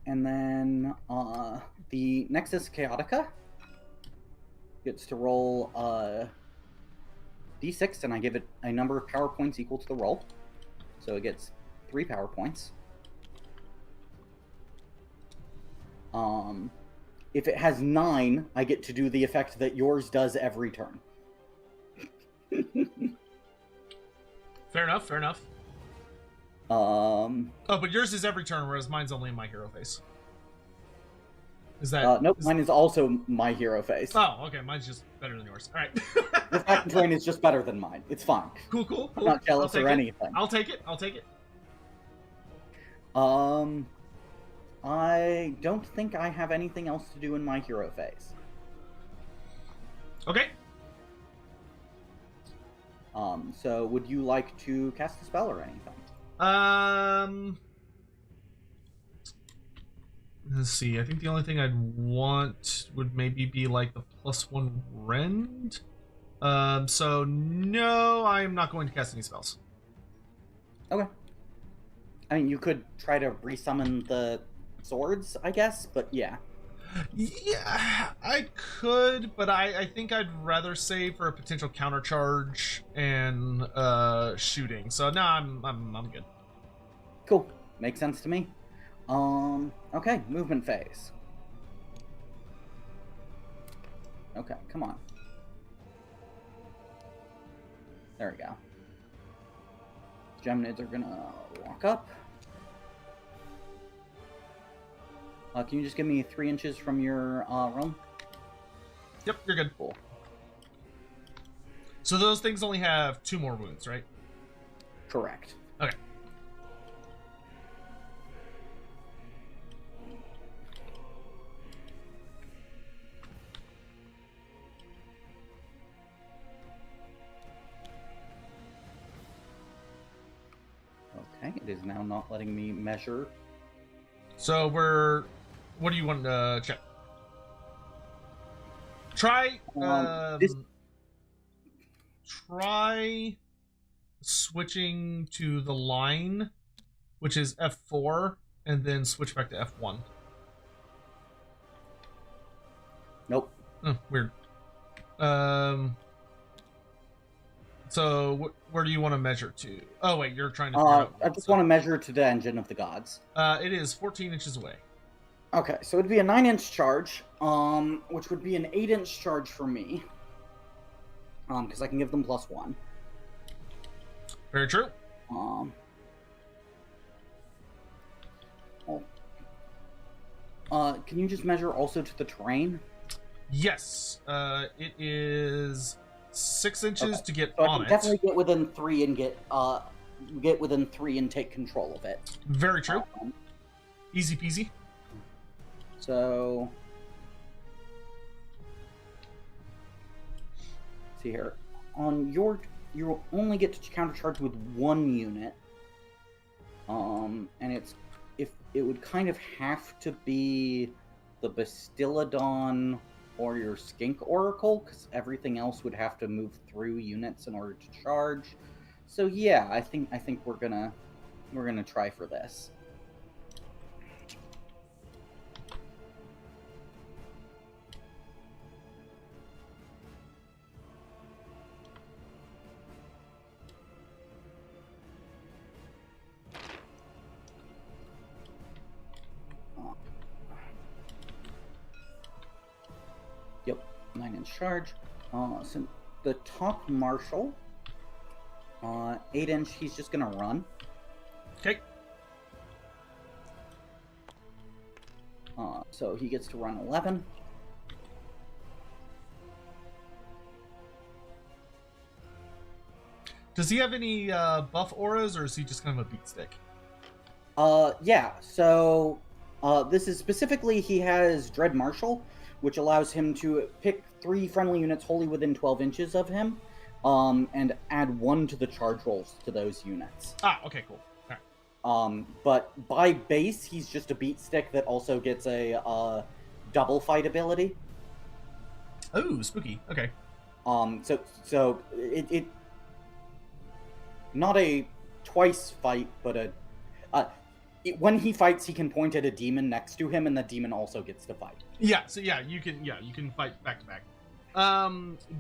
And then the Nexus Chaotica gets to roll d6, and I give it a number of power points equal to the roll. So it gets 3 power points. If it has 9, I get to do the effect that yours does every turn. Fair enough, fair enough. Um, Oh, but yours is every turn, whereas mine's only in my hero phase. Is that? nope, mine is also my hero face. Oh, okay. Mine's just better than yours. All right. Your faction terrain is just better than mine. It's fine. Cool. I'm not jealous I'll or take it. anything. I'll take it. I'll take it. I don't think I have anything else to do in my hero phase. Okay. So would you like to cast a spell or anything? Let's see. I think the only thing I'd want would maybe be like the +1 rend. So no, I'm not going to cast any spells. Okay. I mean, you could try to resummon the swords, I guess, but yeah. Yeah, I could, but I think I'd rather save for a potential countercharge and shooting. So no, I'm good. Cool. Makes sense to me. Okay, movement phase. Okay, come on. There we go. Geminids are gonna walk up. Can you just give me 3 inches from your realm? Yep, you're good. Cool. So those things only have 2 more wounds, right? Correct. Okay. Okay, it is now not letting me measure. So what do you want to check? Try try switching to the line, which is F4, and then switch back to F1. Nope. Oh, weird. So where do you want to measure to? Oh wait, you're trying to. I just want to measure to the engine of the gods. It is 14 inches away. Okay, so it'd be a 9-inch charge, which would be an 8-inch charge for me, because I can give them +1. Very true. Can you just measure also to the terrain? Yes. It is 6 inches to get So on I it. can definitely get within 3 and get within 3 and take control of it. Very true. Easy peasy. So, see here. On your, you only get to countercharge with 1 unit. And it would kind of have to be the Bastiladon or your Skink Oracle, because everything else would have to move through units in order to charge. So yeah, I think we're gonna try for this. Yep, 9-inch charge. So the top marshal, 8-inch. He's just gonna run. Okay. So he gets to run 11. Does he have any buff auras, or is he just kind of a beat stick? Yeah. So this is specifically, he has Dread Marshal, which allows him to pick 3 friendly units wholly within 12 inches of him, and add 1 to the charge rolls to those units. Ah, okay, cool. All right. But by base, he's just a beat stick that also gets a double fight ability. Oh, spooky. Okay. So it not a twice fight, but when he fights, he can point at a demon next to him, and the demon also gets to fight. Yeah. So yeah, you can fight back to back.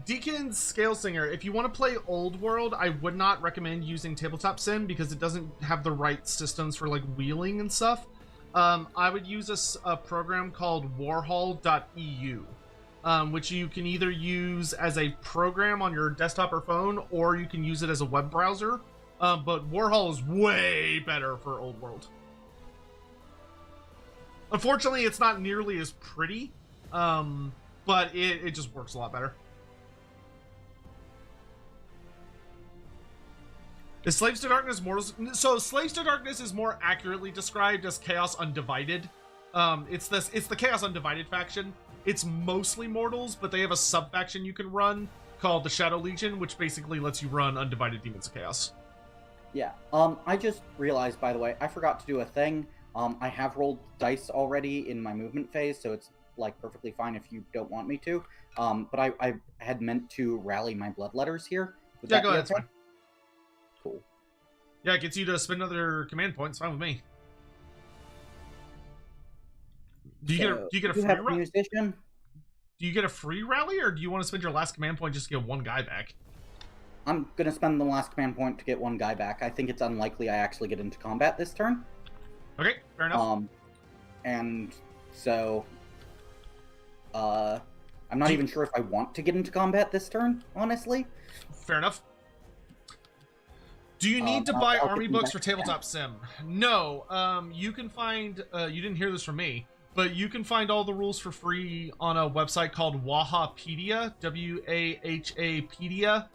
Deacon's Scale Singer. If you want to play Old World, I would not recommend using Tabletop Sim because it doesn't have the right systems for like wheeling and stuff. I would use a program called Warhol.eu, which you can either use as a program on your desktop or phone, or you can use it as a web browser. But Warhol is way better for Old World. Unfortunately, it's not nearly as pretty, but it just works a lot better. Is Slaves to Darkness Mortals? So Slaves to Darkness is more accurately described as Chaos Undivided. It's the Chaos Undivided faction. It's mostly mortals, but they have a sub-faction you can run called the Shadow Legion, which basically lets you run Undivided Demons of Chaos. Yeah. I just realized, by the way, I forgot to do a thing. I have rolled dice already in my movement phase, so it's like perfectly fine if you don't want me to. But I had meant to rally my bloodletters here. Would Yeah, go ahead. It's fine. Cool. Yeah, it gets you to spend another command point. It's fine with me. Do you get a free rally? Musician? Do you get a free rally, or do you want to spend your last command point just to get one guy back? I'm gonna spend the last command point to get one guy back. I think it's unlikely I actually get into combat this turn. Okay, fair enough. And so, I'm not even sure if I want to get into combat this turn, honestly. Fair enough. Do you need to buy army books for Tabletop Sim? No. You can find, you didn't hear this from me, but you can find all the rules for free on a website called Wahapedia, Wahapedia.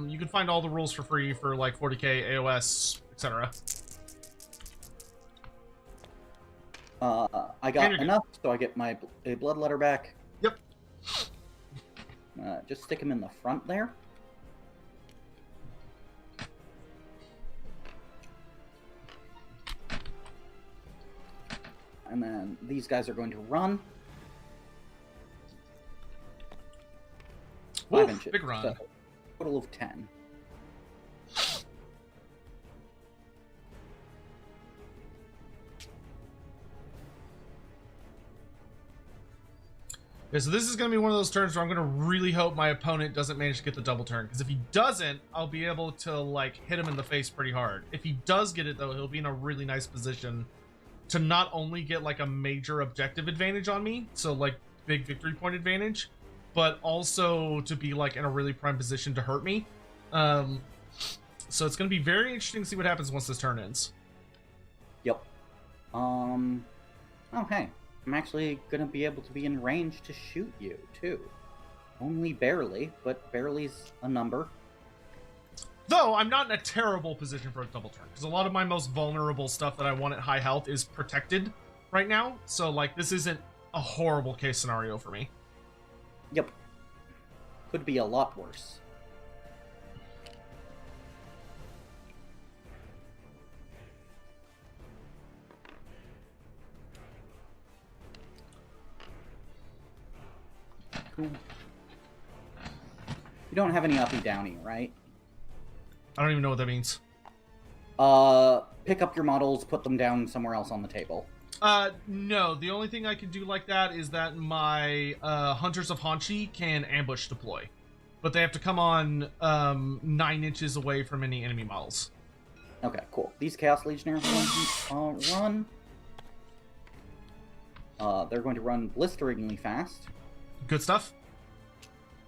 You can find all the rules for free for like 40k, AOS, etc. I got enough, so I get my bloodletter back. Yep. Just stick him in the front there. And then these guys are going to run. 5 inches. Big run. So, total of 10. Okay, so this is going to be one of those turns where I'm going to really hope my opponent doesn't manage to get the double turn. Because if he doesn't, I'll be able to, like, hit him in the face pretty hard. If he does get it, though, he'll be in a really nice position to not only get, like, a major objective advantage on me, so, like, big victory point advantage, but also to be, like, in a really prime position to hurt me. So it's going to be very interesting to see what happens once this turn ends. Yep. Oh, hey. I'm actually going to be able to be in range to shoot you, too. Only barely, but barely's a number. Though, I'm not in a terrible position for a double turn, because a lot of my most vulnerable stuff that I want at high health is protected right now, so, like, this isn't a horrible case scenario for me. Yep. Could be a lot worse. Cool. You don't have any uppy downy, right? I don't even know what that means. Pick up your models, put them down somewhere else on the table. No. The only thing I can do like that is that my Hunters of Hanshi can ambush deploy. But they have to come on 9 inches away from any enemy models. Okay, cool. These Chaos Legionnaires are going to run. They're going to run blisteringly fast. Good stuff.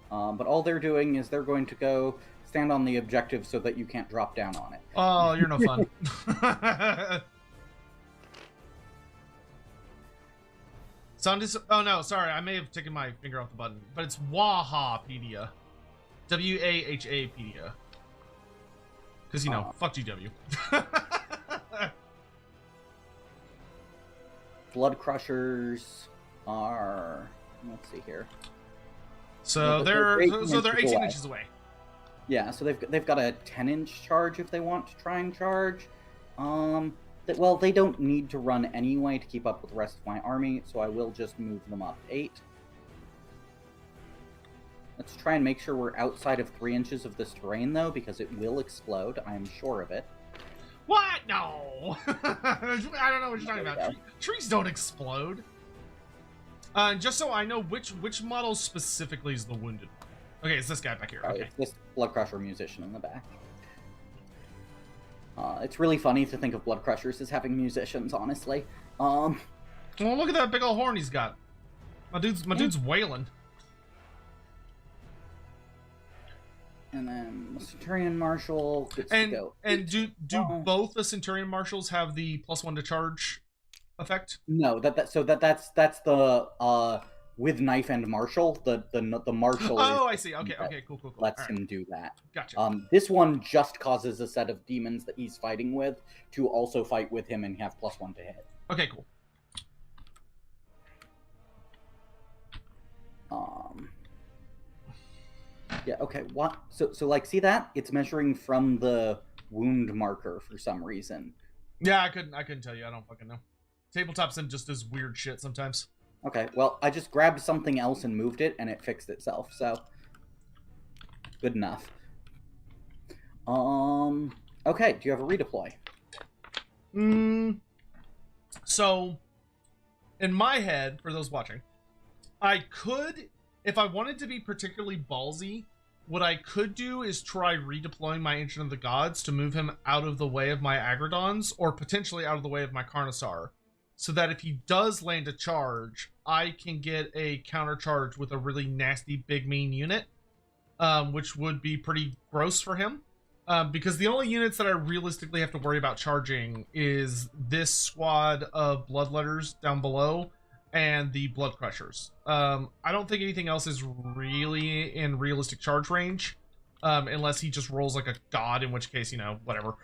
But all they're doing is they're going to go stand on the objective so that you can't drop down on it. Oh, you're no fun. Oh no, sorry, I may have taken my finger off the button, but it's Wahapedia. Wahapedia. Because, you know, fuck GW. Blood Crushers are... Let's see here. So they're 18 inches away. Yeah, so they've got a 10-inch charge if they want to try and charge. Well, they don't need to run anyway to keep up with the rest of my army, so I will just move them up 8. Let's try and make sure we're outside of 3 inches of this terrain, though, because it will explode. I am sure of it. What? No! I don't know what you're talking about. Trees don't explode. Just so I know, which model specifically is the wounded one? Okay, it's this guy back here. Okay. It's this Blood Crusher musician in the back. It's really funny to think of Blood Crushers as having musicians, honestly. Well, look at that big old horn he's got. My dude's wailing. And then the Centurion Marshal gets to go. And do both the Centurion Marshals have the +1 to charge effect? No, that's the with knife and marshal. The marshal. Oh, I see. Okay, cool. Lets him do that. Gotcha. This one just causes a set of demons that he's fighting with to also fight with him and have +1 to hit. Okay, cool. Yeah. Okay. What? So like, see that? It's measuring from the wound marker for some reason. Yeah, I couldn't tell you. I don't fucking know. Tabletop's in just does weird shit sometimes. Okay, well, I just grabbed something else and moved it, and it fixed itself, so... Good enough. Okay, do you have a redeploy? So, in my head, for those watching, I could, if I wanted to be particularly ballsy, what I could do is try redeploying my Ancient of the Gods to move him out of the way of my Agrodons, or potentially out of the way of my Carnosaur, so that if he does land a charge, I can get a counter charge with a really nasty big mean unit, which would be pretty gross for him. Because the only units that I realistically have to worry about charging is this squad of Bloodletters down below and the Blood Crushers. I don't think anything else is really in realistic charge range, unless he just rolls like a god, in which case, whatever.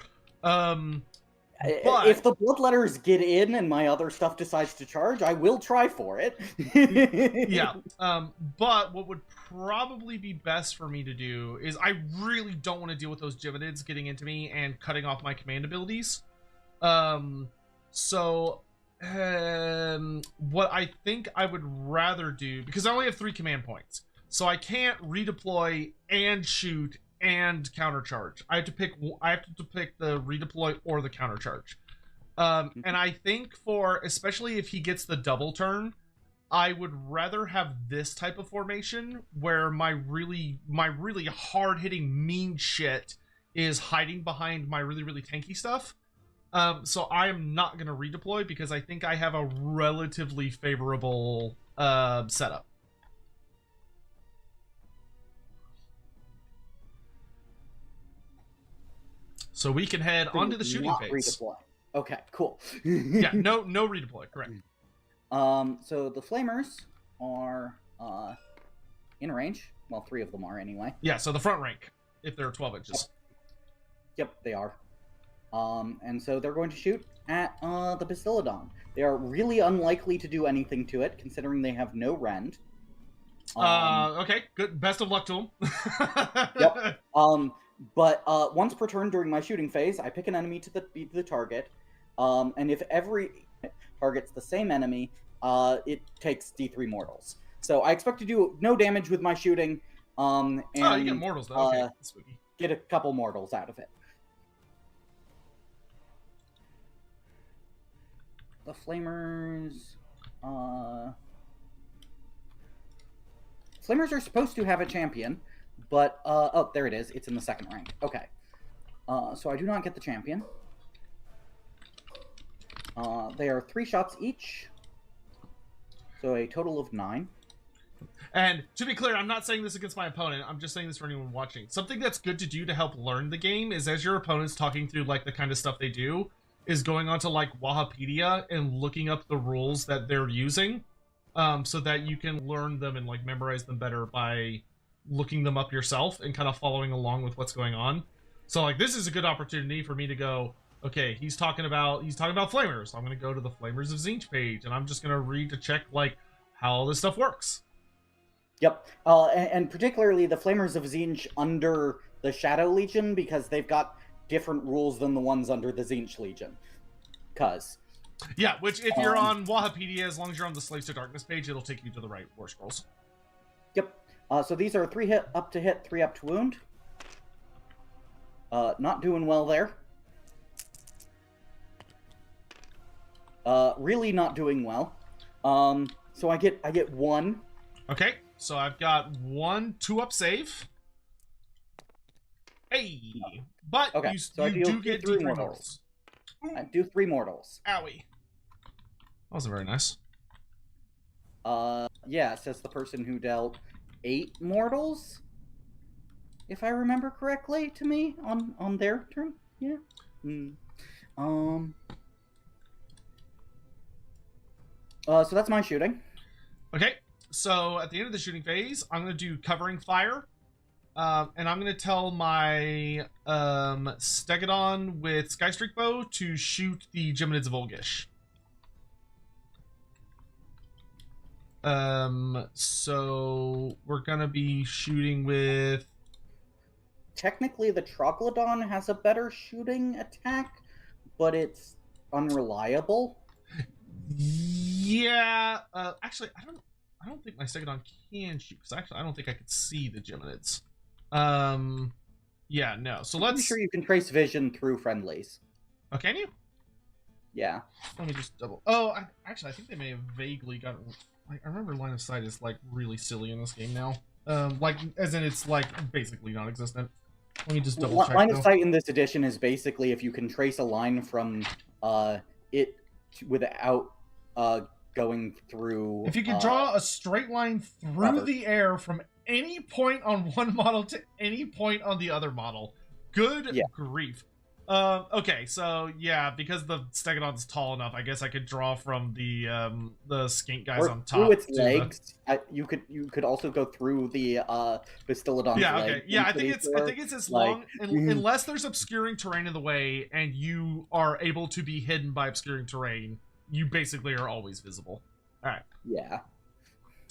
But if the Bloodletters get in and my other stuff decides to charge, I will try for it. Yeah. But what would probably be best for me to do is I really don't want to deal with those Givinids getting into me and cutting off my command abilities. So what I think I would rather do, because I only have 3 command points, so I can't redeploy and shoot and countercharge. I have to pick the redeploy or the countercharge. And I think especially if he gets the double turn, I would rather have this type of formation where my really hard hitting mean shit is hiding behind my really tanky stuff. So I am not going to redeploy because I think I have a relatively favorable setup. So we can head onto the shooting phase. Redeploy. Okay, cool. Yeah, no redeploy, correct. So the Flamers are in range. Well, 3 of them are anyway. Yeah, so the front rank, if they're 12 inches. Yep, they are. And so they're going to shoot at the Bastillodon. They are really unlikely to do anything to it, considering they have no rend. Okay, good. Best of luck to them. Yep. But once per turn during my shooting phase, I pick an enemy to be the target, and if every targets the same enemy, it takes D3 mortals. So I expect to do no damage with my shooting, and you get mortals though. Okay, spooky. Get a couple mortals out of it. The Flamers, Flamers are supposed to have a champion. But, oh, there it is. It's in the 2nd rank. Okay. So I do not get the champion. They are 3 shots each. So a total of 9. And to be clear, I'm not saying this against my opponent. I'm just saying this for anyone watching. Something that's good to do to help learn the game is as your opponent's talking through, like, the kind of stuff they do, is going onto, like, Wahapedia and looking up the rules that they're using, so that you can learn them and, like, memorize them better by looking them up yourself and kind of following along with what's going on. So like this is a good opportunity for me to go, okay, he's talking about Flamers. I'm going to go to the Flamers of Tzeentch page and I'm just going to read to check like how all this stuff works. Yep. And particularly the Flamers of Tzeentch under the Shadow Legion, because they've got different rules than the ones under the Tzeentch Legion. Yeah, which if you're on Wahapedia, as long as you're on the Slaves to Darkness page, it'll take you to the right War Scrolls. Yep. So these are 3 up to hit, 3 up to wound. Not doing well there. Really not doing well. So I get 1. Okay, so I've got 1 2-up save. Hey, but okay, you do get 3 mortals. I do 3 mortals. Owie. That wasn't very nice. Yeah, it says the person who dealt 8 mortals. if I remember correctly, to me on their turn. Yeah. So that's my shooting. Okay, so at the end of the shooting phase, I'm going to do covering fire. And I'm going to tell my Stegodon with Skystreak Bow to shoot the Geminids of Olgish. So we're going to be shooting with... Technically, the Troglodon has a better shooting attack, but it's unreliable. Yeah, actually, I don't think my Stegodon can shoot, because actually I don't think I could see the Geminids. Yeah, no. So let's... I'm sure you can trace vision through friendlies. Oh, can you? Yeah. Let me just double... Oh, actually, I think they may have vaguely gotten... Like, I remember line of sight is, like, really silly in this game now. Like, as in it's, like, basically non-existent. Let me just double check. Line of sight in this edition is basically if you can trace a line from it without going through... If you can draw a straight line through the air from any point on one model to any point on the other model. Good grief. Okay, so yeah, because the Stegodon's tall enough, I guess I could draw from the skink guys on top. Through its legs. You could also go through the Bastillodon's yeah, legs. okay. Yeah, I think it's as long unless there's obscuring terrain in the way and you are able to be hidden by obscuring terrain, you basically are always visible. Alright. Yeah.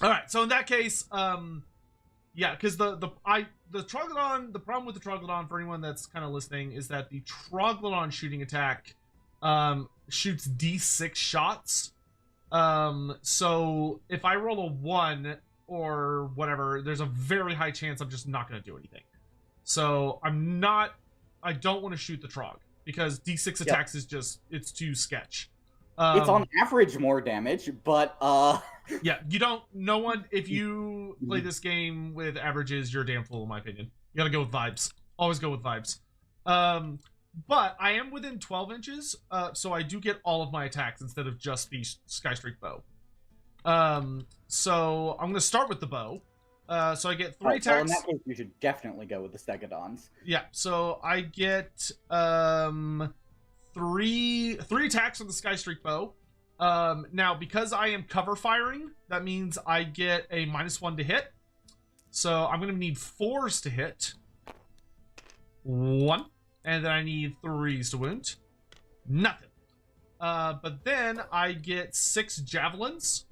Alright, so in that case, yeah, because the Troglodon, the problem with the Troglodon, for anyone that's kind of listening, is that the Troglodon shooting attack shoots D6 shots. So if I roll a 1 or whatever, there's a very high chance I'm just not going to do anything. So I don't want to shoot the Trog, because D6 attacks is just, it's too sketch. It's on average more damage, but yeah, no one, if you play this game with averages, you're a damn fool in my opinion. You gotta go with vibes. Always go with vibes. But I am within 12 inches, so I do get all of my attacks instead of just the Skystreak Bow. So I'm gonna start with the bow. So I get 3 attacks. Well, in that case, you should definitely go with the Stegodons. Yeah, so I get three attacks on the Skystreak Bow. Now, because I am cover firing, that means I get a -1 to hit. So I'm going to need 4s to hit. 1. And then I need 3s to wound. Nothing. But then I get 6 javelins.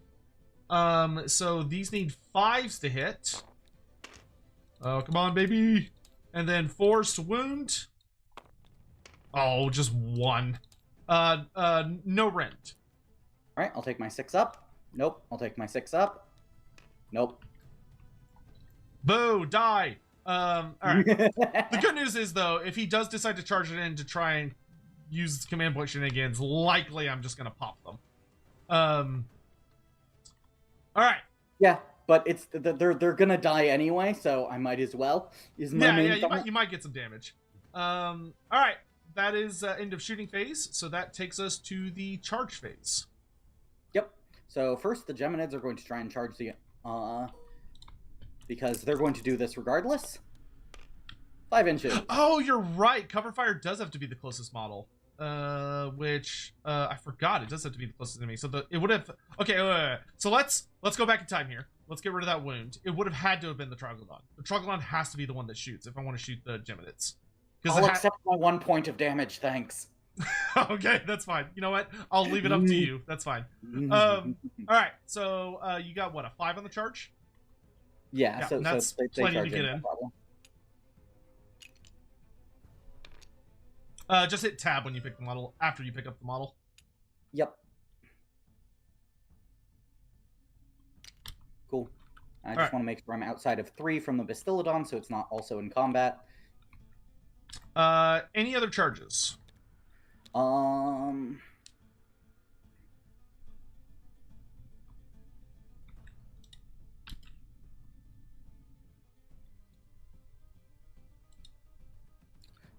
So these need 5s to hit. Oh, come on, baby. And then 4s to wound. Oh, just 1. No rend. Alright, I'll take my 6 up. Nope. I'll take my 6 up. Nope. Boo, die. Alright. The good news is, though, if he does decide to charge it in to try and use command point shenanigans, likely I'm just gonna pop them. Alright. Yeah, but it's they're gonna die anyway, so I might as well. Is my main you might get some damage. Alright. That is end of shooting phase, so that takes us to the charge phase. Yep. So first, the Geminids are going to try and charge the because they're going to do this regardless. 5 inches. Oh, you're right. Cover fire does have to be the closest model. Which I forgot. It does have to be the closest enemy. So it would have. Okay, wait. So let's go back in time here. Let's get rid of that wound. It would have had to have been the Troglodon. The Troglodon has to be the one that shoots if I want to shoot the Geminids. I'll accept my 1 point of damage, thanks. Okay, that's fine. You know what? I'll leave it up to you. That's fine. All right. So you got what, a 5 on the charge? Yeah. So that's they plenty charge to get in. Just hit tab when you pick the model, after you pick up the model. Yep. Cool. I just want to make sure I'm outside of 3 from the Bastillodon, so it's not also in combat. Any other charges?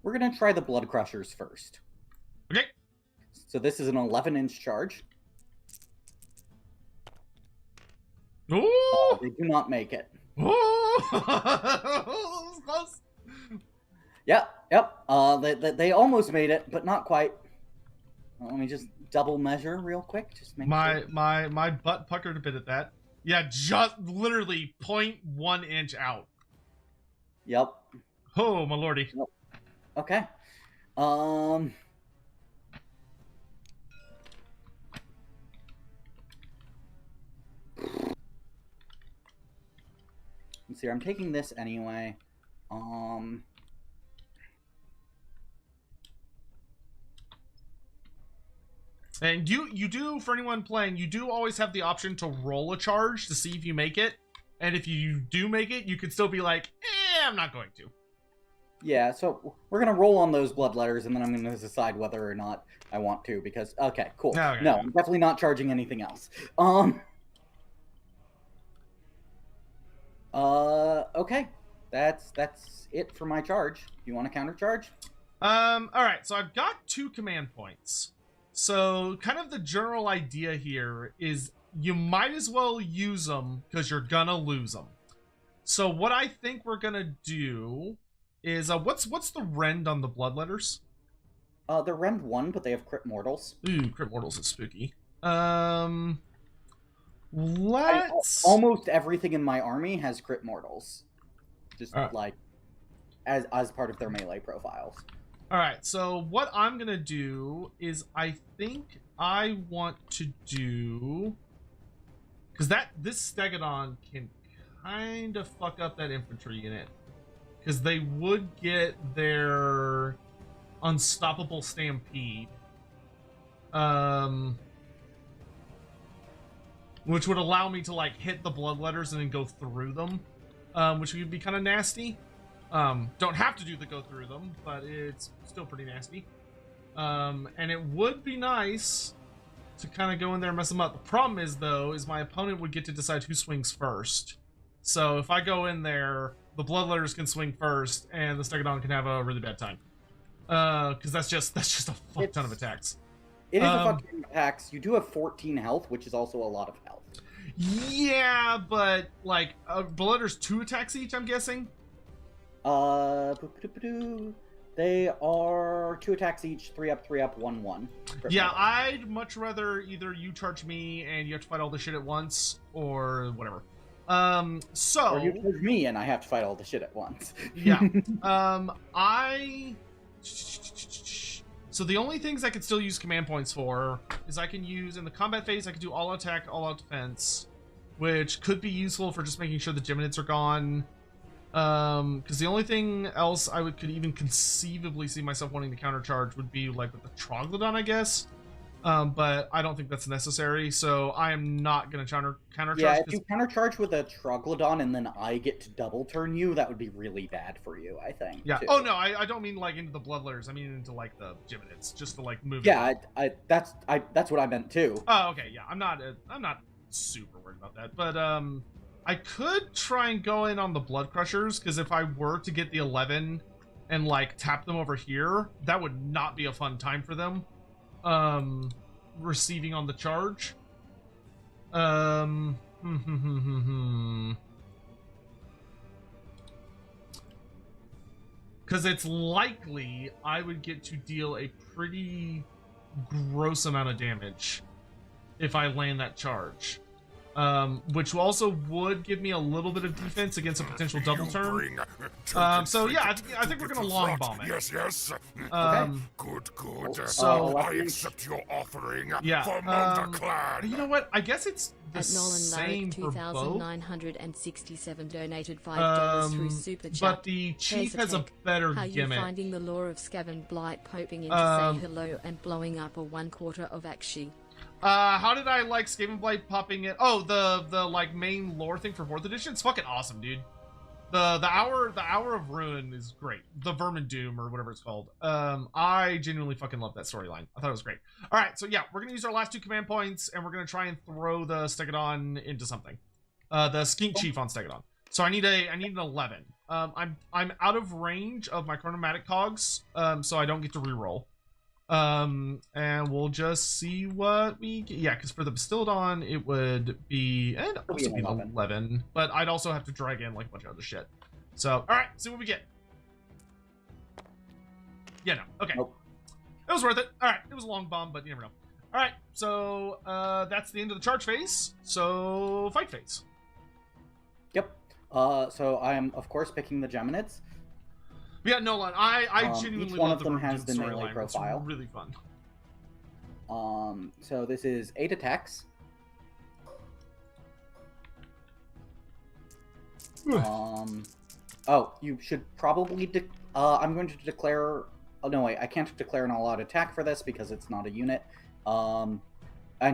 We're gonna try the Blood Crushers first. Okay. So this is an 11-inch charge. Ooh! They do not make it. Ooh! Close. Yep. They almost made it, but not quite. Let me just double measure real quick. Just make sure. My butt puckered a bit at that. Yeah, just literally 0.1 inch out. Yep. Oh, my lordy. Yep. Okay. Let's see. I'm taking this anyway. And you do, for anyone playing, you do always have the option to roll a charge to see if you make it. And if you do make it, you could still be like, I'm not going to. Yeah, so we're going to roll on those blood letters, and then I'm going to decide whether or not I want to, because, okay, cool. Okay. No, I'm definitely not charging anything else. Okay. That's it for my charge. Do you want to countercharge? Alright, so I've got 2 command points. So, kind of the general idea here is you might as well use them, because you're gonna lose them. So what I think we're gonna do is, what's the rend on the blood letters? They're rend 1, but they have crit mortals. Ooh, crit mortals is spooky. Almost everything in my army has crit mortals. Just, like, as part of their melee profiles. Alright, so what I'm gonna do is I think I want to do... Because this Stegodon can kind of fuck up that infantry unit. Because they would get their unstoppable stampede. Which would allow me to, like, hit the blood letters and then go through them. Which would be kind of nasty. Don't have to do the go through them, but it's still pretty nasty. And it would be nice to kind of go in there and mess them up. The problem is, though, is my opponent would get to decide who swings first. So if I go in there, the blood letters can swing first, and the Stegodon can have a really bad time. Because that's just a fuck ton of attacks. It is a fuck ton of attacks. You do have 14 health, which is also a lot of health. Yeah, but, like, blood letters 2 attacks each, I'm guessing? They are 2 attacks each, 3 up, 1/1. Yeah, I'd much rather either you charge me and you have to fight all the shit at once, or whatever. So... Or you charge me and I have to fight all the shit at once. Yeah. So the only things I can still use command points for is I can use, in the combat phase, I can do all attack, all out defense, which could be useful for just making sure the Geminids are gone. Because the only thing else I could even conceivably see myself wanting to countercharge would be like with the Troglodyte, I guess. But I don't think that's necessary, so I am not going to countercharge. Yeah, if you countercharge with a Troglodyte and then I get to double turn you, that would be really bad for you, I think. Yeah. Too. Oh no, I don't mean like into the blood letters. I mean into like the Geminids, just to like move. Yeah, that's what I meant too. Oh, okay. Yeah, I'm not super worried about that, but I could try and go in on the Blood Crushers, because if I were to get the 11 and like tap them over here, that would not be a fun time for them. Receiving on the charge. Because it's likely I would get to deal a pretty gross amount of damage if I land that charge. Which also would give me a little bit of defense against a potential double turn. So yeah, I think we're gonna long bomb it. Yes. Okay. Good. So I accept your offering yeah, for Mulder Clan. you know what? I guess it's the At Nolan same Larrick for both. 2,967 donated $5 through Super Chat. But the Chief has a better How you gimmick. finding the lore of Scaven Blight poping in to say hello and blowing up a 1/4 of Akshi? How did I like Skaven Blight popping it? Oh, the like main lore thing for 4th edition? It's fucking awesome, dude. The hour of ruin is great. The Vermin Doom or whatever it's called. I genuinely fucking love that storyline. I thought it was great. All right, so yeah, we're gonna use our last 2 command points and we're gonna try and throw the Stegodon into something. The Skink Chief on Stegodon. So I need an 11. I'm out of range of my chronomatic cogs, so I don't get to reroll. And we'll just see what we get. Yeah, because for the Bastildon, it would be, and also be 11, but I'd also have to drag in like a bunch of other shit. So, all right, see what we get. Yeah, no. Okay. Nope. It was worth it. All right. It was a long bomb, but you never know. All right. So that's the end of the charge phase. So fight phase. Yep. So I am, of course, picking the Geminids. Yeah, no, I genuinely each one love of them the has the melee storyline. profile. It's really fun. So this is 8 attacks. Oh, you should probably I'm going to declare. Oh no, wait, I can't declare an all-out attack for this because it's not a unit. And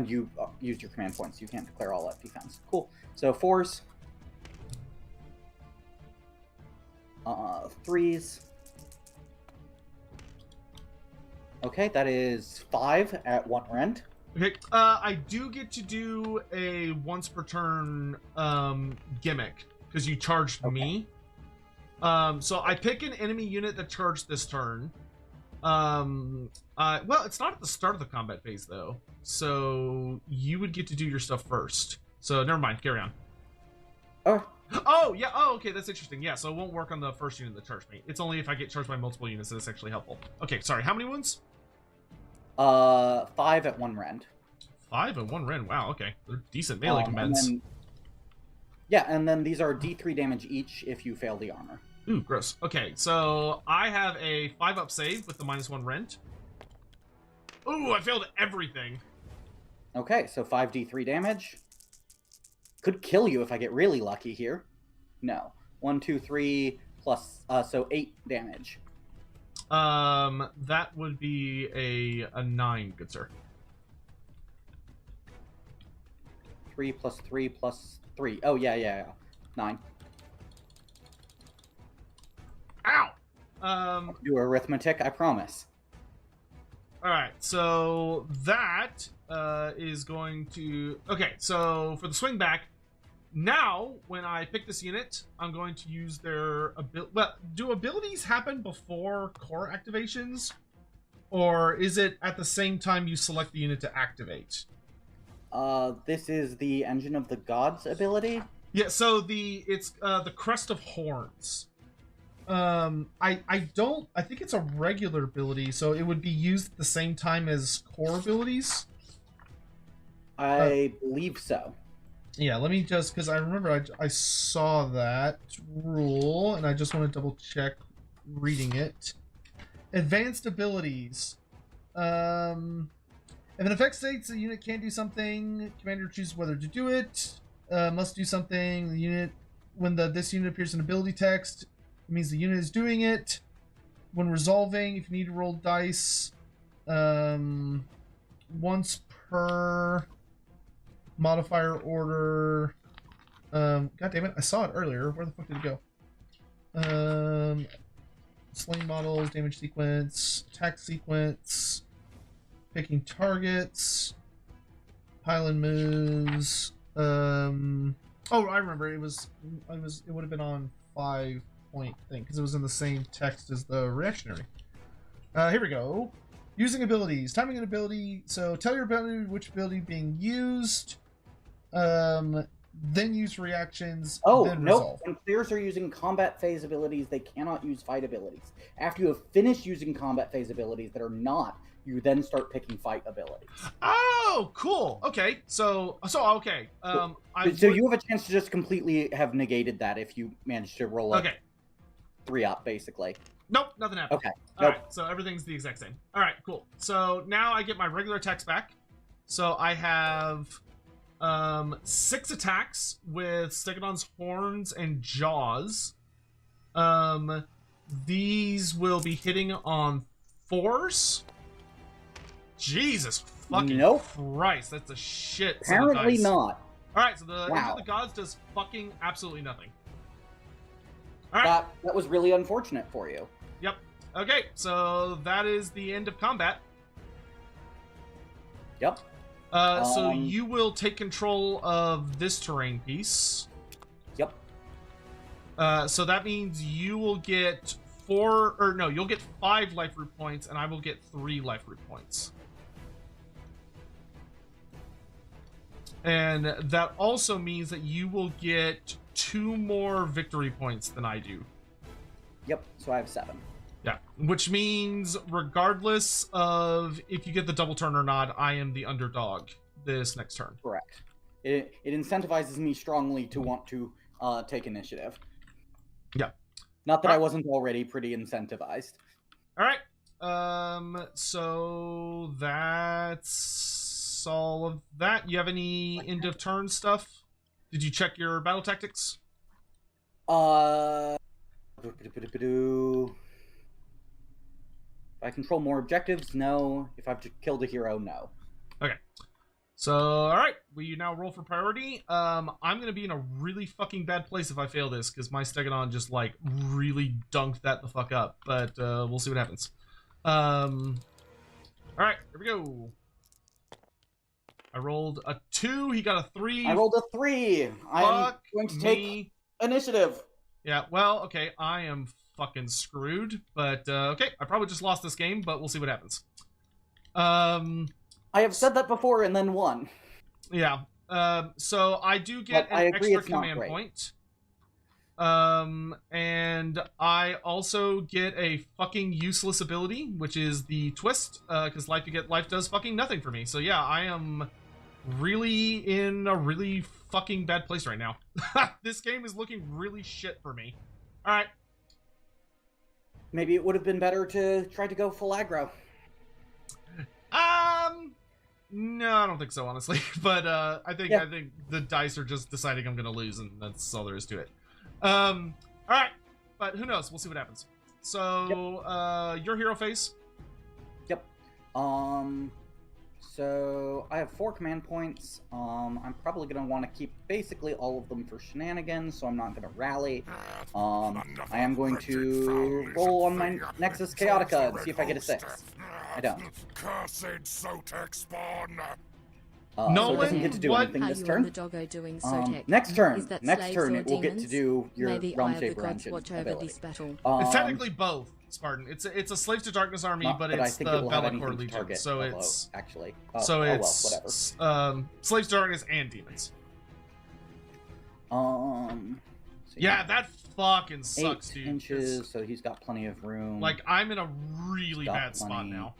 you used your command points. You can't declare all-out defense. Cool. So 4s, 3s. Okay, that is 5 at 1 rend. Okay, I do get to do a once per turn gimmick because you charged me. So I pick an enemy unit that charged this turn. Well, it's not at the start of the combat phase though, so you would get to do your stuff first. So never mind, carry on. Oh yeah. Oh, okay, that's interesting. Yeah, so it won't work on the first unit that charged me. It's only if I get charged by multiple units that it's actually helpful. Okay, sorry. How many wounds? 5 at 1 rend. 5 at 1 rend. Wow. Okay, they're decent melee combats. And then these are D3 damage each if you fail the armor. Ooh, gross. Okay, so I have a 5-up save with the -1 rend. Ooh, I failed everything. Okay, so 5d3 damage. Could kill you if I get really lucky here. No. 1, 2, 3 plus, so 8 damage. That would be a 9, good sir. 3 plus 3 plus 3. Oh, yeah. 9. Ow! Do arithmetic, I promise. Alright, so that is going to... Okay, so for the swing back, now, when I pick this unit, I'm going to use their ability... Well, do abilities happen before core activations? Or is it at the same time you select the unit to activate? This is the Engine of the Gods ability? Yeah, so it's the Crest of Horns. I think it's a regular ability, so it would be used at the same time as core abilities. I believe so. Yeah, let me just, because I remember I saw that rule, and I just want to double check reading it. Advanced abilities. If an effect states the unit can do something, commander chooses whether to do it. Must do something. The unit, when this unit appears in ability text, it means the unit is doing it. When resolving, if you need to roll dice, once per modifier order. God damn it! I saw it earlier. Where the fuck did it go? Slain models, damage sequence, attack sequence, picking targets, pylon moves. Oh, I remember. It would have been on 5-point thing because it was in the same text as the reactionary. Here we go. Using abilities, timing an ability. So tell your ability which ability being used. Then use reactions. Oh, then nope. resolve. When players are using combat phase abilities, they cannot use fight abilities. After you have finished using combat phase abilities that are not, you then start picking fight abilities. Oh, cool. Okay, so okay. So you have a chance to just completely have negated that if you manage to roll a 3-up, basically. Nope, nothing happened. Okay. All right, so everything's the exact same. All right, cool. So now I get my regular attacks back. So I have 6 attacks with Stegodon's horns and jaws. These will be hitting on 4s. Jesus fucking Christ, that's a shit. Apparently not. All right, so the Engine of the Gods does fucking absolutely nothing. All right. That was really unfortunate for you. Yep. Okay, so that is the end of combat. Yep. So you will take control of this terrain piece. Yep. So that means you will get you'll get 5 life root points, and I will get 3 life root points. And that also means that you will get 2 more victory points than I do. Yep, so I have 7. Yeah, which means regardless of if you get the double turn or not, I am the underdog this next turn. Correct. It incentivizes me strongly to want to take initiative. Yeah. Not that All I right. wasn't already pretty incentivized. All right. So that's all of that. You have any end of turn stuff? Did you check your battle tactics? If I control more objectives, no. If I've killed a hero, no. Okay. So, all right, we now roll for priority. I'm gonna be in a really fucking bad place if I fail this because my Stegodon just like really dunked that the fuck up. But we'll see what happens. All right, here we go. I rolled a 2. He got a 3. I rolled a 3. I'm going to take initiative. Yeah. Well, okay. I am fucking screwed. But okay, I probably just lost this game, but we'll see what happens. I have said that before and then won. Yeah. So I do get an extra command point. And I also get a fucking useless ability, which is the twist, because life does fucking nothing for me. So yeah, I am really in a really fucking bad place right now. This game is looking really shit for me. All right. Maybe it would have been better to try to go full aggro. No, I don't think so, honestly. But I think the dice are just deciding I'm gonna lose, and that's all there is to it. All right, but who knows? We'll see what happens. So, your hero phase. Yep. So I have 4 command points. I'm probably gonna want to keep basically all of them for shenanigans, so I'm not gonna rally. I am going to roll on my Nexus Chaotica and see if I get a 6. I don't. Cursed Sotek spawn. So it doesn't get to do anything How this you turn. and the doggo doing Sotek? Next turn. Is that Next slaves turn or it will get to demons? do your May the Realm eye of the Shaper gods engine watch over ability. this battle. It's technically both, Spartan. It's a Slaves to Darkness army, but I it's think the it will have Bellicor anything to Legion, target, so although, it's actually. whatever. Slaves to Darkness and demons. So Yeah, that fucking sucks, 8 dude. inches, so he's got plenty of room. Like, I'm in a really Got bad spot plenty. now.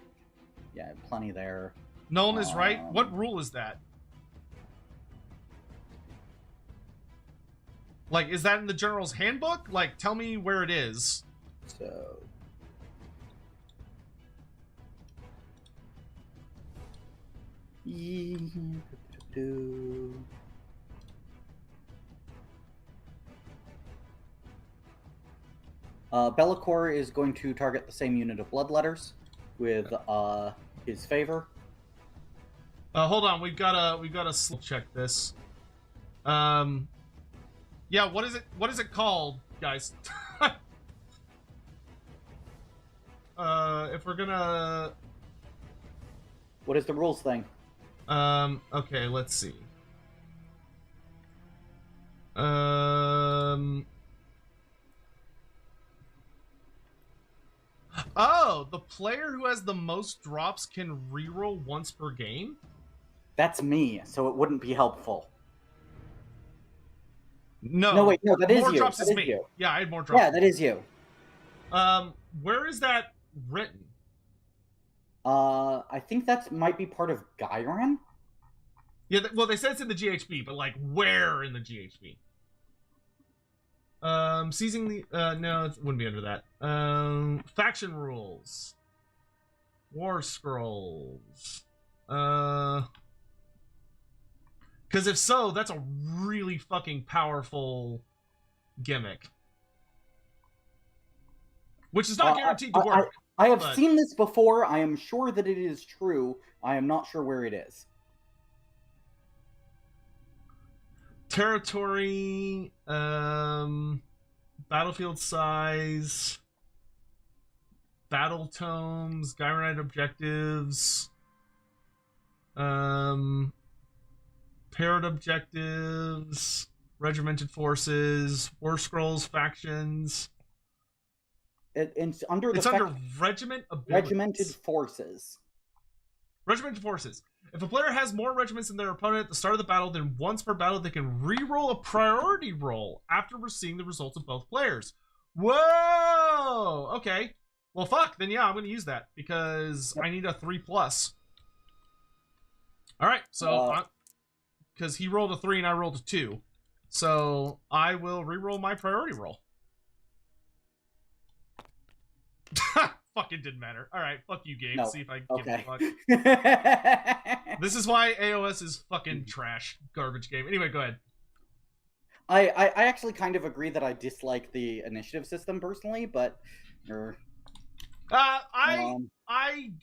Yeah, plenty there. Nolan is right. What rule is that? Like, is that in the General's Handbook? Like, tell me where it is. So Bellicor is going to target the same unit of bloodletters with his favor. Hold on, we've gotta check this. Yeah, what is it called, guys? If we're gonna... What is the rules thing? Okay, let's see. Oh, the player who has the most drops can reroll once per game? That's me, so it wouldn't be helpful. No, wait, no, that is more you. drops That is is me. you. Yeah, I had more drops. Yeah, that is you. Where is that written? I think that might be part of Gyron. Yeah, well, they said it's in the GHB, but like, where in the GHB? Seizing the no, it wouldn't be under that. Faction rules, war scrolls. Because if so, that's a really fucking powerful gimmick, which is not guaranteed to work. I have seen this before. I am sure that it is true. I am not sure where it is. Territory, battlefield size, battle tomes, Gyronite objectives, paired objectives, regimented forces, war scrolls, factions. It's under regiment abilities. regimented forces. Regimented forces. If a player has more regiments than their opponent at the start of the battle, then once per battle they can re-roll a priority roll after seeing the results of both players. Whoa! Okay. Well, fuck. Then yeah, I'm going to use that because I need a 3+. All right. So, because he rolled a 3 and I rolled a 2. So I will re-roll my priority roll. Fucking didn't matter. All right, fuck you, game. No. See if I give a fuck. Okay. This is why AOS is fucking trash, garbage game. Anyway, go ahead. I actually kind of agree that I dislike the initiative system personally, but I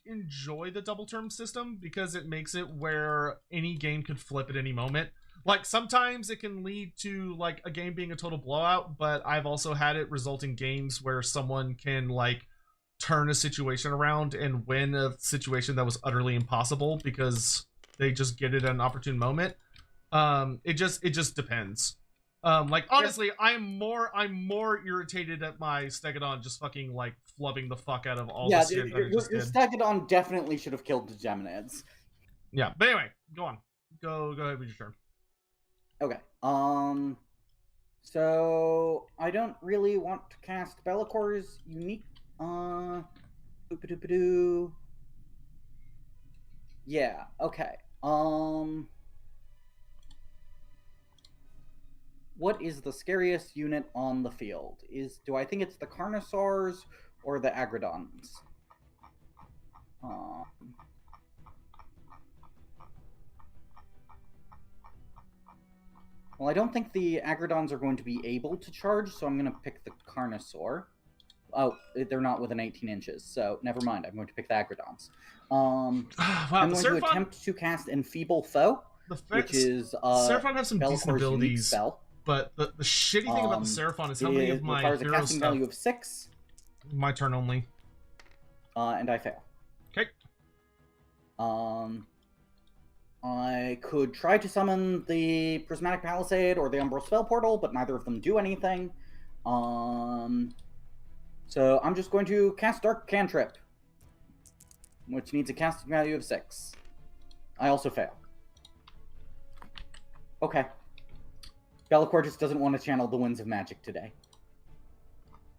enjoy the double term system because it makes it where any game could flip at any moment. Like, sometimes it can lead to, like, a game being a total blowout, but I've also had it result in games where someone can, like, turn a situation around and win a situation that was utterly impossible because they just get it at an opportune moment. It just depends. Like, honestly, I'm more irritated at my Stegodon just fucking, like, flubbing the fuck out of all the shit that it just your did. Stegodon definitely should have killed the Geminids. Yeah, but anyway, go on. Go ahead with your turn. Okay. So I don't really want to cast Bellacor's unique. Yeah. Okay. What is the scariest unit on the field? Do I think it's the Carnosaurs or the Agrodons? Well, I don't think the Agrodons are going to be able to charge, so I'm going to pick the Carnosaur. Oh, they're not within 18 inches, so never mind. I'm going to pick the Agrodons. Wow, I'm going to attempt to cast Enfeeble Foe, which is Seraphon have some decent Bellacor's abilities, spell. but the shitty thing about the Seraphon is how many of my requires a heroes casting value of 6. My turn only. And I fail. Okay. I could try to summon the Prismatic Palisade or the Umbral Spell Portal, but neither of them do anything. So I'm just going to cast Dark Cantrip, which needs a casting value of 6. I also fail. Okay. Be'lakor just doesn't want to channel the winds of magic today.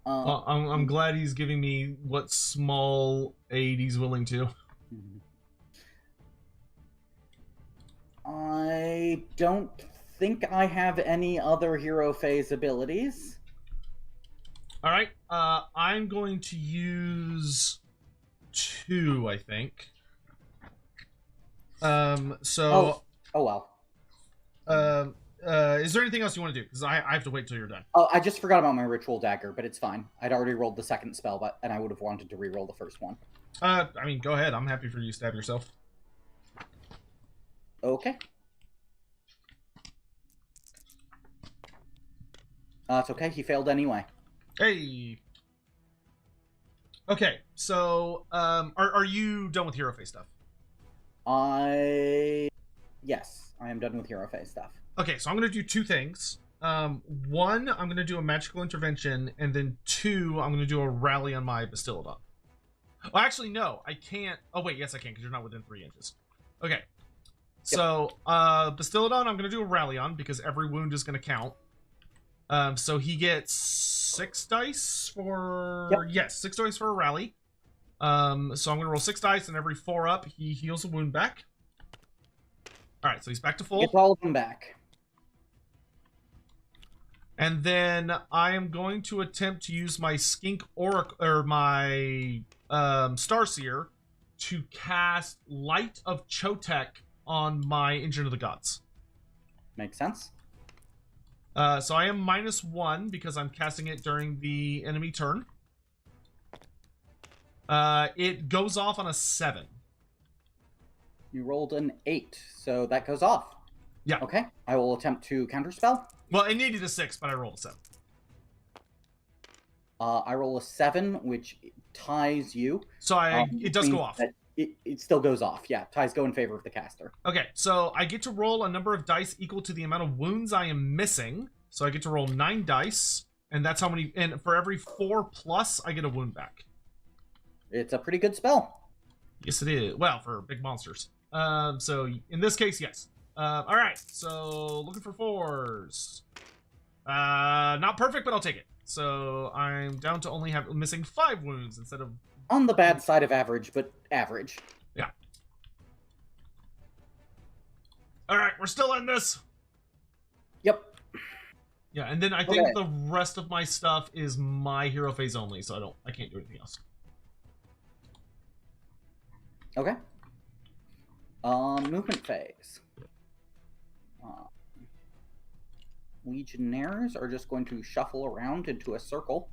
Well, I'm glad he's giving me what small aid he's willing to. I don't think I have any other hero phase abilities. All right, I'm going to use 2, I think. So. Oh well. Is there anything else you want to do? Because I have to wait till you're done. Oh, I just forgot about my Ritual Dagger, but it's fine. I'd already rolled the second spell, and I would have wanted to re-roll the first one. I mean, go ahead. I'm happy for you to stab yourself. Okay. It's okay. He failed anyway. Hey. Okay, so are you done with hero phase stuff? Yes, I am done with hero phase stuff. Okay, so I'm gonna do 2 things. One, I'm gonna do a magical intervention, and then 2, I'm gonna do a rally on my Bastillodon. Well, actually, no, I can't. Oh wait, yes, I can because you're not within 3 inches. Okay. Yep. So, Bastillodon, I'm gonna do a rally on because every wound is gonna count. So he gets 6 dice for... Yep. Yes, 6 dice for a rally. So I'm going to roll 6 dice, and every 4 up, he heals a wound back. Alright, so he's back to full. Gets all of them back. And then I am going to attempt to use my Skink Oracle, or my Starseer, to cast Light of Sotek on my Engine of the Gods. Makes sense. So I am -1 because I'm casting it during the enemy turn. It goes off on a 7. You rolled an 8, so that goes off. Yeah. Okay, I will attempt to counterspell. Well, it needed a 6, but I rolled a 7. I roll a 7, which ties you. So it does go off. It still goes off. Yeah, ties go in favor of the caster. Okay, so I get to roll a number of dice equal to the amount of wounds I am missing. So I get to roll 9 dice, and that's how many. And for every 4+, I get a wound back. It's a pretty good spell. Yes, it is. Well, for big monsters. So in this case, yes. All right. So looking for 4s. Not perfect, but I'll take it. so I'm down to only missing 5 wounds instead of... On the bad side of average, but average. Yeah. Alright, we're still in this! Yep. Yeah, and then I think the rest of my stuff is my hero phase only, so I can't do anything else. Okay. Movement phase. Legionnaires are just going to shuffle around into a circle.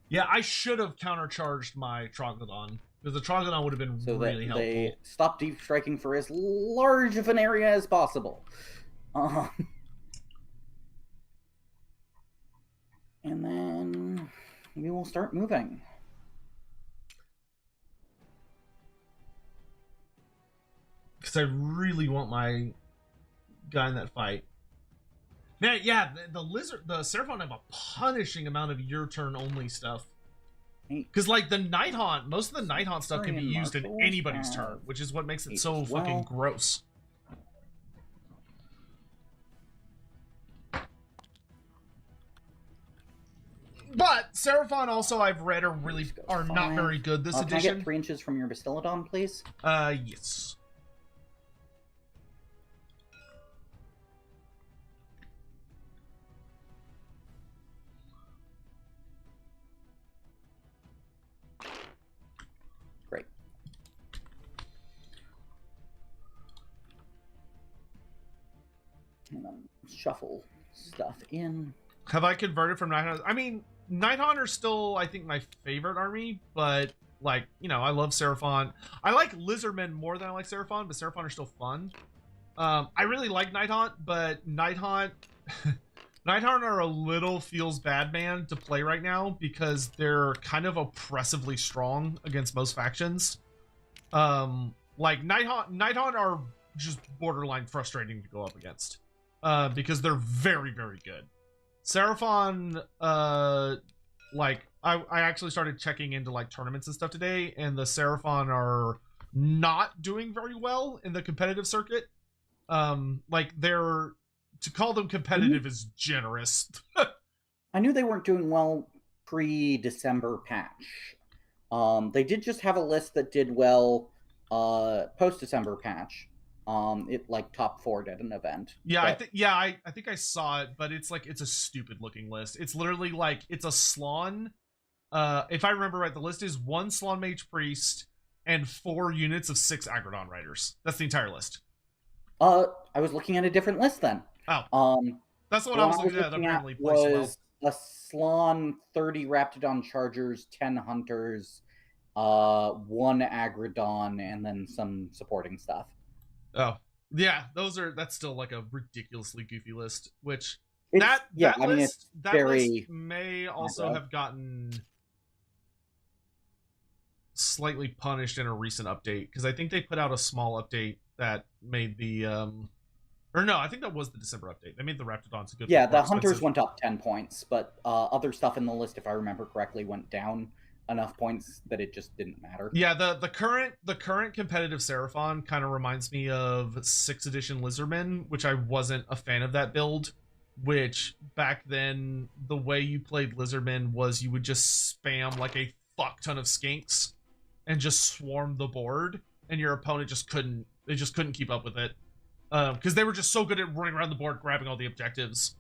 Yeah, I should have countercharged my Troglodon, because the Troglodon would have been really helpful. They stop deep striking for as large of an area as possible. And then we will start moving. Because I really want my guy in that fight. Man, yeah, the Seraphon have a punishing amount of your turn only stuff. Because, like, the Night Haunt, most of the Night Haunt stuff can be used in anybody's turn, which is what makes it so fucking gross. But Seraphon also, I've read, are not very good this edition. Can I get 3 inches from your Bastiladon, please? Yes. Great. And then shuffle stuff in. Have I converted from Night Haunt? I mean, Night Haunt are still, I think, my favorite army, but, like, you know, I love Seraphon. I like Lizardmen more than I like Seraphon, but Seraphon are still fun. I really like Night Haunt, but Night Haunt... Night Haunt are a little feels bad man to play right now because they're kind of oppressively strong against most factions. Like, Night Haunt are just borderline frustrating to go up against. Because they're very, very good. Seraphon, like, I actually started checking into, like, tournaments and stuff today, and the Seraphon are not doing very well in the competitive circuit. Like, to call them competitive is generous. I knew they weren't doing well pre-December patch. They did just have a list that did well post-December patch. It like top 4'd at an event. Yeah, but... I think I saw it, but it's like it's a stupid looking list. It's literally like it's a Slaawn. If I remember right, the list is 1 Slaawn Mage Priest and 4 units of 6 Agrodon Riders. That's the entire list. I was looking at a different list then. Oh. That's what I was looking at. Apparently, was a Slaawn, 30 Raptidon Chargers, 10 Hunters, 1 Agrodon, and then some supporting stuff. Oh, yeah, that's still like a ridiculously goofy list, which it's, that I mean, list, it's that very list may also have gotten slightly punished in a recent update, because I think they put out a small update that made the or no, I think that was the December update. They made the Raptidons a good. Yeah, the Hunters went up 10 points, but other stuff in the list, if I remember correctly, went down enough points that it just didn't matter. Yeah, the current competitive Seraphon kind of reminds me of 6th edition Lizardmen, which I wasn't a fan of that build. Which back then, the way you played Lizardmen was you would just spam like a fuck ton of skinks and just swarm the board, and your opponent just couldn't keep up with it. Because they were just so good at running around the board, grabbing all the objectives.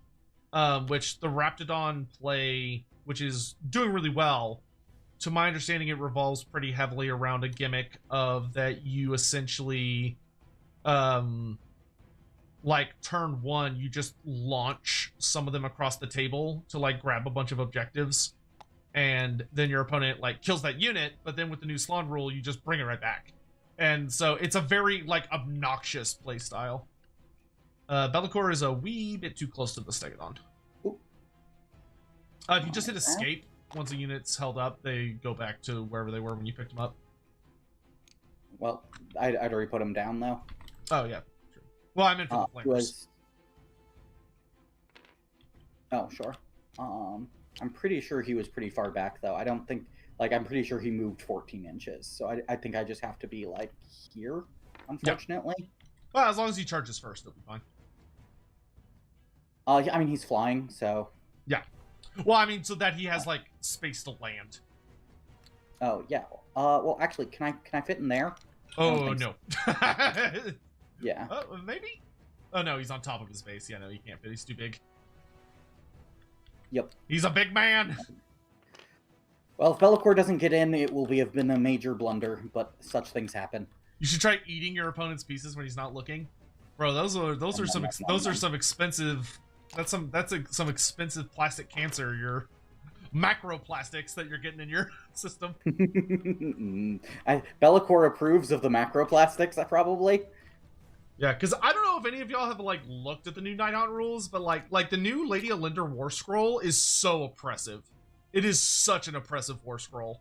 Which the Raptidon play, which is doing really well, to my understanding, it revolves pretty heavily around a gimmick of that you essentially, like, turn 1, you just launch some of them across the table to, like, grab a bunch of objectives. And then your opponent, like, kills that unit, but then with the new Slaawn rule, you just bring it right back. And so it's a very, like, obnoxious playstyle. Be'lakor is a wee bit too close to the Stegodon. If you just hit escape, once a unit's held up, they go back to wherever they were when you picked them up. Well, I'd already put them down, though. Oh, yeah. True. Well, I meant for the flankers. Oh, sure. I'm pretty sure he was pretty far back, though. I don't think... Like, I'm pretty sure he moved 14 inches. So I think I just have to be, like, here, unfortunately. Yep. Well, as long as he charges first, it'll be fine. Yeah, I mean, he's flying, so... Yeah. Well, I mean, so that he has, like, space to land. Oh, yeah. Well, actually, can I fit in there? Oh, no. Yeah. Oh, maybe? Oh, no, he's on top of his base. Yeah, no, he can't fit. He's too big. Yep. He's a big man! Well, if Be'lakor doesn't get in, it will have been a major blunder, but such things happen. You should try eating your opponent's pieces when he's not looking. Bro, those are some expensive... That's some expensive plastic cancer, your macroplastics that you're getting in your system. Be'lakor approves of the macroplastics, probably. Yeah, because I don't know if any of y'all have like looked at the new Night Hunt rules, but like the new Lady Alinder War Scroll is so oppressive. It is such an oppressive War Scroll.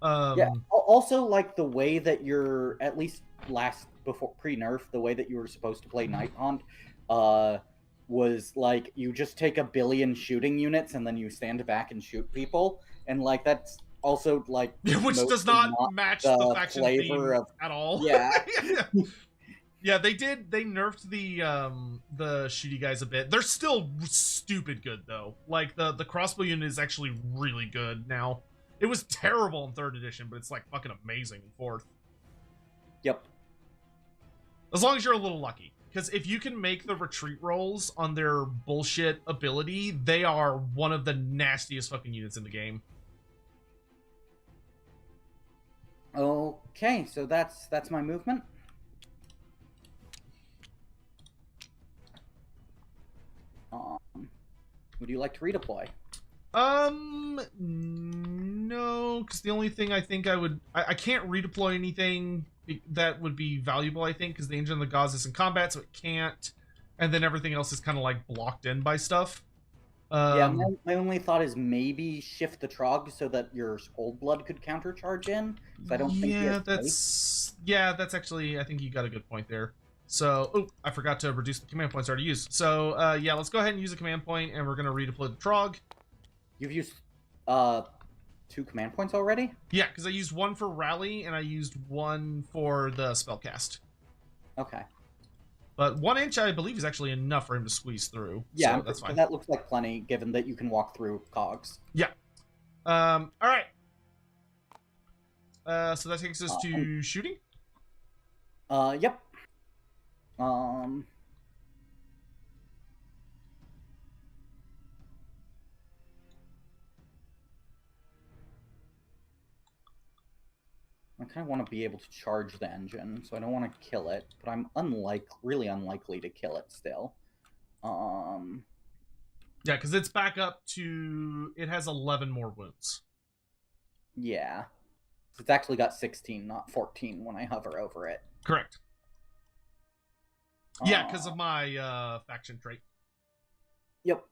Yeah. Also, like the way that you're at least before pre-nerf, the way that you were supposed to play Night Hunt, was like you just take 1 billion shooting units and then you stand back and shoot people, and like that's also like which does not match the faction flavor theme at all. Yeah. Yeah, they nerfed the shooty guys a bit. They're still stupid good though. Like the crossbow unit is actually really good now. It was terrible in 3rd edition, but it's like fucking amazing in 4th. Yep. As long as you're a little lucky. Because if you can make the retreat rolls on their bullshit ability, they are one of the nastiest fucking units in the game. Okay, so that's my movement. Would you like to redeploy? No, because the only thing I think I can't redeploy anything that would be valuable, I think, because the Engine of the Gods is in combat, so it can't, and then everything else is kind of like blocked in by stuff. Yeah, my only thought is maybe shift the Trog so that your Old Blood could countercharge in. I don't think that's actually, I think you got a good point there. So, I forgot to reduce the command points I already used. So, yeah, let's go ahead and use a command point, and we're going to redeploy the Trog. You've used 2 command points already? Yeah, because I used 1 for Rally, and I used 1 for the Spellcast. Okay. But 1 inch, I believe, is actually enough for him to squeeze through. Yeah, so that's fine. That looks like plenty, given that you can walk through cogs. Yeah. All right. So that takes us to shooting? Yep. I kind of want to be able to charge the engine, so I don't want to kill it, but I'm really unlikely to kill it still. Yeah, because it's back up to... It has 11 more wounds. Yeah. It's actually got 16, not 14 when I hover over it. Correct. Yeah, because of my faction trait. Yep.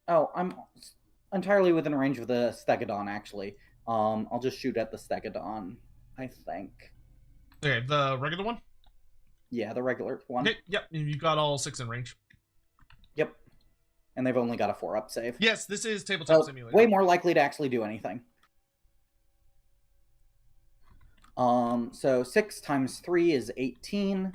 Oh, I'm entirely within range of the Stegodon, actually. I'll just shoot at the Stegodon, I think. Okay, the regular one? Yeah, the regular one. Okay, yep, you've got all 6 in range. Yep. And they've only got a 4-up save. Yes, this is Tabletop Simulator. Way more likely to actually do anything. So 6 times 3 is 18.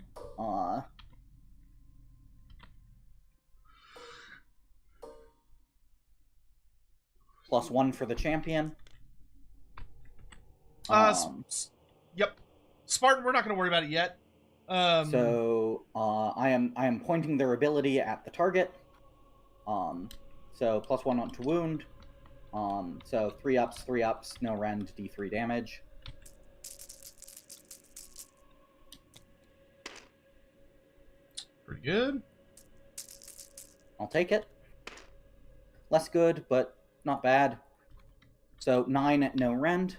Plus 1 for the champion. Yep. Spartan, we're not going to worry about it yet. So I am pointing their ability at the target. So plus 1 to wound. So 3 ups, no rend, D3 damage. Pretty good. I'll take it. Less good, but not bad. So 9 at no rend.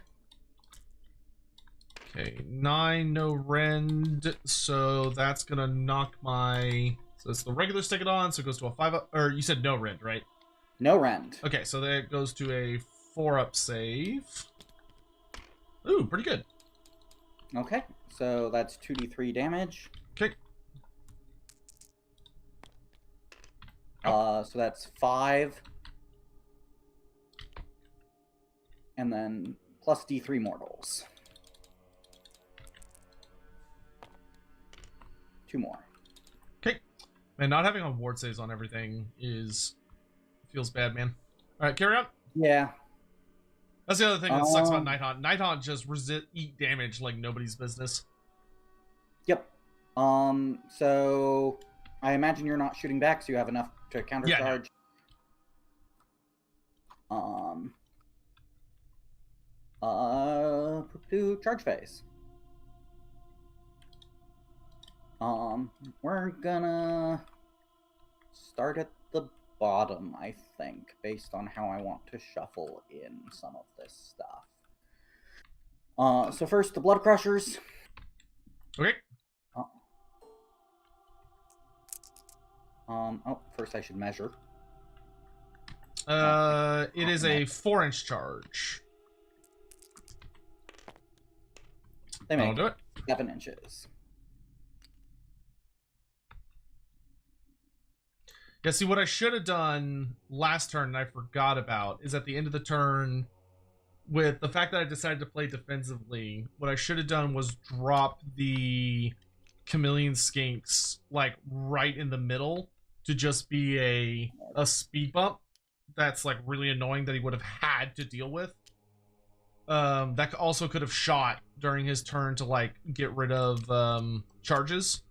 Okay, 9 no rend. So that's gonna knock my. So it's the regular Stegodon, so it goes to a 5-up. Or you said no rend, right? No rend. Okay, so that goes to a 4-up save. Ooh, pretty good. Okay, so that's 2d3 damage. Okay. So that's 5. And then plus D3 mortals. 2 more. Okay. And not having a ward saves on everything feels bad, man. All right, carry on. Yeah. That's the other thing that sucks about Nighthaunt. Nighthaunt just eat damage like nobody's business. Yep. So I imagine you're not shooting back, so you have enough to countercharge. Yeah, no. To charge phase. We're gonna start at the bottom, I think, based on how I want to shuffle in some of this stuff. So first, the Blood Crushers. Okay. First I should measure. It is a 4-inch charge. They make I'll do it. 7 inches. Yeah, see, what I should have done last turn and I forgot about is at the end of the turn, with the fact that I decided to play defensively, what I should have done was drop the Chameleon Skinks, like, right in the middle to just be a speed bump that's, like, really annoying that he would have had to deal with. That also could have shot during his turn to, like, get rid of charges.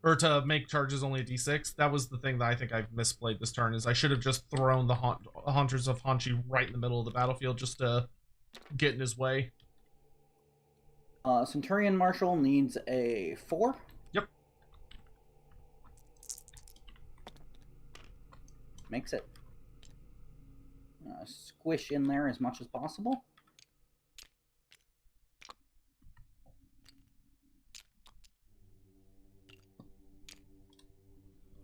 Or to make charges only a d6. That was the thing that I think I've misplayed this turn, is I should have just thrown the Hunters of Hanshi right in the middle of the battlefield just to get in his way. Centurion Marshal needs a 4. Yep. Makes it. Squish in there as much as possible.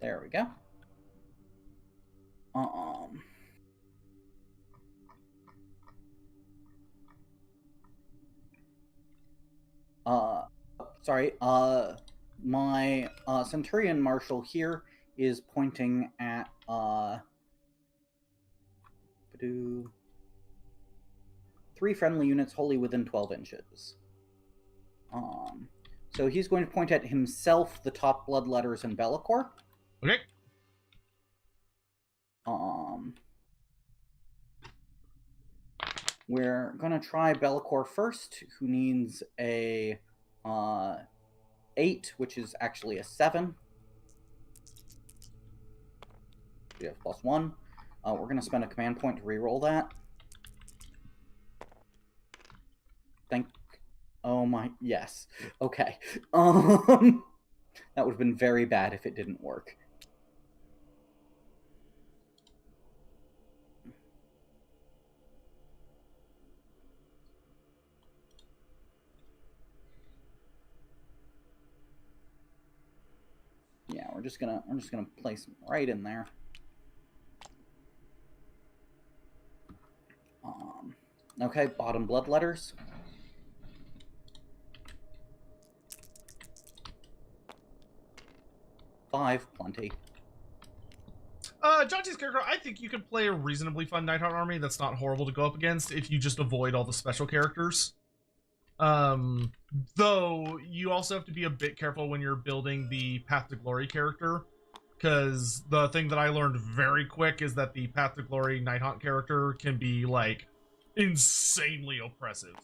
There we go. Sorry. My Centurion Marshal here is pointing at 3 friendly units wholly within 12 inches. So he's going to point at himself, the top bloodletters, and Bellicor. Okay. We're gonna try Bellicor first, who needs a 8, which is actually a 7. We have +1. We're gonna spend a command point to reroll that. Oh my, yes. Okay. That would have been very bad if it didn't work. Yeah, we're just gonna place him right in there. Okay, bottom bloodletters. Five, plenty. Jonty's character, I think you could play a reasonably fun Nighthaunt army that's not horrible to go up against if you just avoid all the special characters. Though, you also have to be a bit careful when you're building the Path to Glory character, because the thing that I learned very quick is that the Path to Glory Nighthaunt character can be, like, insanely oppressive.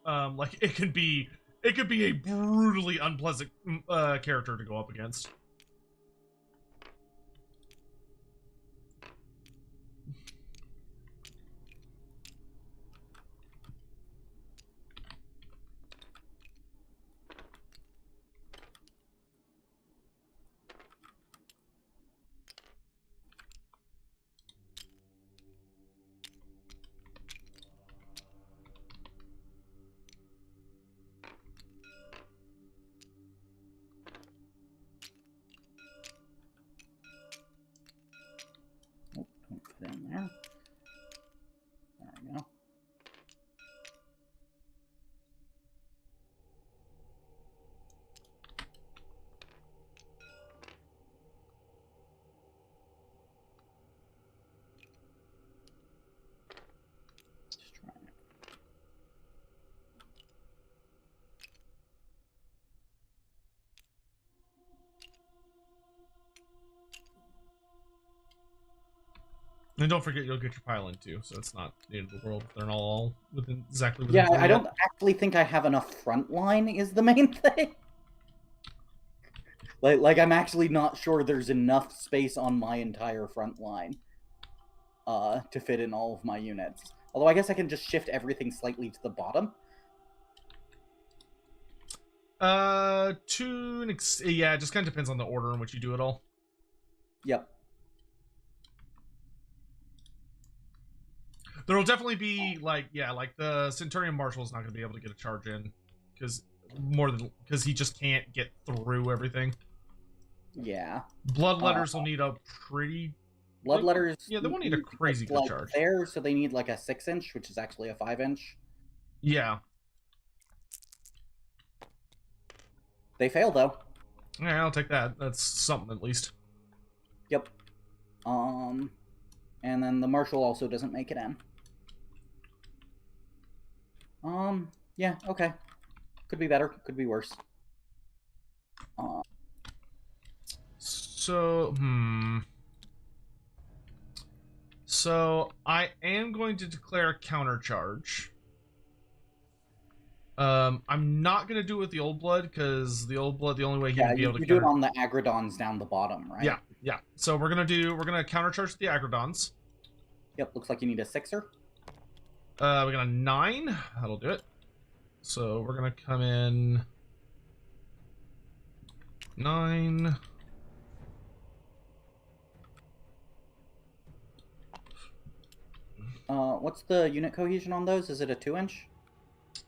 Like, it could be a brutally unpleasant character to go up against. And don't forget, you'll get your pile-in too, so it's not the end of the world if they're not all within exactly within. Yeah, I don't actually think I have enough front line is the main thing. Like I'm actually not sure there's enough space on my entire front line to fit in all of my units. Although I guess I can just shift everything slightly to the bottom. Yeah, it just kind of depends on the order in which you do it all. Yep. There will definitely be like the Centurion Marshal is not going to be able to get a charge in because he just can't get through everything. Yeah. Bloodletters will need a pretty. Bloodletters. Yeah, they won't need a crazy good charge. There, so they need like a 6-inch, which is actually a 5-inch. Yeah. They fail though. Yeah, I'll take that. That's something at least. Yep. And then the Marshal also doesn't make it in. Yeah, okay. Could be better, could be worse. So I am going to declare a countercharge. I'm not gonna do it with the old blood because the old blood, the only way he would be able to do it on the Agrodons down the bottom, right? Yeah. So we're gonna countercharge the Agrodons. Yep, looks like you need a 6er. We got a 9. That'll do it. So we're gonna come in 9. What's the unit cohesion on those? Is it a 2-inch?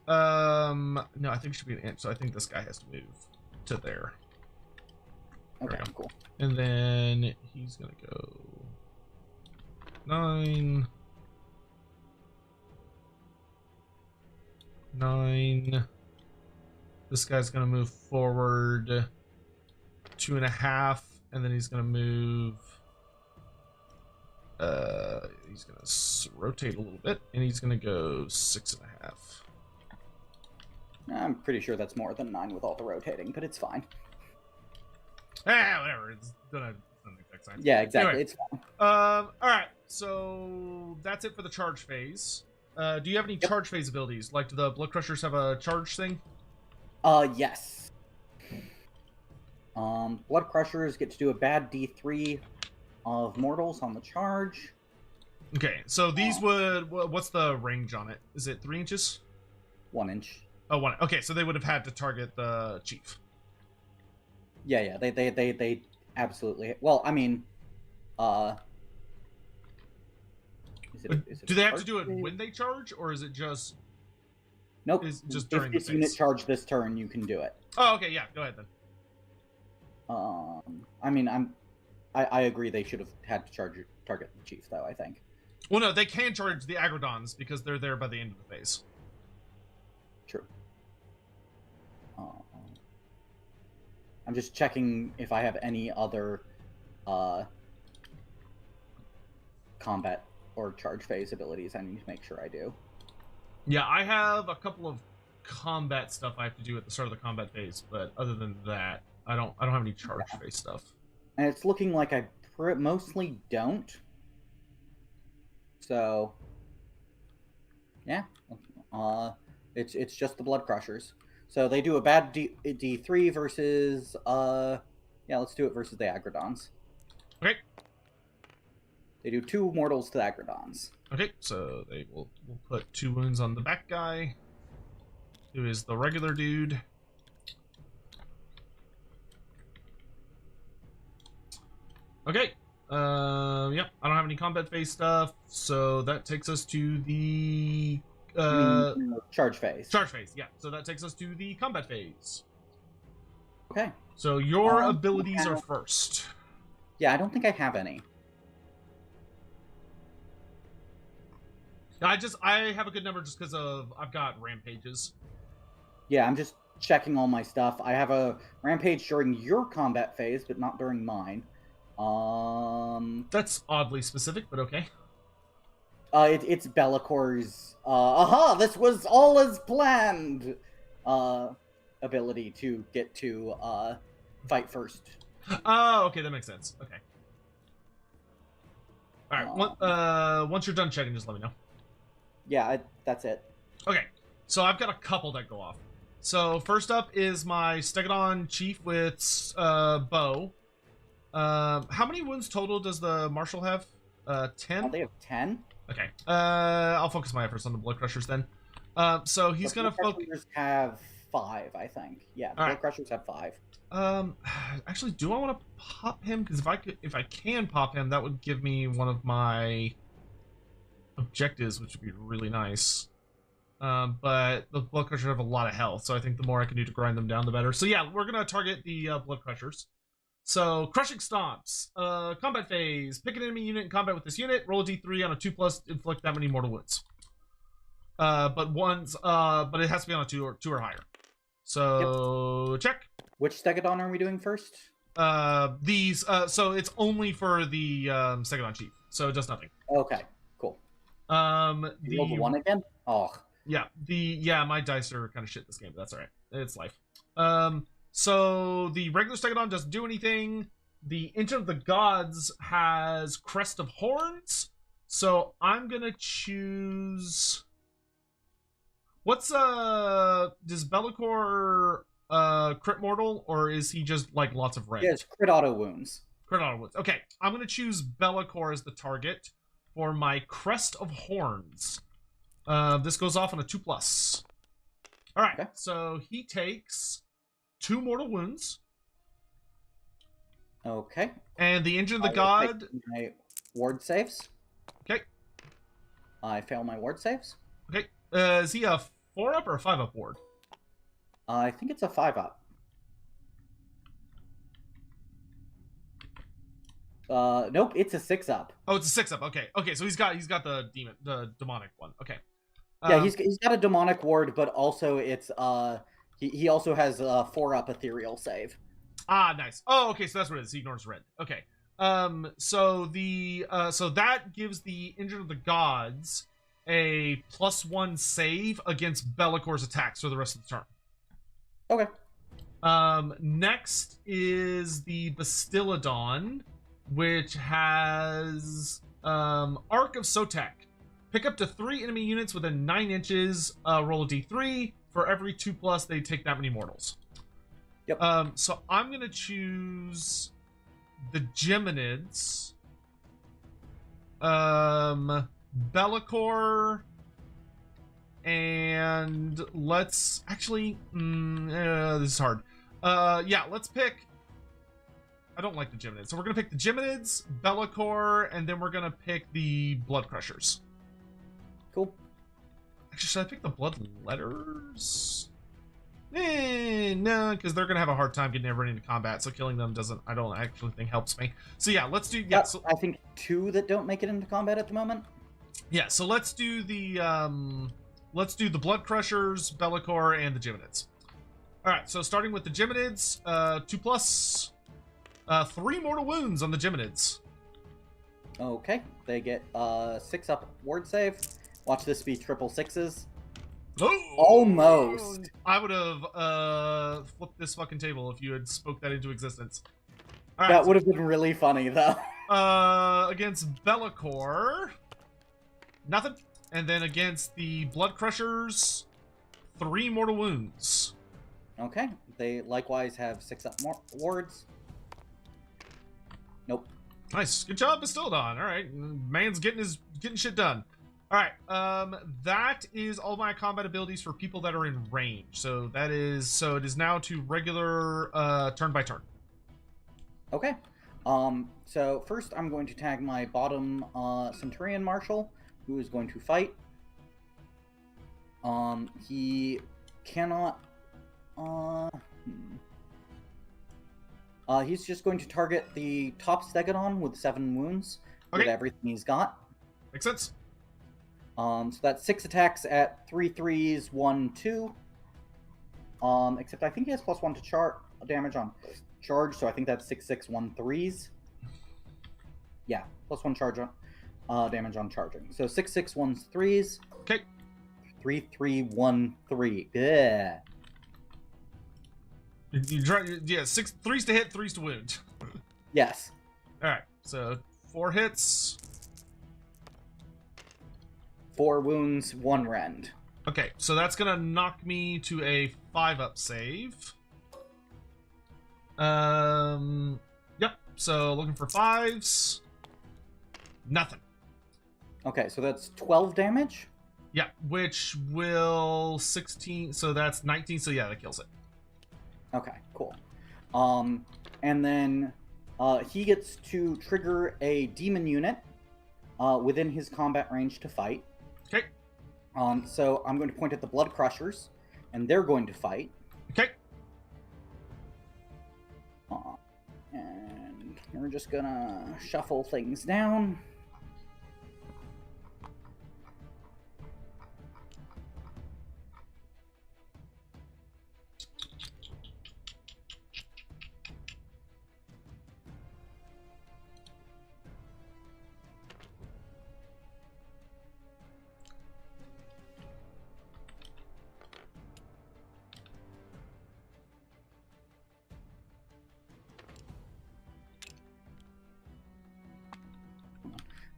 No, I think it should be an inch. So I think this guy has to move to there. Okay, cool. And then he's gonna go 9. 9. This guy's gonna move forward 2.5, and then he's gonna move. He's gonna rotate a little bit, and he's gonna go 6.5. I'm pretty sure that's more than 9 with all the rotating, but it's fine. Whatever. It's gonna make sense. Yeah, exactly. Anyway, it's fine. All right. So that's it for the charge phase. Do you have any charge phase abilities? Like, do the Blood Crushers have a charge thing? Yes. Blood Crushers get to do a bad D3 of mortals on the charge. Okay, so these would. What's the range on it? Is it 3 inches? 1 inch. Oh, 1. Okay, so they would have had to target the chief. Yeah. They absolutely. Well, I mean, do they have to do it when they charge, or is it just? Nope. Just during if the unit phase? charge this turn, you can do it. Oh, okay, yeah. Go ahead then. I mean, I agree. They should have had to target the chief, though. I think. Well, no, they can charge the Agrodons because they're there by the end of the phase. True. I'm just checking if I have any other combat or charge phase abilities. I need to make sure I do. Yeah, I have a couple of combat stuff I have to do at the start of the combat phase, but other than that, I don't have any charge phase stuff. And it's looking like I mostly don't. So, yeah, it's just the Blood Crushers. So they do a bad D3 versus yeah, let's do it versus the Agrodons. Okay. They do 2 mortals to the Agrodons. Okay, so we'll put 2 wounds on the back guy, who is the regular dude. Okay. Yep. I don't have any combat phase stuff, so that takes us to the charge phase. Charge phase. Yeah. So that takes us to the combat phase. Okay. So your abilities are first. Yeah, I don't think I have any. I have a good number just because I've got rampages. Yeah, I'm just checking all my stuff. I have a rampage during your combat phase, but not during mine. That's oddly specific, but okay. It's Bellacor's this was all as planned ability to get to fight first. Oh, okay, that makes sense. Okay. All right. Once you're done checking, just let me know. Yeah, that's it. Okay. So I've got a couple that go off. So first up is my Stegodon Chief with bow. How many wounds total does the Marshal have? 10? They have 10. Okay. I'll focus my efforts on the Blood Crushers then. So he's gonna focus. Blood Crushers have 5, I think. Yeah, the Blood Crushers have 5. Actually, do I want to pop him? Because if I can pop him, that would give me one of my objectives, which would be really nice. But the Blood Crushers have a lot of health, so I think the more I can do to grind them down, the better. So yeah, we're gonna target the Blood Crushers. So, Crushing Stomps. Combat phase. Pick an enemy unit in combat with this unit. Roll a d3 on a 2+, inflict that many mortal wounds. But it has to be on a 2 or higher. So, check. Which Stegodon are we doing first? So it's only for the Stegodon Chief. So it does nothing. Okay, cool. You rolled the 1 again? Oh. Yeah, my dice are kind of shit this game, but that's alright. It's life. So the regular Stegodon doesn't do anything. The Engine of the Gods has Crest of Horns. So I'm gonna choose. Does Bellicor crit mortal, or is he just like lots of red? Yeah, it's crit auto wounds. Crit auto wounds. Okay, I'm gonna choose Bellicor as the target for my Crest of Horns. This goes off on a 2+. All right, okay. So he takes 2 mortal wounds. Okay. And the Engine of the God. My ward saves. Okay. I fail my ward saves. Okay. Is he a 4-up or a 5-up ward? I think it's a 5-up. Nope, it's a 6-up. Oh, it's a 6-up. Okay. Okay, so he's got the demonic one. Okay. Yeah, he's got a demonic ward, but also it's he also has a 4-up ethereal save. Ah, nice. Oh, okay, so that's what it is. He ignores red. Okay. So that gives the Engine of the Gods a +1 save against Bellicor's attacks for the rest of the turn. Okay. Next is the Bastillodon, which has Arc of Sotek. Pick up to 3 enemy units within 9 inches. Roll a d3. For every 2+, they take that many mortals. Yep. So I'm gonna choose the Geminids. Bellicor. And let's actually this is hard. Yeah, let's pick. I don't like the Geminids, so we're gonna pick the Geminids, Bellicor, and then we're gonna pick the Blood Crushers. Cool. Actually, should I pick the Blood Letters? No, because they're gonna have a hard time getting everybody into combat, so killing them I don't actually think helps me. So yeah, let's do so, I think 2 that don't make it into combat at the moment. Yeah, so let's do the Blood Crushers, Bellicor, and the Geminids. Alright, so starting with the Geminids, 2+, 3 mortal wounds on the Geminids. Okay, they get 6-up ward save. Watch this be triple 6s. Oh! Almost. I would have flipped this fucking table if you had spoke that into existence. All right, that would have been really funny, though. Against Bellicor, nothing. And then against the Blood Crushers, 3 mortal wounds. Okay, they likewise have 6-up wards. Nope. Nice, good job, Bastillodon. All right, man's getting shit done. All right, that is all my combat abilities for people that are in range. So it is now to regular turn by turn. Okay. So first I'm going to tag my bottom Centurion Marshal, who is going to fight. He cannot. He's just going to target the top Stegodon with 7 wounds with everything he's got. Makes sense. So that's 6 attacks at 3 3s, 1 2. Except I think he has +1 to damage on charge, so I think that's 6 6 1 3s. Yeah, +1 charge on damage on charging. So 6 6 1 3s. Okay. 3 3 1 3. Yeah. Yeah, 6 3s to hit, 3s to wound. Yes. All right, so 4 hits, 4 wounds, 1 rend. Okay, so that's gonna knock me to a 5-up save. Yep. So looking for 5s. Nothing. Okay, so that's 12 damage. Yeah, which will 16. So that's 19. So yeah, that kills it. Okay, cool. And then he gets to trigger a demon unit within his combat range to fight. Okay. So I'm going to point at the Blood Crushers, and they're going to fight. Okay. And we're just gonna shuffle things down.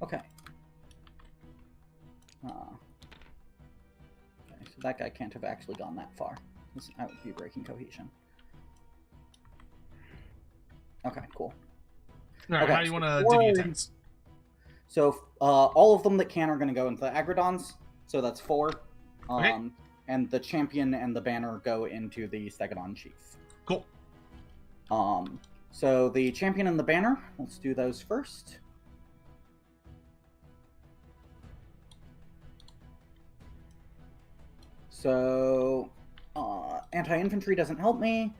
Okay. Okay, so that guy can't have actually gone that far. That would be breaking cohesion. Okay, cool. All right, Okay, how do you so want to four- divvy attacks? So all of them that can are going to go into the Agrodons. So that's 4. Okay. And the champion and the banner go into the Stegodon chief. Cool. So the champion and the banner, let's do those first. So anti-infantry doesn't help me.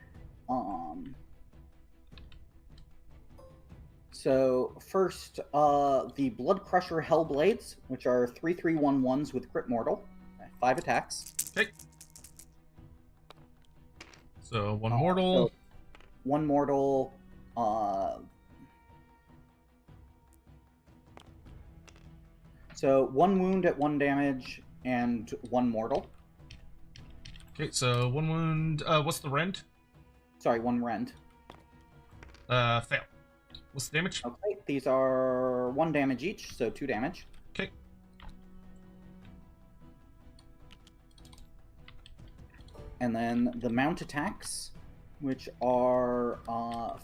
So first, the Blood Crusher Hellblades, which are 3/3/1/1s with crit mortal, 5 attacks. Okay. So 1 mortal. So 1 mortal. So 1 wound at 1 damage and 1 mortal. Okay, so 1 wound. What's the rend? Sorry, 1 rend. Fail. What's the damage? Okay, these are 1 damage each, so 2 damage. Okay. And then the mount attacks, which are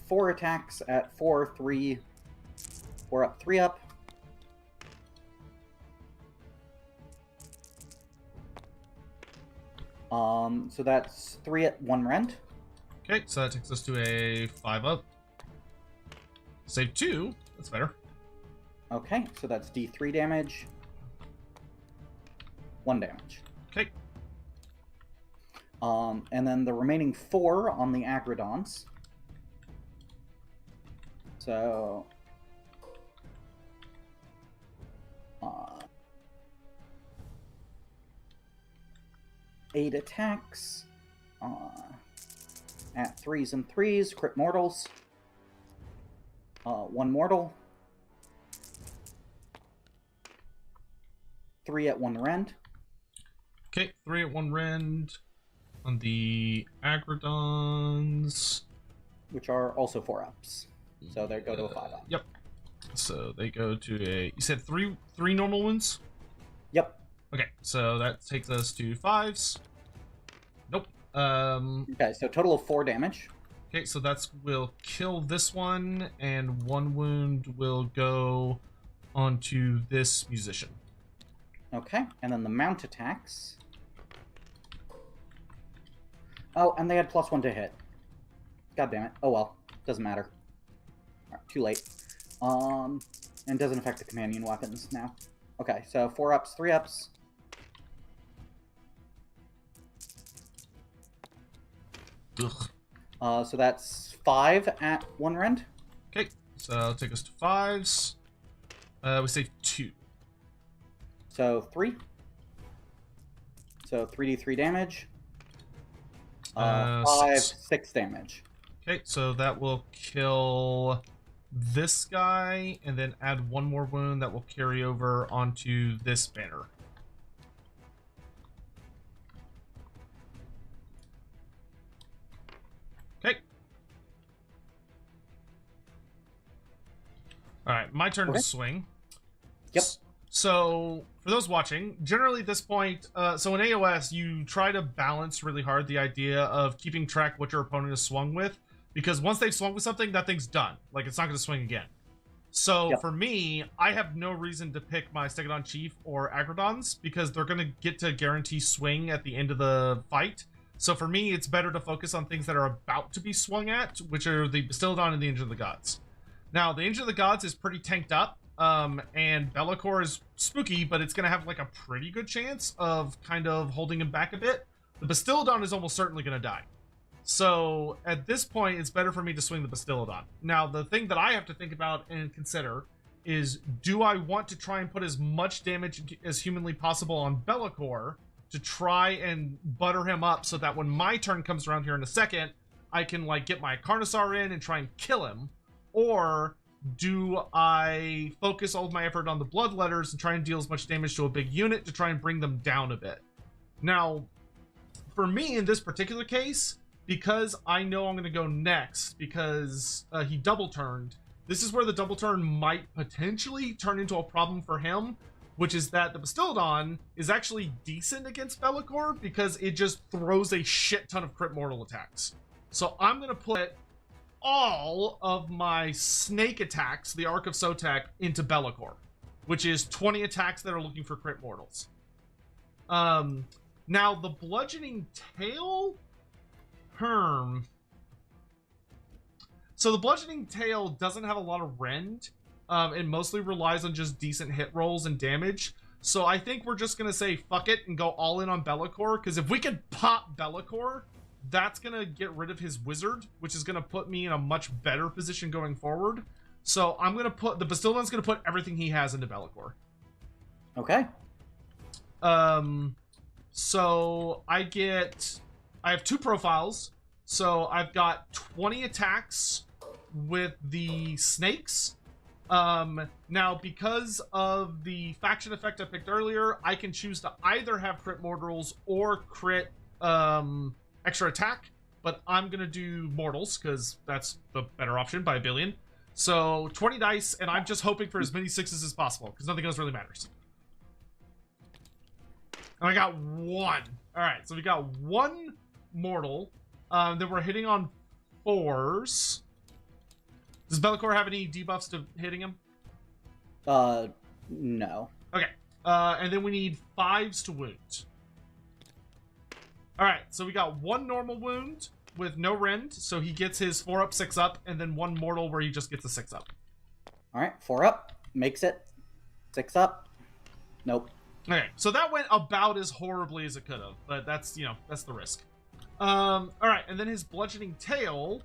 4 attacks at 4, 3, 4 up, 3 up. So that's 3 at 1 rend. Okay, so that takes us to a 5-up. Save 2. That's better. Okay, so that's D3 damage. 1 damage. Okay. And then the remaining 4 on the Agrodons. So... 8 attacks. At 3s and 3s, crit mortals. 1 mortal. 3 at 1 rend. Okay, 3 at 1 rend on the Agrodons. Which are also 4 ups. So they go to a 5 up. Yep. So they go to a... You said 3 normal wounds? Yep. Okay, so that takes us to 5s. Nope. Okay, so total of 4 damage. Okay, so that's will kill this one, and 1 wound will go onto this musician. Okay, and then the mount attacks. Oh, and they had +1 to hit. God damn it. Oh well, doesn't matter. Alright, too late. And doesn't affect the companion weapons now. Okay, so 4 ups, 3 ups. Ugh. So that's 5 at 1 rend. Okay, so that'll take us to 5s. We save 2. So 3. So 3d3 damage. 5, 6 damage. Okay, so that will kill this guy, and then add 1 more wound that will carry over onto this banner. Okay. Alright, my turn Okay. to swing. Yep. So for those watching, generally at this point, so in AOS, you try to balance really hard the idea of keeping track what your opponent has swung with, because once they've swung with something, that thing's done. Like, it's not going to swing again. So Yep. for me, I have no reason to pick my Stegodon Chief or Agrodons, because they're going to get to guarantee swing at the end of the fight. So for me, it's better to focus on things that are about to be swung at, which are the Bastildon and the Engine of the Gods. Now, the Engine of the Gods is pretty tanked up, and Be'lakor is spooky, but it's going to have like a pretty good chance of kind of holding him back a bit. The Bastildon is almost certainly going to die. So at this point, it's better for me to swing the Bastildon. Now, the thing that I have to think about and consider is, do I want to try and put as much damage as humanly possible on Be'lakor to try and butter him up so that when my turn comes around here in a second, I can like get my Carnosaur in and try and kill him? Or do I focus all of my effort on the Bloodletters and try and deal as much damage to a big unit to try and bring them down a bit? Now, for me in this particular case, because I know I'm going to go next because he double turned, this is where the double turn might potentially turn into a problem for him, which is that the Bastildon is actually decent against Be'lakor because it just throws a shit ton of crit mortal attacks. So I'm going to put all of my snake attacks, the Arc of Sotek, into Be'lakor, which is 20 attacks that are looking for crit mortals. Now the bludgeoning tail, so the bludgeoning tail doesn't have a lot of rend. It mostly relies on just decent hit rolls and damage. So I think we're just gonna say fuck it and go all in on Be'lakor, because if we can pop Be'lakor, that's gonna get rid of his wizard, which is gonna put me in a much better position going forward. So I'm gonna put the Bastildon's gonna put everything he has into Be'lakor. Okay. So I have 2 profiles. So I've got 20 attacks with the snakes. Now because of the faction effect I picked earlier, I can choose to either have crit mortals or crit extra attack, but I'm gonna do mortals because that's the better option by a billion. So 20 dice, and I'm just hoping for as many 6s as possible because nothing else really matters. And I got 1. All right, so we got 1 mortal. Then we're hitting on 4s. Does Be'lakor have any debuffs to hitting him? No. Okay. And then we need 5s to wound. All right, so we got 1 normal wound with no rend, so he gets his 4 up, 6 up, and then 1 mortal where he just gets a 6 up. All right, 4 up makes it. 6 up. Nope. Okay, so that went about as horribly as it could have, but that's, you know, that's the risk. All right, and then his bludgeoning tail,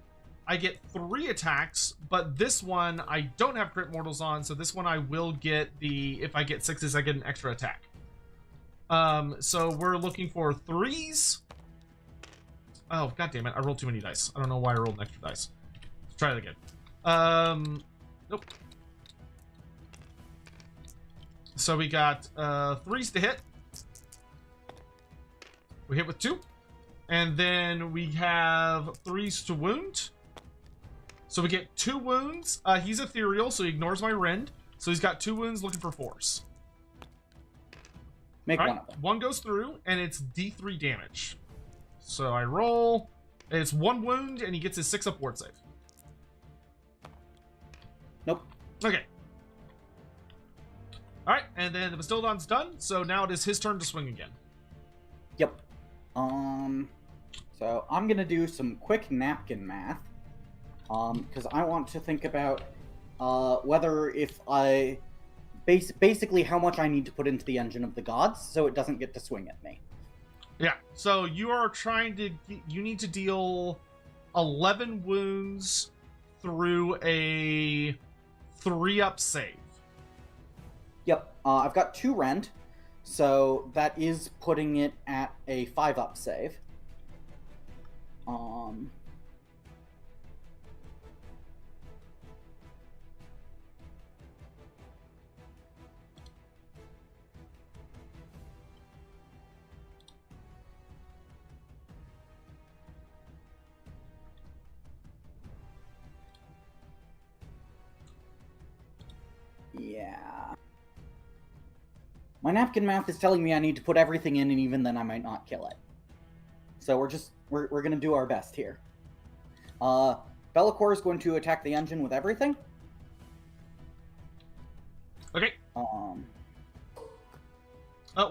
I get 3 attacks, but this one I don't have crit mortals on, so this one I will get if I get 6s, I get an extra attack. So we're looking for 3s. Oh, god damn it, I rolled too many dice. I don't know why I rolled an extra dice. Let's try that again. Nope. So we got 3s to hit. We hit with 2. And then we have 3s to wound. So we get 2 wounds. He's ethereal, so he ignores my rend. So he's got 2 wounds looking for 4s. Make All one right, of them. 1 goes through, and it's D3 damage. So I roll. And it's 1 wound, and he gets his 6-up ward save. Nope. Okay. All right, and then the Bastildon's done. So now it is his turn to swing again. Yep. So I'm gonna do some quick napkin math. Because I want to think about whether if I basically how much I need to put into the Engine of the Gods so it doesn't get to swing at me. Yeah, so you are you need to deal 11 wounds through a 3-up save. Yep. I've got 2 rend, so that is putting it at a 5-up save. Yeah. My napkin math is telling me I need to put everything in, and even then I might not kill it. So we're gonna do our best here. Be'lakor is going to attack the engine with everything. Okay.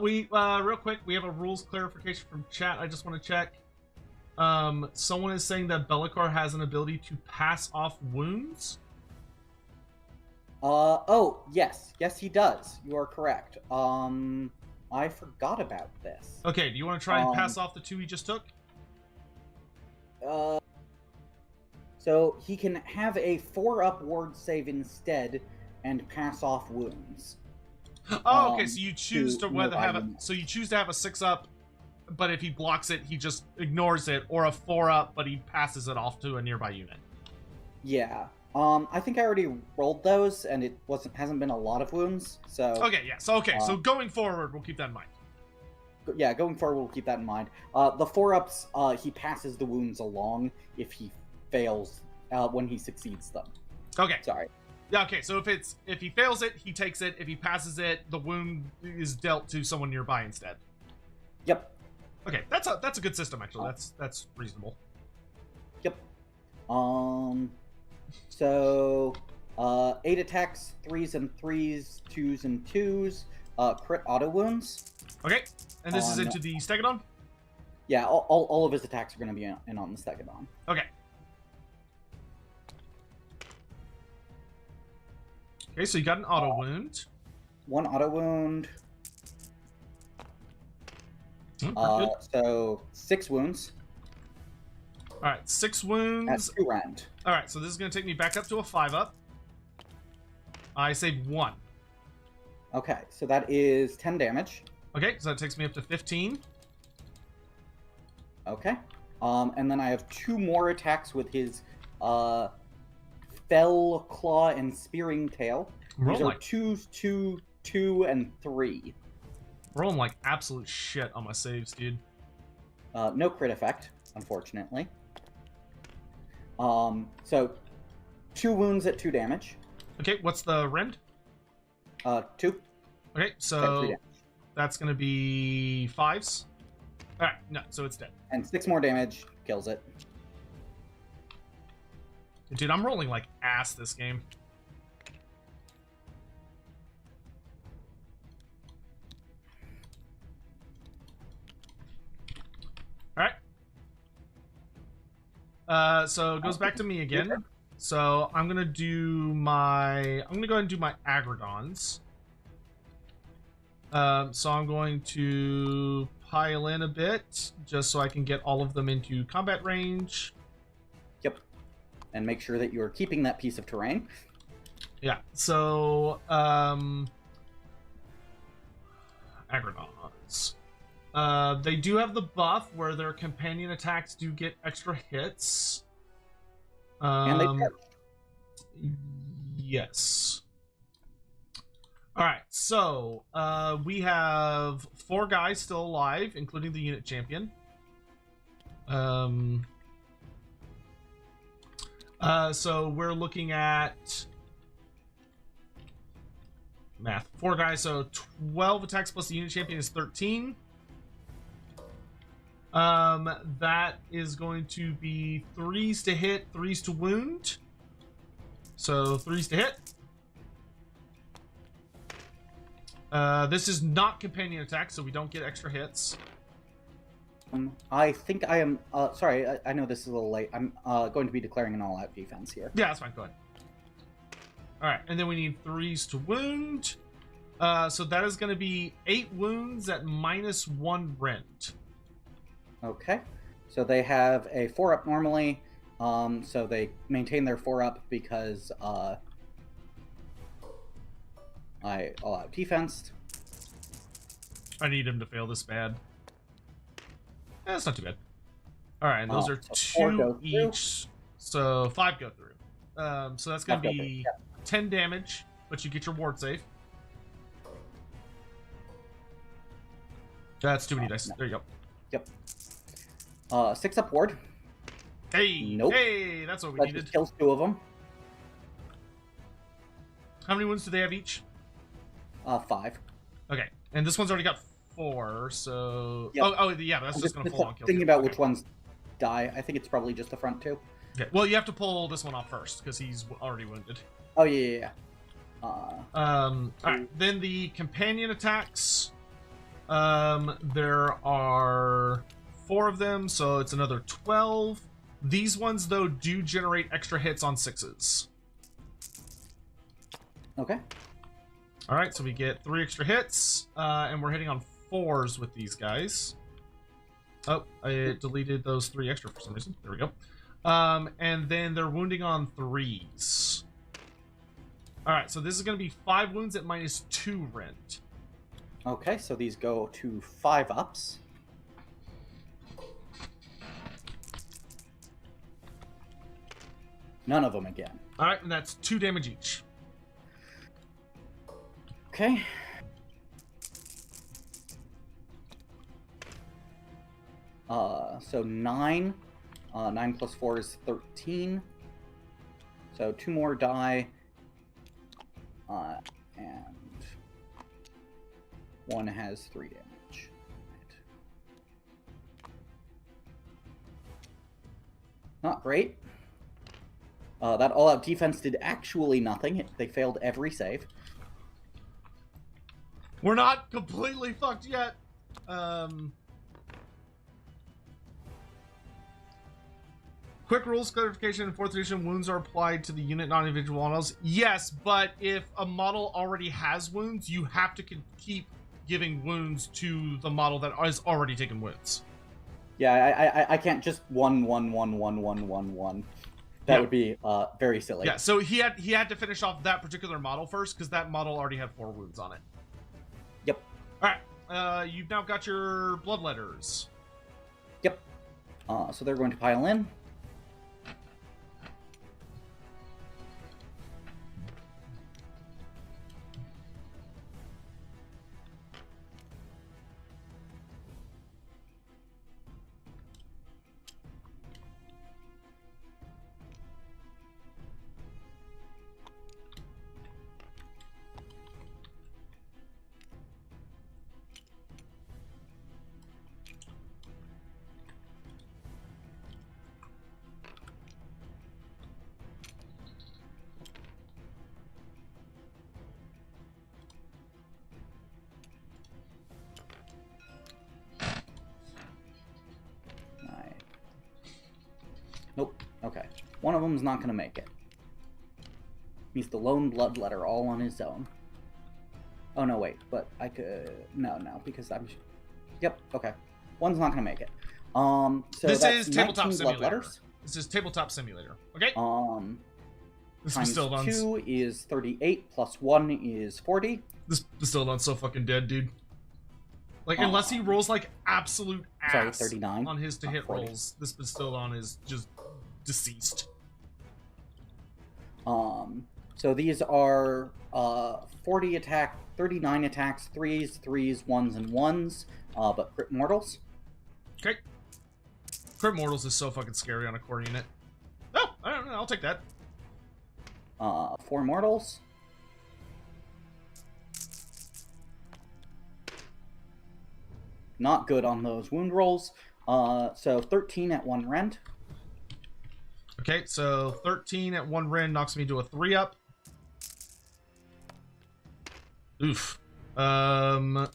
We real quick, we have a rules clarification from chat. I just want to check. Someone is saying that Be'lakor has an ability to pass off wounds. Oh, yes, he does. You are correct. I forgot about this. Okay, do you want to try and pass off the 2 he just took? So he can have a 4-up ward save instead and pass off wounds. Oh, okay. So you choose to to whether have a units. so you choose to have a 6-up, but if he blocks it, he just ignores it, or a 4-up, but he passes it off to a nearby unit. Yeah. I think I already rolled those, and it hasn't been a lot of wounds. So Okay, yeah. So going forward, we'll keep that in mind. yeah, going forward, we'll keep that in mind. The 4-ups, he passes the wounds along if he fails when he succeeds them. Okay. Sorry. Yeah. Okay. So if he fails it, he takes it. If he passes it, the wound is dealt to someone nearby instead. Yep. Okay. That's a good system actually. That's reasonable. Yep. So 8 attacks, 3s and 3s, 2s and 2s, crit auto wounds. Okay. And this is into the Stegodon? Yeah, all of his attacks are going to be in on the Stegodon. Okay. Okay, so you got an auto wound. 1 auto wound. Pretty good. So 6 wounds. Alright, 6 At wounds. 2 round. Alright, so this is going to take me back up to a 5-up. I saved 1. Okay, so that is 10 damage. Okay, so that takes me up to 15. Okay. And then I have 2 more attacks with his Fell, Claw, and Spearing Tail. These are Rolling 2, 2, and 3. rolling like absolute shit on my saves, dude. No crit effect, unfortunately. So 2 wounds at 2 damage. Okay, what's the rend? 2. Okay, At 3 so damage. that's going to be 5s. Alright, no, so it's dead. And 6 more damage kills it. Dude, I'm rolling like ass this game. Alright. So it goes back to me again. So I'm gonna go ahead and do my Agrodons. So I'm going to pile in a bit just so I can get all of them into combat range. Yep. And make sure that you're keeping that piece of terrain. Yeah, so Agrodons. They do have the buff where their companion attacks do get extra hits. And they charge. Yes. Alright, so we have 4 guys still alive, including the unit champion. So we're looking at math. 4 guys, so 12 attacks plus the unit champion is 13. That is going to be 3s to hit, 3s to wound. So 3s to hit. This is not companion attack, so we don't get extra hits. I think I am... sorry, I know this is a little late. I'm going to be declaring an all-out defense here. Yeah, that's fine. Go ahead. Alright, and then we need 3s to wound. So that is going to be 8 wounds at -1 rend. Okay. So they have a 4-up normally. So they maintain their 4-up because I all-out defensed. I need him to fail this bad. That's not too bad. Alright, and those are so 4 go 2 through. each. So 5 go through. So that's going to 5 go be through, 10 damage, but you get your ward save. That's too many dice. No. There you go. Yep. 6-up ward. Hey! Nope. Hey! That's what we That needed. just kills 2 of them. How many wounds do they have each? 5. Okay. And this one's already got 4, so... Yep. Oh, yeah, that's just going to full on kill. Thinking about which ones die. I think it's probably just the front two. Okay. Well, you have to pull this one off first, because he's already wounded. Oh, yeah. Alright, then the companion attacks. There are 4 of them, so it's another 12. These ones, though, do generate extra hits on 6s. Okay. Alright, so we get 3 extra hits, and we're hitting on 4s with these guys. Oh, I deleted those 3 extra for some reason. There we go. And then they're wounding on 3s. Alright, so this is going to be 5 wounds at -2 rend. Okay, so these go to 5 ups. None of them again. Alright, and that's 2 damage each. Okay. So 9. 9 plus 4 is 13. So 2 more die. And 1 has 3 damage. Not great. That all-out defense did actually nothing. They failed every save. We're not completely fucked yet. Quick rules clarification in 4th edition, wounds are applied to the unit, not individual models. Yes, but if a model already has wounds, you have to keep giving wounds to the model that has already taken wounds. Yeah, I can't just 1, 1, 1, 1, 1, 1, 1. That would be very silly. Yeah, so he had to finish off that particular model first, because that model already had 4 wounds on it. Yep. Alright, you've now got your bloodletters. Yep. So they're going to pile in. Nope. Okay. One of them's not going to make it. He's the lone bloodletter all on his own. Oh, no, wait. But I could... No, because I'm... Yep, okay. One's not going to make it. So this that's is Tabletop 19 Simulator. bloodletters. This is Tabletop Simulator. Okay? This Times Bastildon's... 2 is 38, plus 1 is 40. This Bastildon's so fucking dead, dude. Like, unless he rolls, like, absolute ass 39, on his to-hit 40. rolls, this Bastildon is just deceased. So these are 40 attack, 39 attacks, 3s, 1s, and 1s, but crit mortals. Okay. Crit mortals is so fucking scary on a core unit. Oh, I don't know, I'll take that. 4 mortals. Not good on those wound rolls. So 13 at 1 rend. Okay, so 13 at 1 rend knocks me to a 3-up. Oof.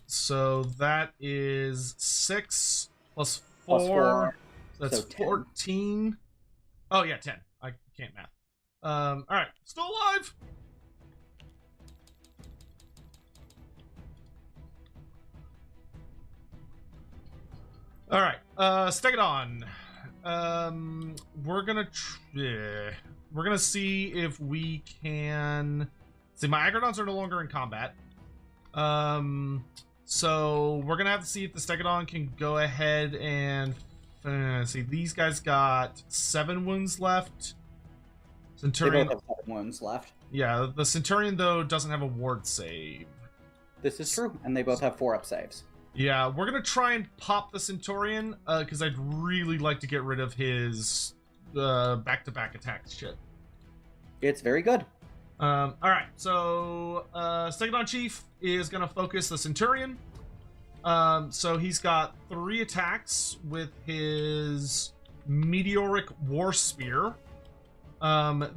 So that is 6 plus 4. Plus 4. So that's So 10. 14. Oh, yeah, 10. I can't math. Alright, still alive! Alright, Stegadon. We're gonna see if we can... See, my Agrodons are no longer in combat. So we're gonna have to see if the Stegadon can go ahead and... see, these guys got 7 wounds left. Centurion... They both have 7 wounds left. Yeah, the Centurion, though, doesn't have a ward save. This is true, and they both have 4-up saves. Yeah, we're gonna try and pop the Centurion, because I'd really like to get rid of his back-to-back attack shit. It's very good. All right, so Stegadon Chief is going to focus the Centurion. So he's got 3 attacks with his Meteoric War Spear.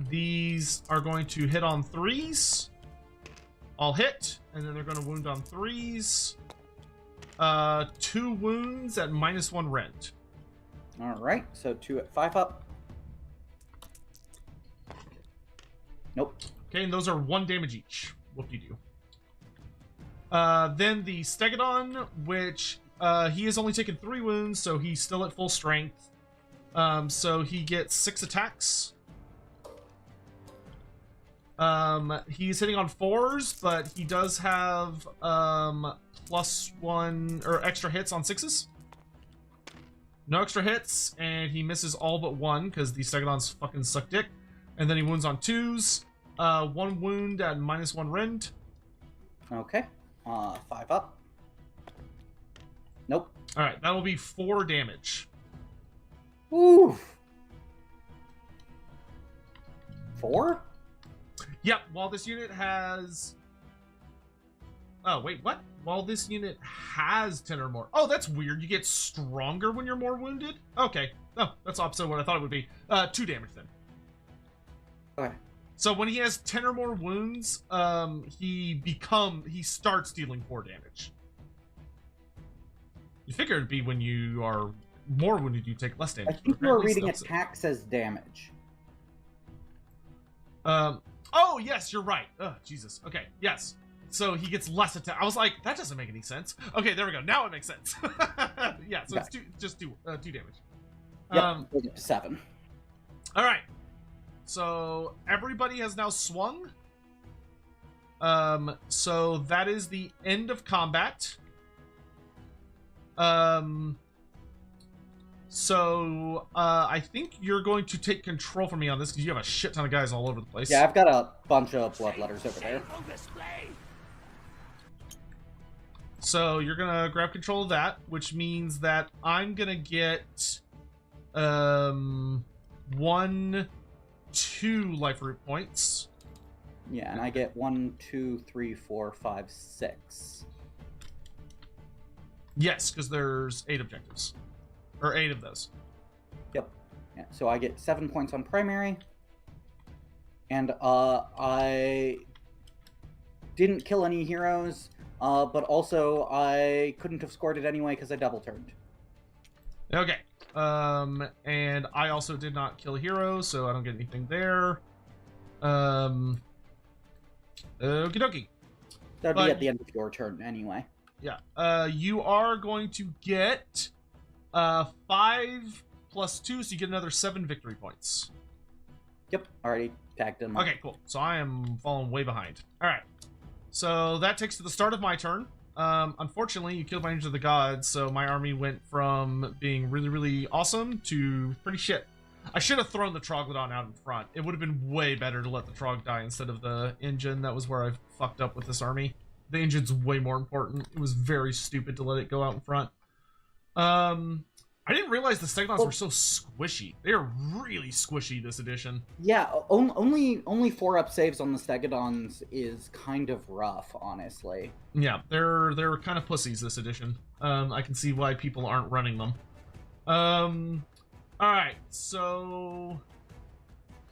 These are going to hit on 3s. I'll hit, and then they're going to wound on 3s. 2 wounds at -1 rend. All right, so 2 at 5 up. Nope. Okay, and those are 1 damage each. Whoop-de-doo. Then the Stegadon, which he has only taken 3 wounds, so he's still at full strength. So he gets 6 attacks. He's hitting on 4s, but he does have +1 or extra hits on 6s. No extra hits, and he misses all but 1 because the Stegadons fucking suck dick. And then he wounds on 2s. 1 wound at -1 rend. Okay. 5 up. Nope. All right, that will be 4 damage. Oof. 4? Yep. While this unit has. Oh wait, what? While this unit has 10 or more. Oh, that's weird. You get stronger when you're more wounded. Okay. Oh, that's opposite of what I thought it would be. 2 damage then. Okay. So when he has 10 or more wounds, he starts dealing 4 damage. You figure it'd be when you are more wounded, you take less damage. I think you are reading attacks as damage. Oh yes, you're right. Oh Jesus. Okay. Yes. So he gets less attack. I was like, that doesn't make any sense. Okay, there we go. Now it makes sense. Yeah. So it's just 2 damage. Yep. We'll get to 7. All right. So everybody has now swung. So that is the end of combat. So I think you're going to take control from me on this because you have a shit ton of guys all over the place. Yeah, I've got a bunch of bloodletters over there. So you're gonna grab control of that, which means that I'm gonna get 1, 2 life root points. Yeah, and I get 1, 2, 3, 4, 5, 6. Yes, because there's 8 objectives. Or 8 of those. Yep. Yeah, so I get 7 points on primary. And I didn't kill any heroes, but also I couldn't have scored it anyway because I double turned. Okay. And I also did not kill a hero, so I don't get anything there. Okie dokie. That would be at the end of your turn anyway. Yeah. You are going to get 5 plus 2, so you get another 7 victory points. Yep, already tagged him. Okay, cool. So I am falling way behind. All right. So that takes to the start of my turn. Unfortunately, you killed my Angel of the Gods, so my army went from being really, really awesome to pretty shit. I should have thrown the Troglodyte out in front. It would have been way better to let the Trog die instead of the engine. That was where I fucked up with this army. The engine's way more important. It was very stupid to let it go out in front. I didn't realize the Stegadons were so squishy. They are really squishy this edition. Yeah, only 4-up saves on the Stegadons is kind of rough, honestly. Yeah, they're kind of pussies this edition. I can see why people aren't running them. Alright, so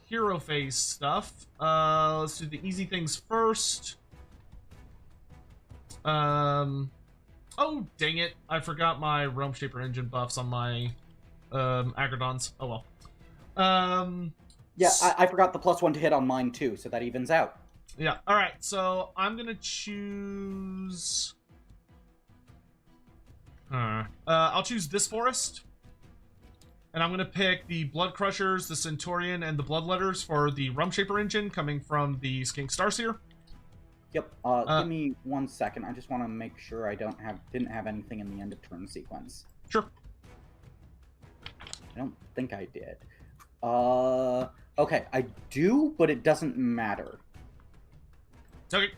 hero phase stuff. Let's do the easy things first. Oh, dang it. I forgot my Realm Shaper engine buffs on my Agrodons. Oh, well. Yeah, I forgot the +1 to hit on mine, too, so that evens out. Yeah, alright. So I'm going to choose... I'll choose this forest. And I'm going to pick the Blood Crushers, the Centurion, and the Bloodletters for the Realm Shaper engine coming from the Skink Starseer. Yep. Give me 1 second. I just want to make sure I didn't have anything in the end of turn sequence. Sure. I don't think I did. Okay, I do, but it doesn't matter. Okay.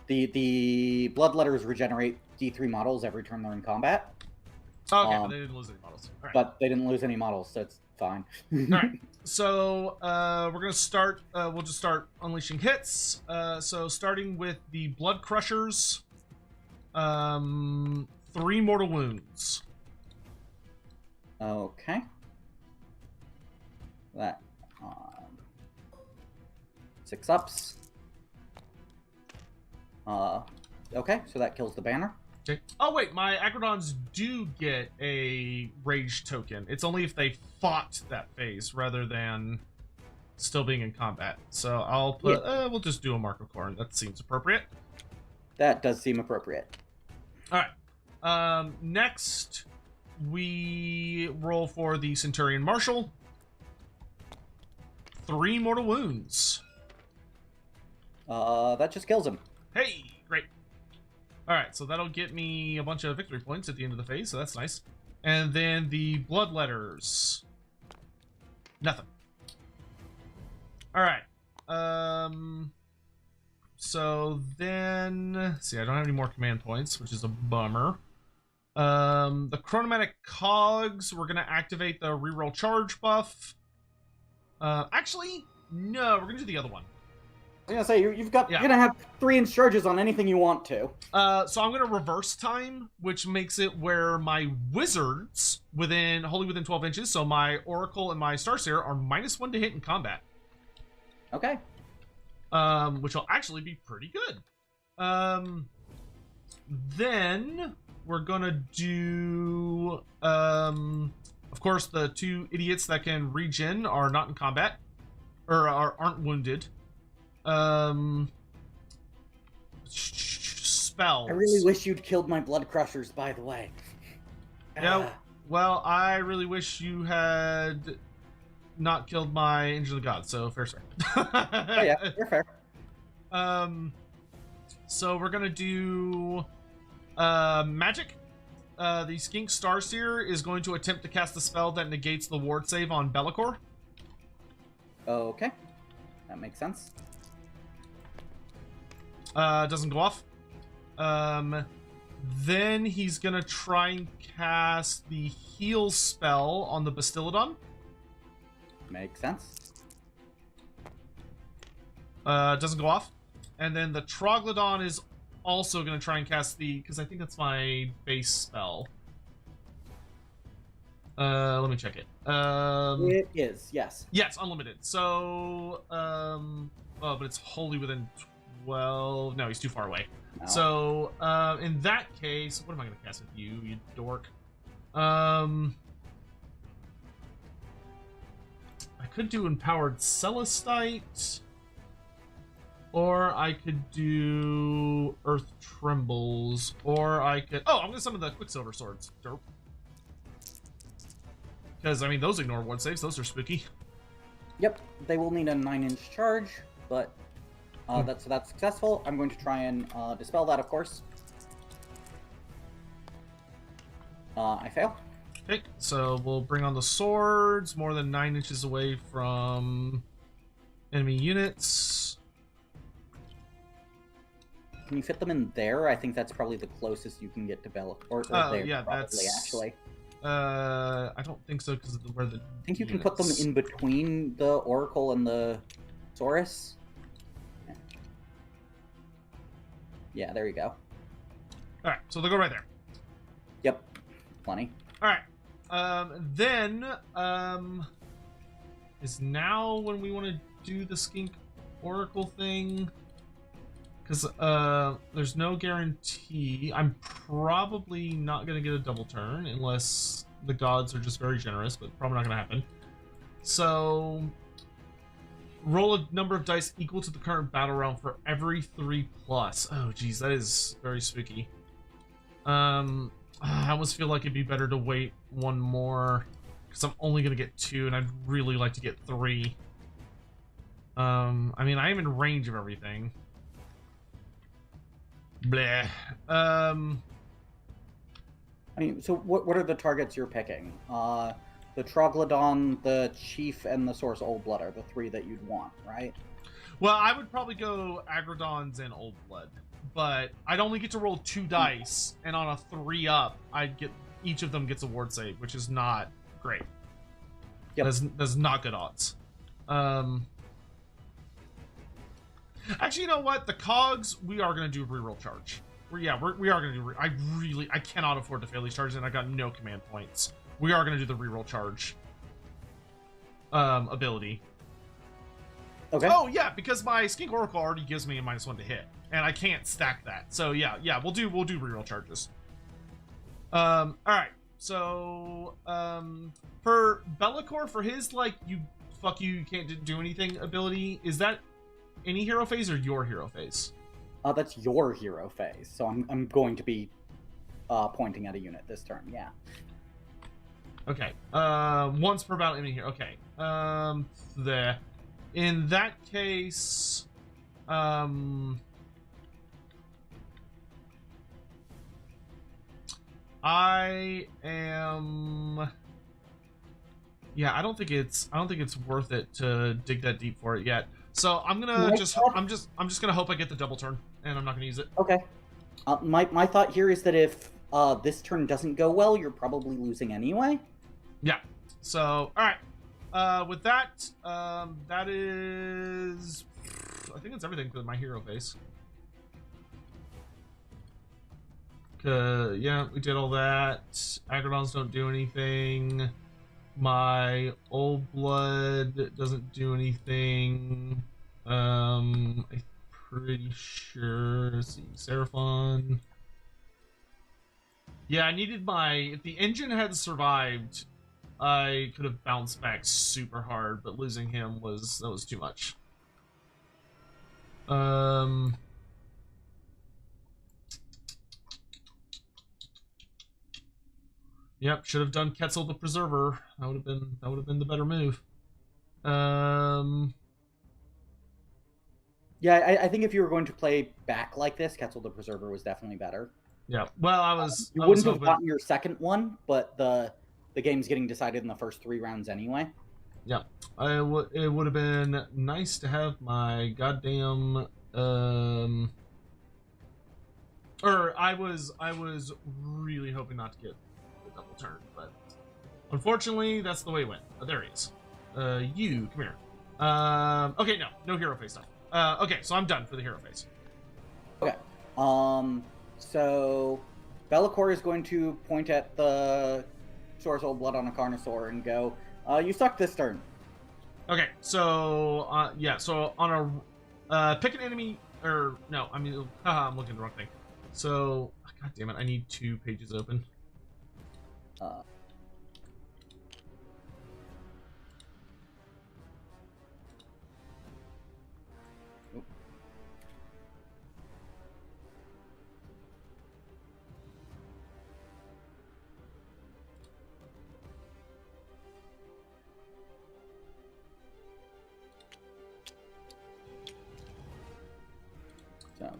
The Bloodletters regenerate D3 models every turn they're in combat. Okay, but they didn't lose any models. All right. But they didn't lose any models, so it's fine. All right. So we're gonna start. We'll just start unleashing hits. So starting with the blood crushers. 3 mortal wounds. Okay. That 6 ups. Okay, so that kills the banner. Okay. Oh wait, my Agrodons do get a rage token. It's only if they fought that phase rather than still being in combat. So I'll put. We'll just do a Mark of Corn. That seems appropriate. That does seem appropriate. All right. Next, we roll for the Centurion Marshal. 3 mortal wounds. That just kills him. Hey, great. All right, so that'll get me a bunch of victory points at the end of the phase, so that's nice. And then the Bloodletters. Nothing. All right. So then, see, I don't have any more command points, which is a bummer. The Chronomatic Cogs, we're gonna activate the reroll charge buff. Actually, no, we're gonna do the other one. I was gonna say you're gonna have 3-inch charges on anything you want to. So I'm gonna reverse time, which makes it where my wizards wholly within 12 inches, so my Oracle and my Starseer are -1 to hit in combat. Okay. Which will actually be pretty good. Then we're gonna do, of course, the 2 idiots that can regen are not in combat, or aren't wounded. Spells. I really wish you'd killed my blood crushers, by the way. Yeah, well, I really wish you had not killed my Angel of God, so fair. Oh yeah, you're fair. So we're gonna do magic. The Skink Starseer is going to attempt to cast a spell that negates the ward save on Bellicor. Okay, that makes sense. Doesn't go off. Then he's gonna try and cast the heal spell on the Bastillodon. Makes sense. Doesn't go off. And then the Troglodon is also gonna try and cast because I think that's my base spell. Let me check it. It is, yes. Yes, unlimited. So, but it's wholly within 12. No, he's too far away. No. So, in that case, what am I going to cast with you, you dork? I could do Empowered Celestite, or I could do Earth Trembles, or I could. Oh, I'm going to summon the Quicksilver Swords. Derp. Because, I mean, those ignore ward saves. Those are spooky. Yep, they will need a 9-inch charge, but that's successful. I'm going to try and dispel that, of course. I fail. Okay, so we'll bring on the swords, more than 9 inches away from enemy units. Can you fit them in there? I think that's probably the closest you can get to Bella. Or there, yeah, probably, that's actually. I don't think so because of where the. I think you can put them in between the Oracle and the Saurus. Yeah, there you go. All right, so they'll go right there. Yep, plenty. All right, then is now when we want to do the Skink Oracle thing. Because there's no guarantee. I'm probably not going to get a double turn unless the gods are just very generous, but probably not going to happen. So roll a number of dice equal to the current battle round for every 3+. Oh, geez, that is very spooky. I almost feel like it'd be better to wait one more because I'm only going to get 2, and I'd really like to get 3. I mean, I am in range of everything. Bleh. I mean, so what are the targets you're picking? The Troglodon, the Chief, and the Source Old Blood are the 3 that you'd want, right? Well, I would probably go Agrodons and Old Blood, but I'd only get to roll 2 dice, and on a 3-up, each of them gets a ward save, which is not great. Yep. That's not good odds. Actually, you know what? The cogs, we are gonna do reroll charge. We are gonna do. I cannot afford to fail these charges, and I got no command points. We are gonna do the reroll charge. Ability. Okay. Oh yeah, because my Skink Oracle already gives me a -1 to hit, and I can't stack that. So yeah, we'll do reroll charges. All right. So for Bellicor, for his like you can't do anything ability, is that any hero phase or your hero phase? That's your hero phase. So I'm going to be pointing at a unit this turn. Yeah. Okay. Once per battle enemy here. Okay. There. In that case, I am. Yeah, I don't think it's worth it to dig that deep for it yet. So I'm gonna I'm just gonna hope I get the double turn, and I'm not gonna use it. Okay. My thought here is that if this turn doesn't go well, you're probably losing anyway. Yeah. So all right. With that, that is, I think it's everything for my hero phase. Yeah, we did all that. Agrodons don't do anything. My old blood doesn't do anything. I'm pretty sure. Let's see, Seraphon. Yeah, I needed if the engine had survived, I could have bounced back super hard, but losing him was too much. Yep, should have done Quetzal the Preserver. That would have been the better move. Yeah, I think if you were going to play back like this, Quetzal the Preserver was definitely better. Yeah, well, I was. You wouldn't have gotten your second one, but the game's getting decided in the first 3 rounds anyway. Yeah, it would have been nice to have my goddamn or I was really hoping not to get the double turn, but unfortunately that's the way it went. Oh, there he is. You come here. Okay, no hero phase stuff. Okay, so I'm done for the hero phase. Okay. So Bellicor is going to point at the Source Old Blood on a Carnosaur and go, you suck this turn. Okay, so yeah, so on a pick an enemy, or no, I mean, I'm looking at the wrong thing. So, god damn it, I need 2 pages open.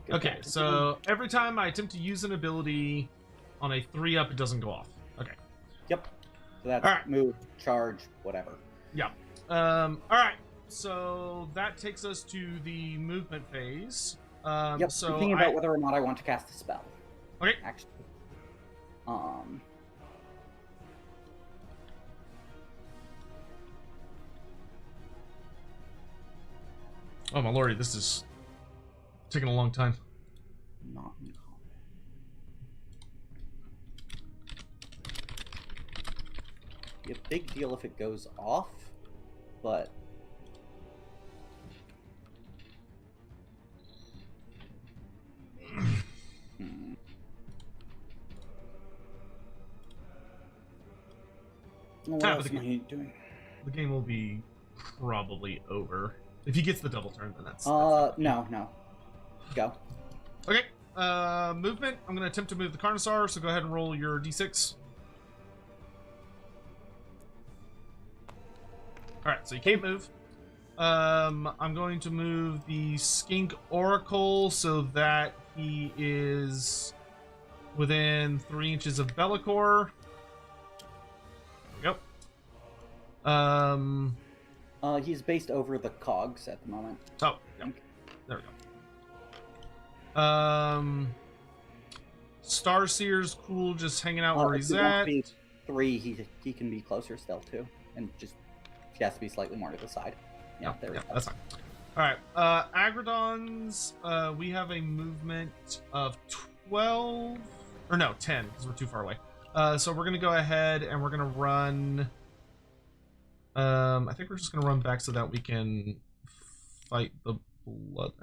Okay, so every time I attempt to use an ability on a 3-up, it doesn't go off. Okay. Yep. So that's right. Move, charge, whatever. Yeah. Alright. So that takes us to the movement phase. Yep, so I'm thinking about whether or not I want to cast a spell. Okay. Actually. Oh my lordy, this is taking a long time. Not in combat. Be a big deal if it goes off, but what else am I doing? The game will be probably over. If he gets the double turn, then that's no. Go. Okay. Movement. I'm gonna attempt to move the Carnosaur, so go ahead and roll your d6. Alright, so you can't move. I'm going to move the Skink Oracle so that he is within 3 inches of Bellicor. There we go. He's based over the cogs at the moment. Oh, yeah. There we go. Starseer's cool, just hanging out where he's at. 3, he can be closer still too, and just She has to be slightly more to the side. Yeah, there we go. That's fine. All right, Agrodons, we have a movement of 12, or no, 10, because we're too far away. So we're gonna go ahead and we're gonna run. I think we're just gonna run back so that we can fight the blood.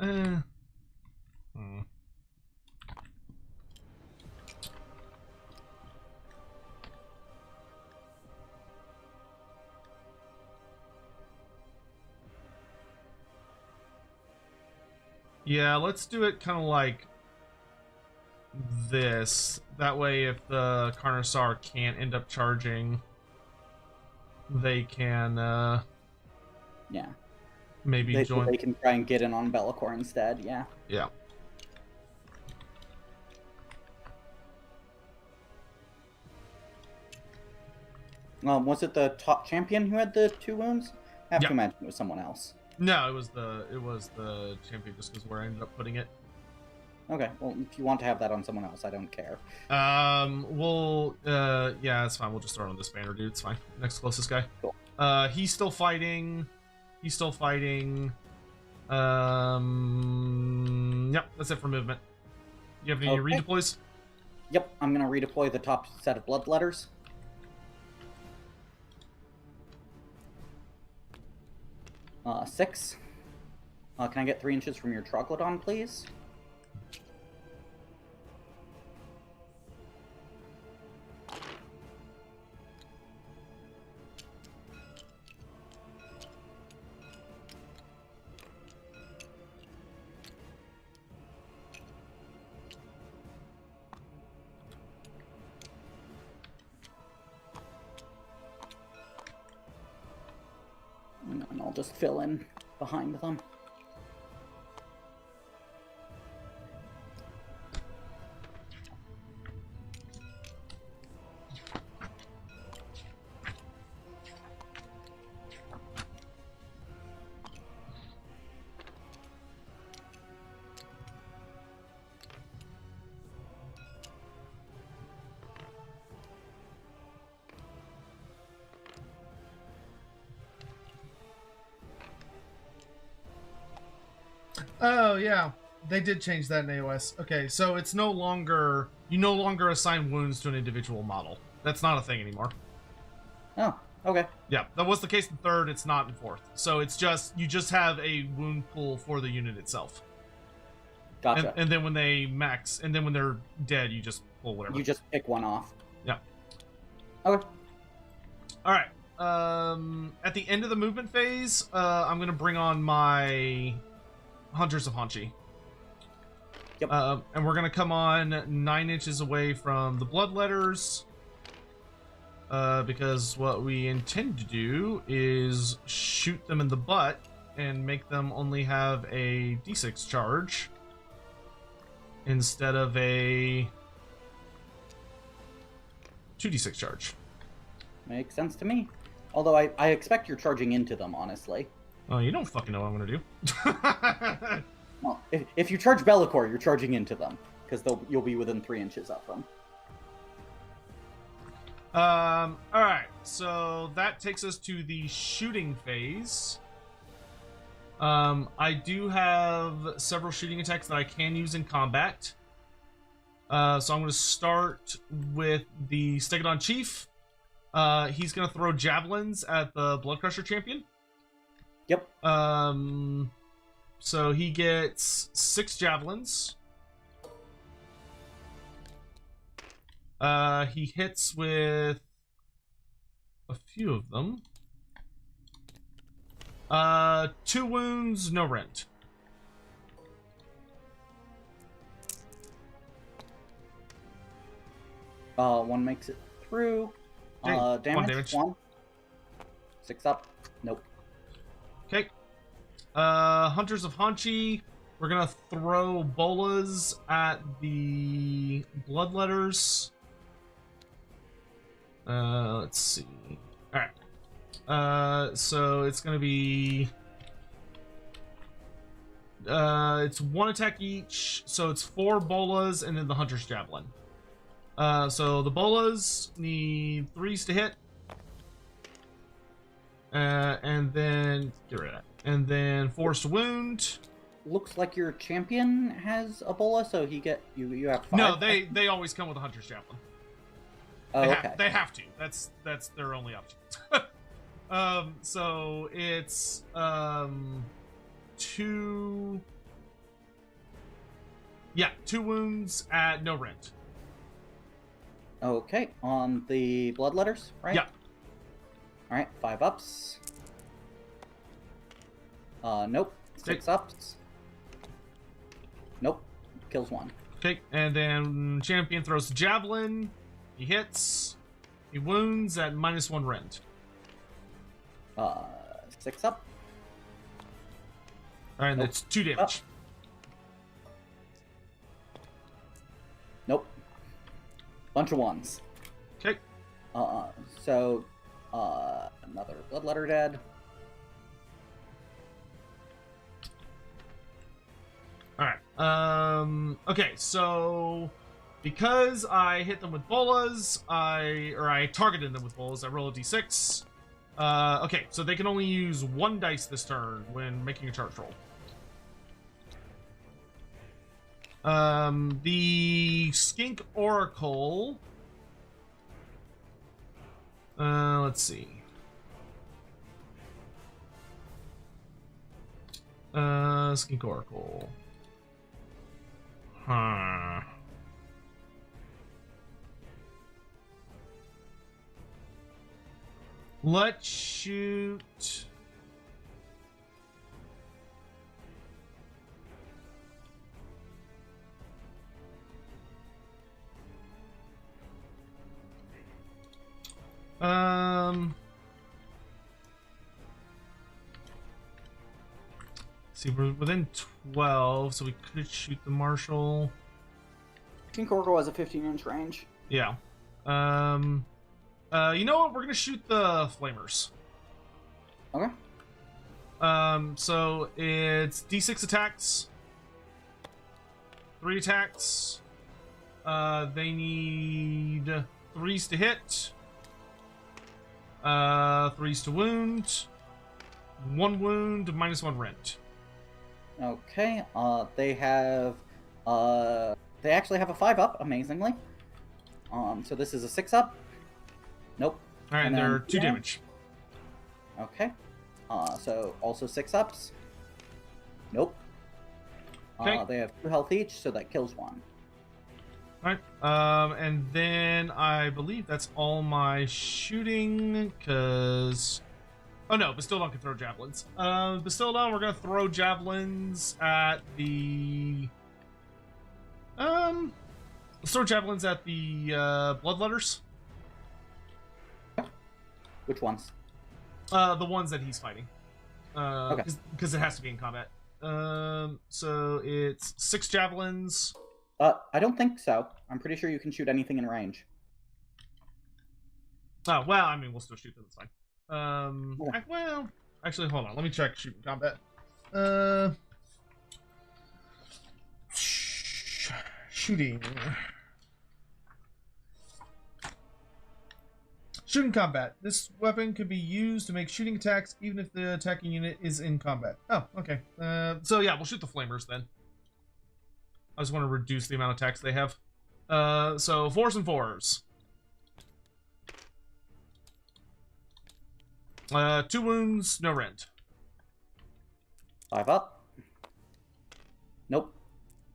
Yeah, let's do it kind of like this. That way, if the Carnosaur can't end up charging, they can, yeah. Maybe join. They can try and get in on Be'lakor instead, yeah. Yeah. Was it the top champion who had the 2 wounds? I have to imagine it was someone else. No, it was the champion, just because where I ended up putting it. Okay, well, if you want to have that on someone else, I don't care. Yeah, it's fine. We'll just throw it on this banner, dude. It's fine. Next closest guy. Cool. He's still fighting. Yep, that's it for movement. You have any redeploys? Yep, I'm gonna redeploy the top set of bloodletters. Six. Can I get 3 inches from your Troglodon, please? And I'll just fill in behind them. Oh yeah, they did change that in AOS. Okay, so it's no longer you no longer assign wounds to an individual model. That's not a thing anymore. Oh, okay. Yeah, that was the case in 3rd. It's not in 4th. So it's just you just have a wound pool for the unit itself. Gotcha. And then when they max, and then when they're dead, you just pull whatever. You just pick one off. Yeah. Okay. All right. At the end of the movement phase, I'm gonna bring on my Hunters of Hanchi. Yep. And we're gonna come on 9 inches away from the bloodletters. Because what we intend to do is shoot them in the butt and make them only have a D6 charge instead of a 2d6 charge. Makes sense to me. Although I expect you're charging into them, honestly. Oh, you don't fucking know what I'm gonna do. Well, if you charge Be'lakor, you're charging into them, because you'll be within 3 inches of them. Alright, so that takes us to the shooting phase. I do have several shooting attacks that I can use in combat. So I'm going to start with the Stegodon Chief. He's going to throw javelins at the Blood Crusher champion. Yep. So he gets 6 javelins. He hits with a few of them. 2 wounds, no rent. One makes it through. Damage. 1 damage. 1. 6 up. Nope. Okay. Hunters of Hanchi. We're gonna throw bolas at the bloodletters. Let's see. Alright. So it's gonna be... it's 1 attack each, so it's 4 bolas and then the Hunter's Javelin. So the bolas need 3s to hit. And then get rid of that. And then forced wound. Looks like your champion has Ebola, so you have 5. No, they always come with a hunter's javelin. Oh, okay. They have to. That's their only option. So it's 2. Yeah, 2 wounds at no rent. Okay, on the bloodletters, right? Yeah. All right, 5 ups. Nope. 6 ups. Nope. Kills 1. Okay, and then champion throws the javelin. He hits. He wounds at -1 rend. 6 up. All right, Nope. that's 2 damage. Nope. Bunch of 1s. Okay. So, another bloodletter dead. All right. Okay, so because I hit them with bolas, I targeted them with bolas. I roll a d6. Okay, so they can only use 1 dice this turn when making a charge roll. The Skink Oracle. Let's see. Skink Oracle. Huh. Let's shoot. See, we're within 12, so we could shoot the Marshal. King Oracle has a 15-inch range. Yeah. You know what? We're gonna shoot the Flamers. Okay. So it's D6 attacks. 3 attacks. They need 3s to hit. 3s to wound. 1 wound, -1 rent. Okay. They have. They actually have a 5 up, amazingly. So this is a 6 up. Nope. All right, And they're then 2 yeah. damage. Okay. So also 6 ups. Nope. Okay. They have 2 health each, so that kills 1. All right. And then I believe that's all my shooting, because... Oh no, Bastildon can throw javelins. Bastildon, we're gonna throw javelins at the... Let's throw javelins at the bloodletters. Which ones? The ones that he's fighting. Okay. Because it has to be in combat. So it's 6 javelins. I don't think so. I'm pretty sure you can shoot anything in range. Oh, well, I mean, we'll still shoot them, it's fine. Yeah. Well, actually, hold on. Let me check shooting combat. Shooting. Shooting combat. This weapon could be used to make shooting attacks even if the attacking unit is in combat. Oh, okay. So yeah, we'll shoot the Flamers then. I just want to reduce the amount of attacks they have. So 4s and 4s. 2 wounds, no rend. 5 up. Nope.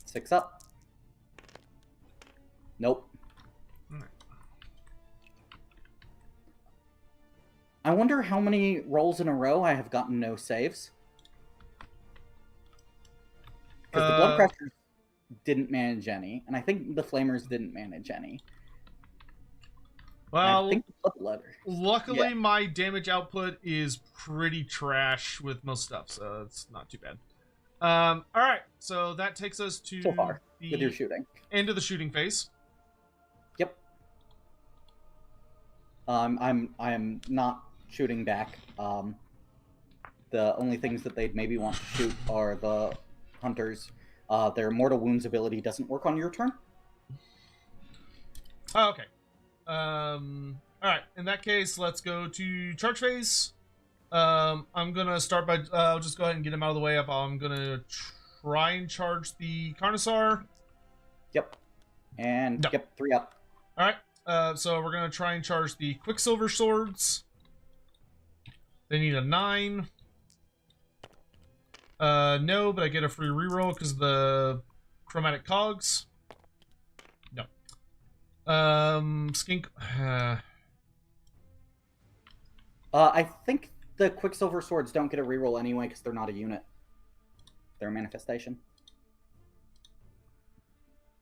6 up. Nope. Alright. I wonder how many rolls in a row I have gotten no saves. Because the Blood Crushers didn't manage any, and I think the Flamers didn't manage any. Well, I think the Bloodletter. luckily Yeah. my damage output is pretty trash with most stuff, so it's not too bad. Alright, so that takes us to So far, the with your shooting. end of the shooting phase. Yep. I am not shooting back. The only things that they'd maybe want to shoot are the hunters. Their mortal wounds ability doesn't work on your turn. Oh, okay. Alright, in that case, let's go to charge phase. I'm gonna start by I'll just go ahead and get him out of the way. I'm gonna try and charge the Carnosaur. Yep. And No. yep, 3 up. All right. So we're gonna try and charge the Quicksilver swords. They need a 9. No, but I get a free reroll because of the chromatic cogs. No. Skink. I think the Quicksilver swords don't get a reroll anyway because they're not a unit. They're a manifestation.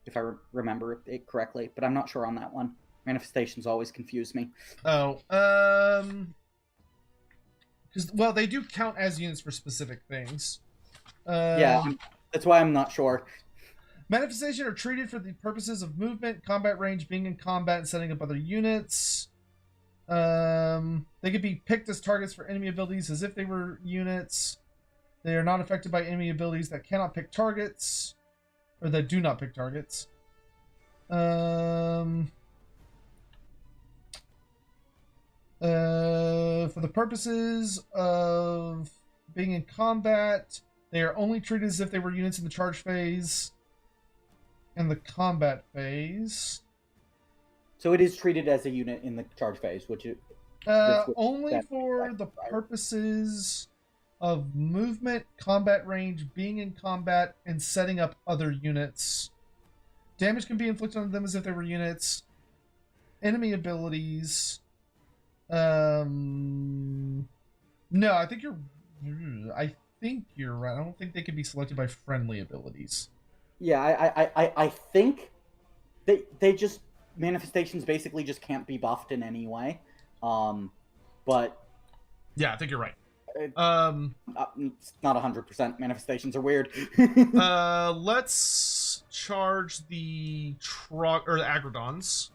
If I remember it correctly, but I'm not sure on that one. Manifestations always confuse me. Oh, well, they do count as units for specific things. Yeah, that's why I'm not sure. Manifestation are treated for the purposes of movement, combat range, being in combat, and setting up other units. They could be picked as targets for enemy abilities as if they were units. They are not affected by enemy abilities that cannot pick targets, or that do not pick targets. For the purposes of being in combat, they are only treated as if they were units in the charge phase and the combat phase. So it is treated as a unit in the charge phase, which is only for the purposes of movement, combat range, being in combat, and setting up other units. Damage can be inflicted on them as if they were units. Enemy abilities. No, I think you're right. I don't think they can be selected by friendly abilities. Yeah, I think they just manifestations basically just can't be buffed in any way. But yeah, I think you're right. It's not 100%. Manifestations are weird. Let's charge the the Agrodons.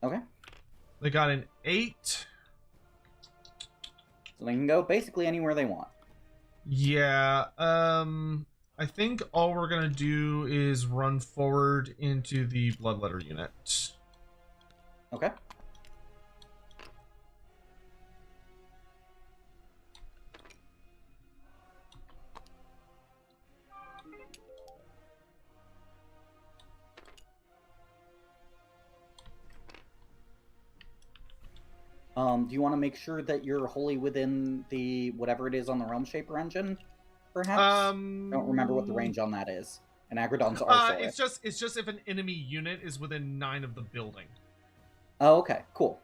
Okay. They got an 8. So they can go basically anywhere they want. Yeah. I think all we're gonna do is run forward into the Bloodletter unit. Okay. Do you want to make sure that you're wholly within the whatever it is on the Realm Shaper engine, perhaps? I don't remember what the range on that is. And Agrodons are it's just if an enemy unit is within 9 of the building. Oh, okay, cool.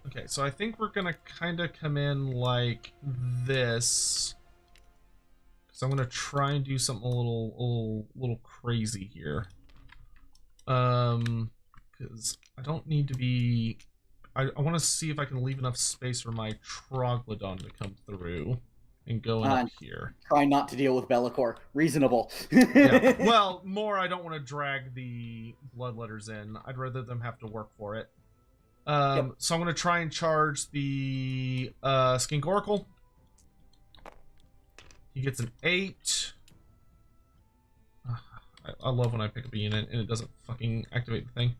Okay, so I think we're gonna kind of come in like this. So I'm gonna try and do something a little crazy here. Because I don't need to be. I want to see if I can leave enough space for my Troglodon to come through and go in up here. Try not to deal with Bellicor. Reasonable. Yeah. Well, more I don't want to drag the Bloodletters in. I'd rather them have to work for it. Yep. So I'm going to try and charge the Skink Oracle. He gets an 8. I love when I pick up a unit and it doesn't fucking activate the thing.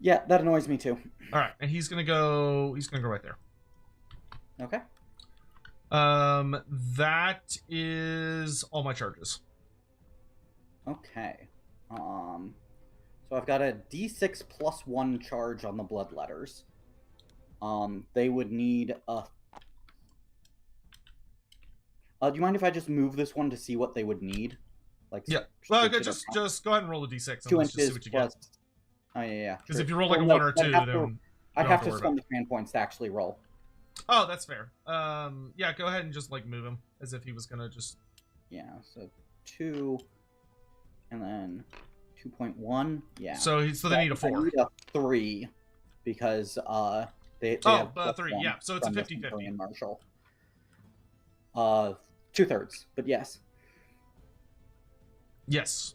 Yeah, that annoys me too. All right, and he's gonna go right there. Okay. That is all my charges. Okay. So I've got a D6 plus 1 charge on the Bloodletters. They would need a. Do you mind if I just move this one to see what they would need? Like. Yeah. Well, just go ahead and roll a D6 and 2 let's just see inches what you plus. get. Oh yeah. Because Sure. if you roll like Well, a 1 or 2, then I'd have to worry spend about the command points to actually roll. Oh, that's fair. Yeah, go ahead and just like move him as if he was gonna just. Yeah. So 2, and then 2.1. Yeah. So they need a 4. I need a 3 because they Oh, have 3. Yeah. So it's a 50-50. And Marshall. 2/3, but yes. Yes.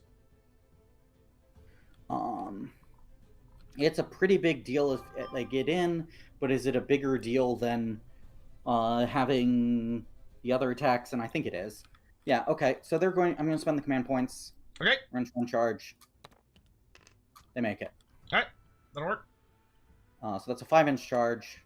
It's a pretty big deal if they get in, but is it a bigger deal than having the other attacks? And I think it is. Yeah. Okay. So I'm going to spend the command points. Okay. Wrench 1 charge. They make it. All right. That'll work. So that's a 5-inch charge.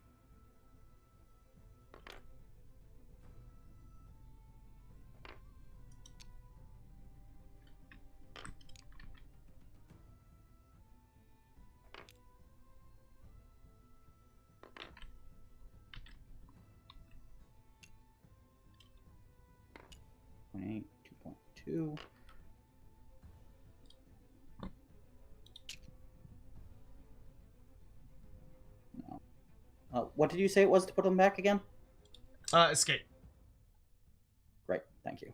2. No. What did you say it was to put them back again? Escape. Great, thank you.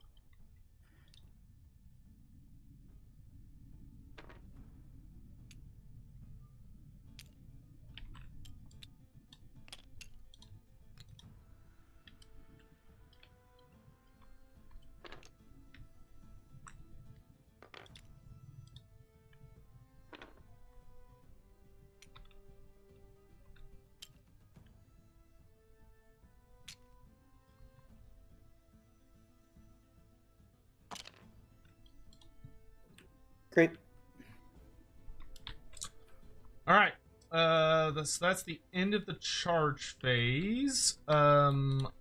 Great. All right. That's the end of the charge phase. I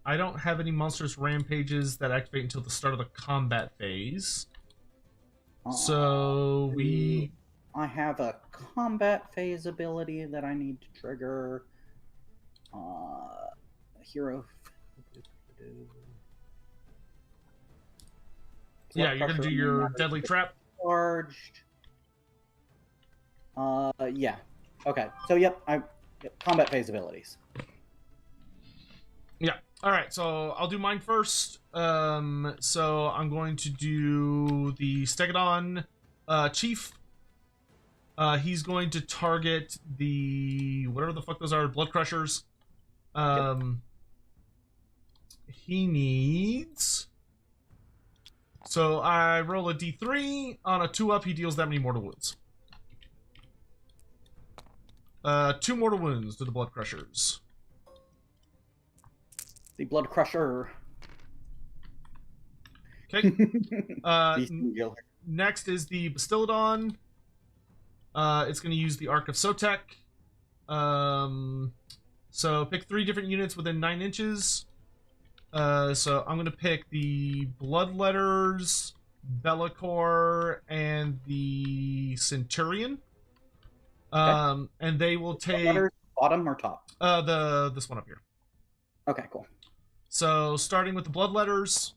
don't have any monstrous rampages that activate until the start of the combat phase. So I have a combat phase ability that I need to trigger. Hero. Yeah, you're gonna do your deadly trap. Charged. Yeah. Okay. So yep, combat phase abilities. Yeah. All right. So I'll do mine first. So I'm going to do the Stegodon Chief. He's going to target the whatever the fuck those are, blood crushers. He needs. So I roll a d3 on a 2-up. He deals that many mortal wounds. 2 mortal wounds to the blood crushers. The blood crusher. Okay. Next is the Bastillodon. It's going to use the Arc of Sotek. So pick 3 different units within 9 inches. So I'm going to pick the Bloodletters, Bellicor, and the Centurion. Okay. And they will take... Letters, bottom or top? This one up here. Okay, cool. So starting with the Bloodletters,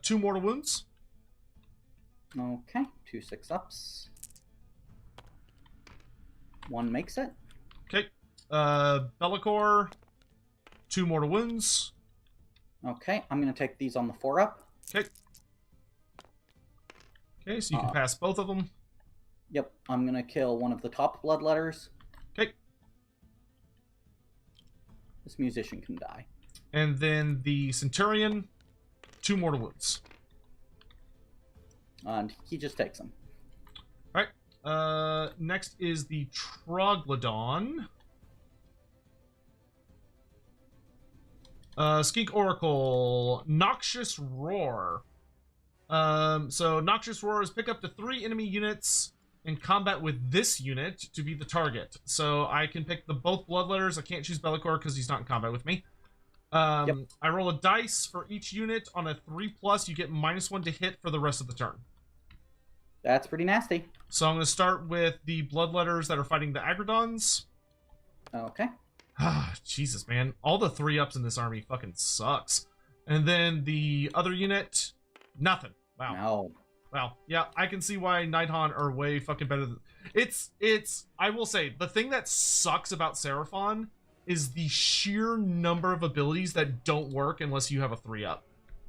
2 mortal wounds. Okay, 2 6-ups. 1 makes it. Okay. Bellicor, 2 mortal wounds. Okay, I'm going to take these on the 4-up. Okay. Okay, so you can pass both of them. Yep, I'm going to kill one of the top Bloodletters. Okay. This musician can die. And then the Centurion, 2 mortal wounds. And he just takes them. Alright. Next is the Troglodon. Skink Oracle, Noxious Roar. So Noxious Roar is pick up to 3 enemy units in combat with this unit to be the target. So I can pick both Bloodletters. I can't choose Bellicor because he's not in combat with me. I roll a dice for each unit. On a 3+, you get -1 to hit for the rest of the turn. That's pretty nasty. So I'm going to start with the Bloodletters that are fighting the Agrodons. Okay. Ah, Jesus, man. All the 3-ups in this army fucking sucks. And then the other unit, nothing. Wow. No. Wow. Yeah, I can see why Nidhogg are way fucking better than... I will say, the thing that sucks about Seraphon is the sheer number of abilities that don't work unless you have a 3-up.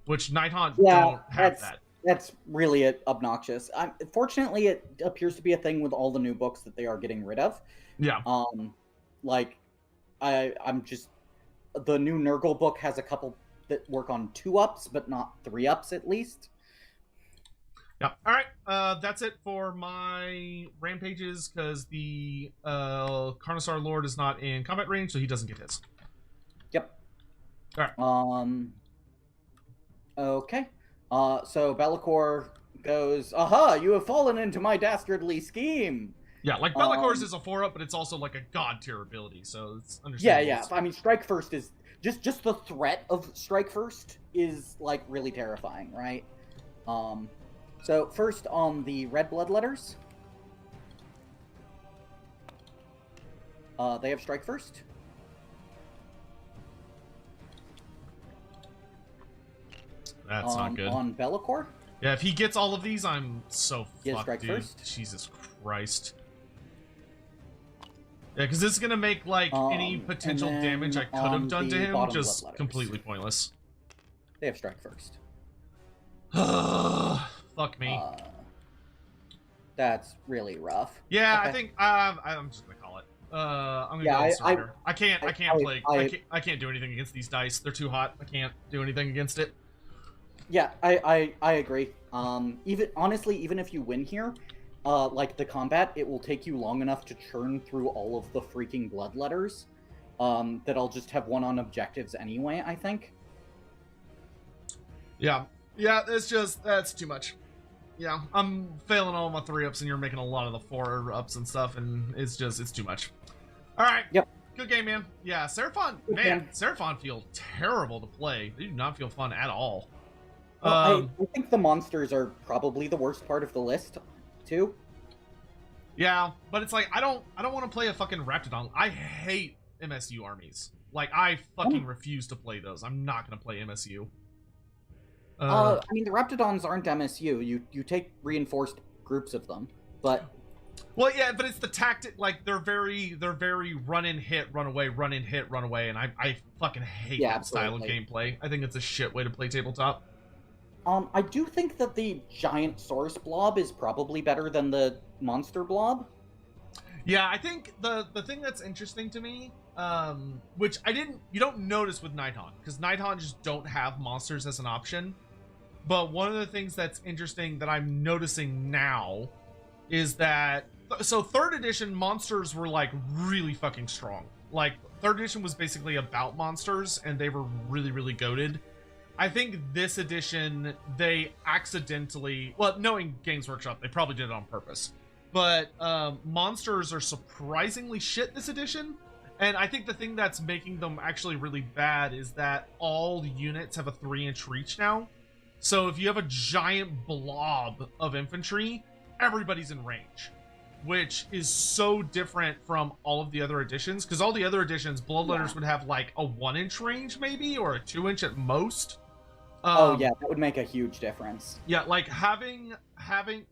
Which Nidhogg don't have that. That's really obnoxious. Fortunately, it appears to be a thing with all the new books that they are getting rid of. Yeah. I'm just... The new Nurgle book has a couple that work on 2-ups, but not 3-ups at least. Yeah. All right. That's it for my rampages because the Carnosaur Lord is not in combat range, so he doesn't get his. Yep. All right. Okay. So Bellicor goes, "Aha! You have fallen into my dastardly scheme." Yeah, like Bellicor's is a 4-up, but it's also like a god tier ability, so it's understandable. Yeah. I mean, Strike First is just the threat of Strike First is like really terrifying, right? So first on the red Bloodletters, they have Strike First. That's not good. On Bellicor, Yeah, if he gets all of these, I'm so He has fucked, strike dude. first? Jesus Christ. Yeah, because this is gonna make, like, any potential and damage I then could have on done to the him bottom just blood letters. completely pointless. They have strike first. Fuck me. That's really rough. Yeah, Okay. I think I'm just gonna call it. I'm gonna Yeah, go and surrender. I can't I play do anything against these dice. They're too hot. I can't do anything against it. Yeah, I agree. Even honestly, even if you win here, like the combat, it will take you long enough to churn through all of the freaking blood letters. That I'll just have one on objectives anyway, I think. Yeah, that's too much. Yeah, I'm failing all my 3-ups, and you're making a lot of the 4-ups and stuff, and it's too much. All right. Yep. Good game, man. Yeah, Seraphon, Seraphon feel terrible to play. They do not feel fun at all. Well, I think the monsters are probably the worst part of the list, too. Yeah, but it's like I don't want to play a fucking Raptidon. I hate MSU armies. Like I fucking refuse to play those. I'm not gonna play MSU. I mean, the Raptidons aren't MSU. You take reinforced groups of them, but well, yeah, but it's the tactic. Like they're very run in, hit, run away, run in, hit, run away, and I fucking hate that style of gameplay. I think it's a shit way to play tabletop. I do think that the giant source blob is probably better than the monster blob. Yeah, I think the thing that's interesting to me, which you don't notice with Nighthawk, because Nighthawk just don't have monsters as an option. But one of the things that's interesting that I'm noticing now is that, so 3rd edition monsters were like really fucking strong. Like 3rd edition was basically about monsters, and they were really, really goated. I think this edition, they accidentally, well, knowing Games Workshop, they probably did it on purpose. But monsters are surprisingly shit this edition. And I think the thing that's making them actually really bad is that all units have a 3-inch reach now. So if you have a giant blob of infantry, everybody's in range. Which is so different from all of the other editions. Because all the other editions, Bloodletters would have like a 1-inch range maybe, or a 2-inch at most. Oh yeah, that would make a huge difference. Yeah, like having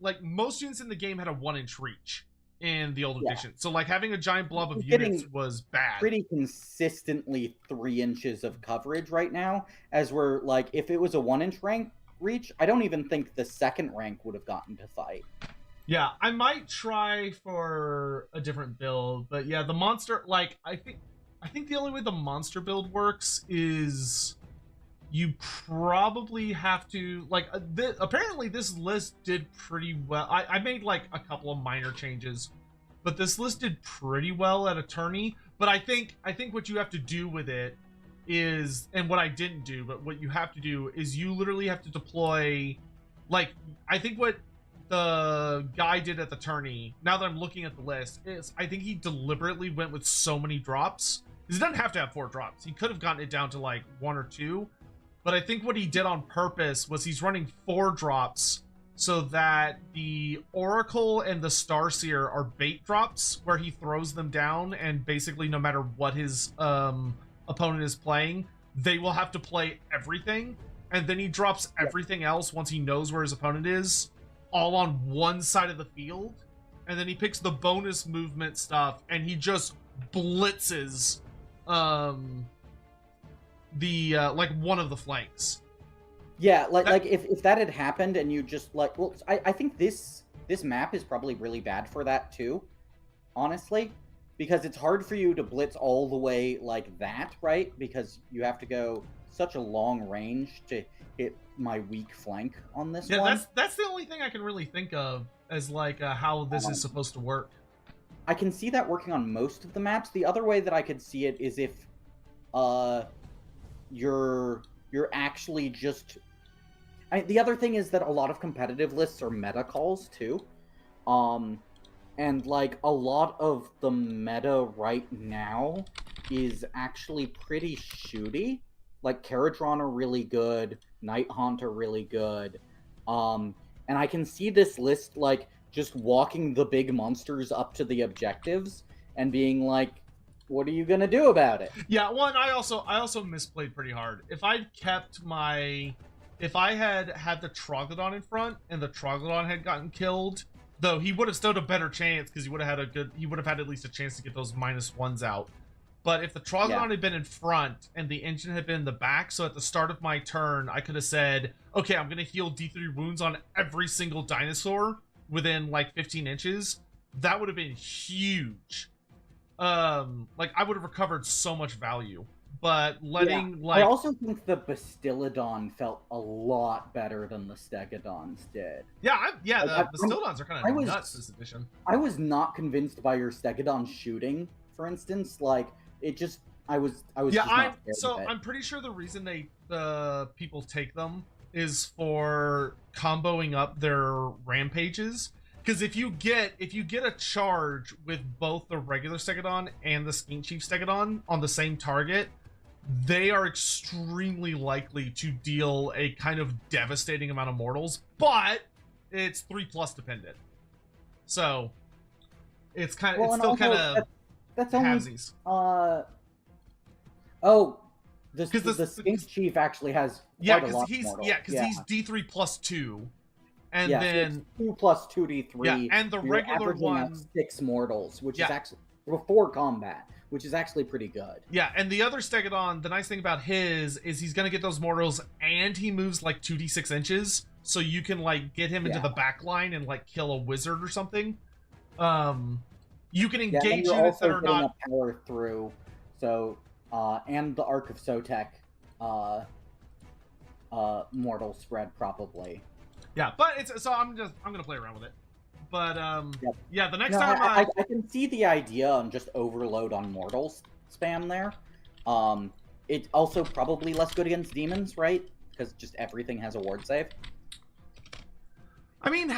like most units in the game had a 1-inch reach in the old edition. So like having a giant blob of units was bad. Pretty consistently 3 inches of coverage right now, as we're like, if it was a 1-inch rank reach, I don't even think the 2nd rank would have gotten to fight. Yeah, I might try for a different build, but yeah, the monster, like I think the only way the monster build works is you probably have to, like, apparently this list did pretty well. I made like a couple of minor changes, but this list did pretty well at attorney. But I think what you have to do with it is, and what I didn't do, but what you have to do is you literally have to deploy, like, I think what the guy did at the tourney, now that I'm looking at the list, is I think he deliberately went with so many drops. He doesn't have to have 4 drops. He could have gotten it down to like 1 or 2. But I think what he did on purpose was he's running 4 drops so that the Oracle and the Starseer are bait drops where he throws them down, and basically no matter what his opponent is playing, they will have to play everything. And then he drops everything else once he knows where his opponent is, all on one side of the field. And then he picks the bonus movement stuff and he just blitzes like one of the flanks. Yeah, like if that had happened and you just like, well, I think this map is probably really bad for that too, honestly, because it's hard for you to blitz all the way like that, right? Because you have to go such a long range to hit my weak flank on this one. Yeah, that's the only thing I can really think of as like how this is supposed to work. I can see that working on most of the maps. The other way that I could see it is if you're actually just, the other thing is that a lot of competitive lists are meta calls too, and like a lot of the meta right now is actually pretty shooty. Like Caradron are really good, Nighthaunt are really good, and I can see this list like just walking the big monsters up to the objectives and being like, what are you gonna do about it? Yeah, one, I also misplayed pretty hard. If I'd kept my if I had the Troglodon in front and the Troglodon had gotten killed, though he would have stood a better chance because he would have had at least a chance to get those -1s out. But if the Troglodon had been in front and the engine had been in the back, so at the start of my turn, I could have said, okay, I'm going to heal D3 wounds on every single dinosaur within like 15 inches. That would have been huge. Like I would have recovered so much value. But letting I also think the Bastillodon felt a lot better than the Stegodons did. Yeah, the Bastillodons are kind of nuts this edition. I was not convinced by your Stegodon shooting, for instance. Like it just, I was. Yeah, I'm pretty sure the reason people take them is for comboing up their rampages. Because if you get a charge with both the regular Stegodon and the Skink Chief Stegodon on the same target, they are extremely likely to deal a kind of devastating amount of mortals, but it's 3+ dependent. So it's kind of still kind of that's halvesies. The Skink Chief actually has quite a lot of mortals. Yeah, because he's D3+2. And then so 2 + 2d3. Yeah, and the regular one 6 mortals, which is actually before combat, which is actually pretty good. Yeah, and the other Stegodon, the nice thing about his is he's gonna get those mortals, and he moves like 2d6 inches, so you can like get him into the back line and like kill a wizard or something. You can engage units that are not power through. So and the Ark of Sotek mortal spread probably. Yeah, but I'm gonna play around with it. But the next time I can see the idea on just overload on mortals spam there. It's also probably less good against demons, right? Because just everything has a ward save. I mean,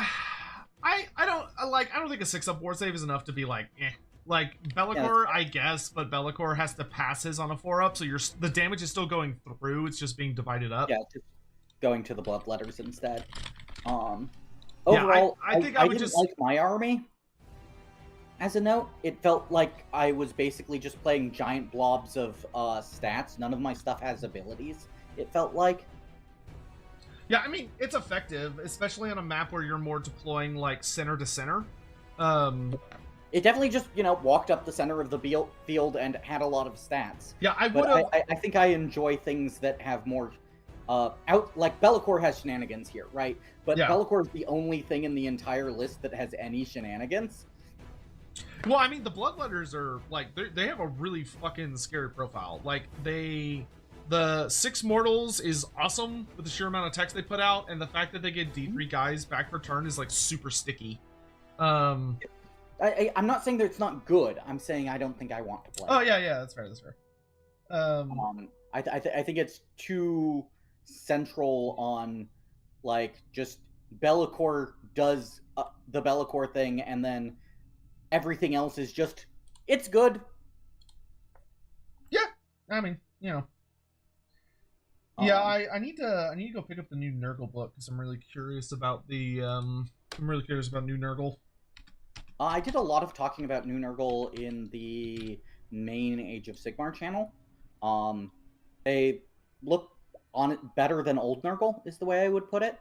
I don't think a 6-up ward save is enough to be like, eh. Like Be'lakor, I guess, but Be'lakor has to pass his on a 4-up, so the damage is still going through. It's just being divided up. Yeah, just going to the bloodletters instead. Overall, I think I would didn't like my army. As a note, it felt like I was basically just playing giant blobs of stats. None of my stuff has abilities, it felt like. Yeah, I mean, it's effective, especially on a map where you're more deploying, like, center to center. It definitely just, walked up the center of the field and had a lot of stats. Yeah, I think I enjoy things that have more... like Be'lakor has shenanigans here, right? But Be'lakor is the only thing in the entire list that has any shenanigans. Well, I mean, the Bloodletters are, like, they have a really fucking scary profile. Like, the 6 mortals is awesome with the sheer amount of text they put out, and the fact that they get D3 guys back per turn is, like, super sticky. I'm not saying that it's not good. I'm saying I don't think I want to play. Oh, yeah, that's fair. I think it's too central on, like, just Be'lakor does the Be'lakor thing, and then everything else is just, it's good. Yeah, I mean, Yeah, I need to go pick up the new Nurgle book because I'm really curious about new Nurgle. I did a lot of talking about new Nurgle in the main Age of Sigmar channel. They look on it better than old Nurgle is the way I would put it.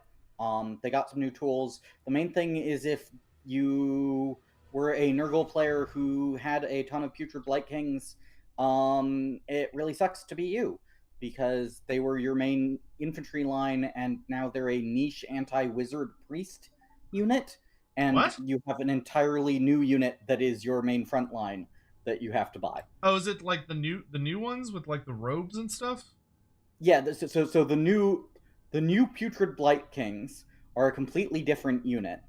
They got some new tools. The main thing is if you were a Nurgle player who had a ton of Putrid Blight Kings, it really sucks to be you, because they were your main infantry line, and now they're a niche anti-wizard priest unit, and you have an entirely new unit that is your main front line that you have to buy. Oh, is it like the new ones with like the robes and stuff? Yeah, so the new Putrid Blight Kings are a completely different unit.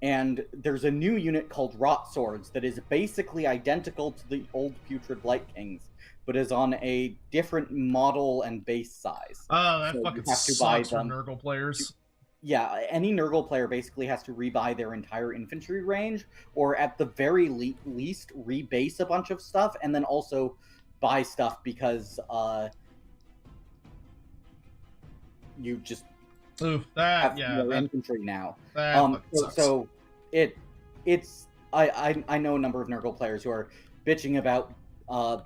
And there's a new unit called Rot Swords that is basically identical to the old Putrid Blight Kings, but is on a different model and base size. Oh, that fucking sucks for Nurgle players. Yeah, any Nurgle player basically has to rebuy their entire infantry range, or at the very least rebase a bunch of stuff, and then also buy stuff because you just have more infantry now. So it's I know a number of Nurgle players who are bitching about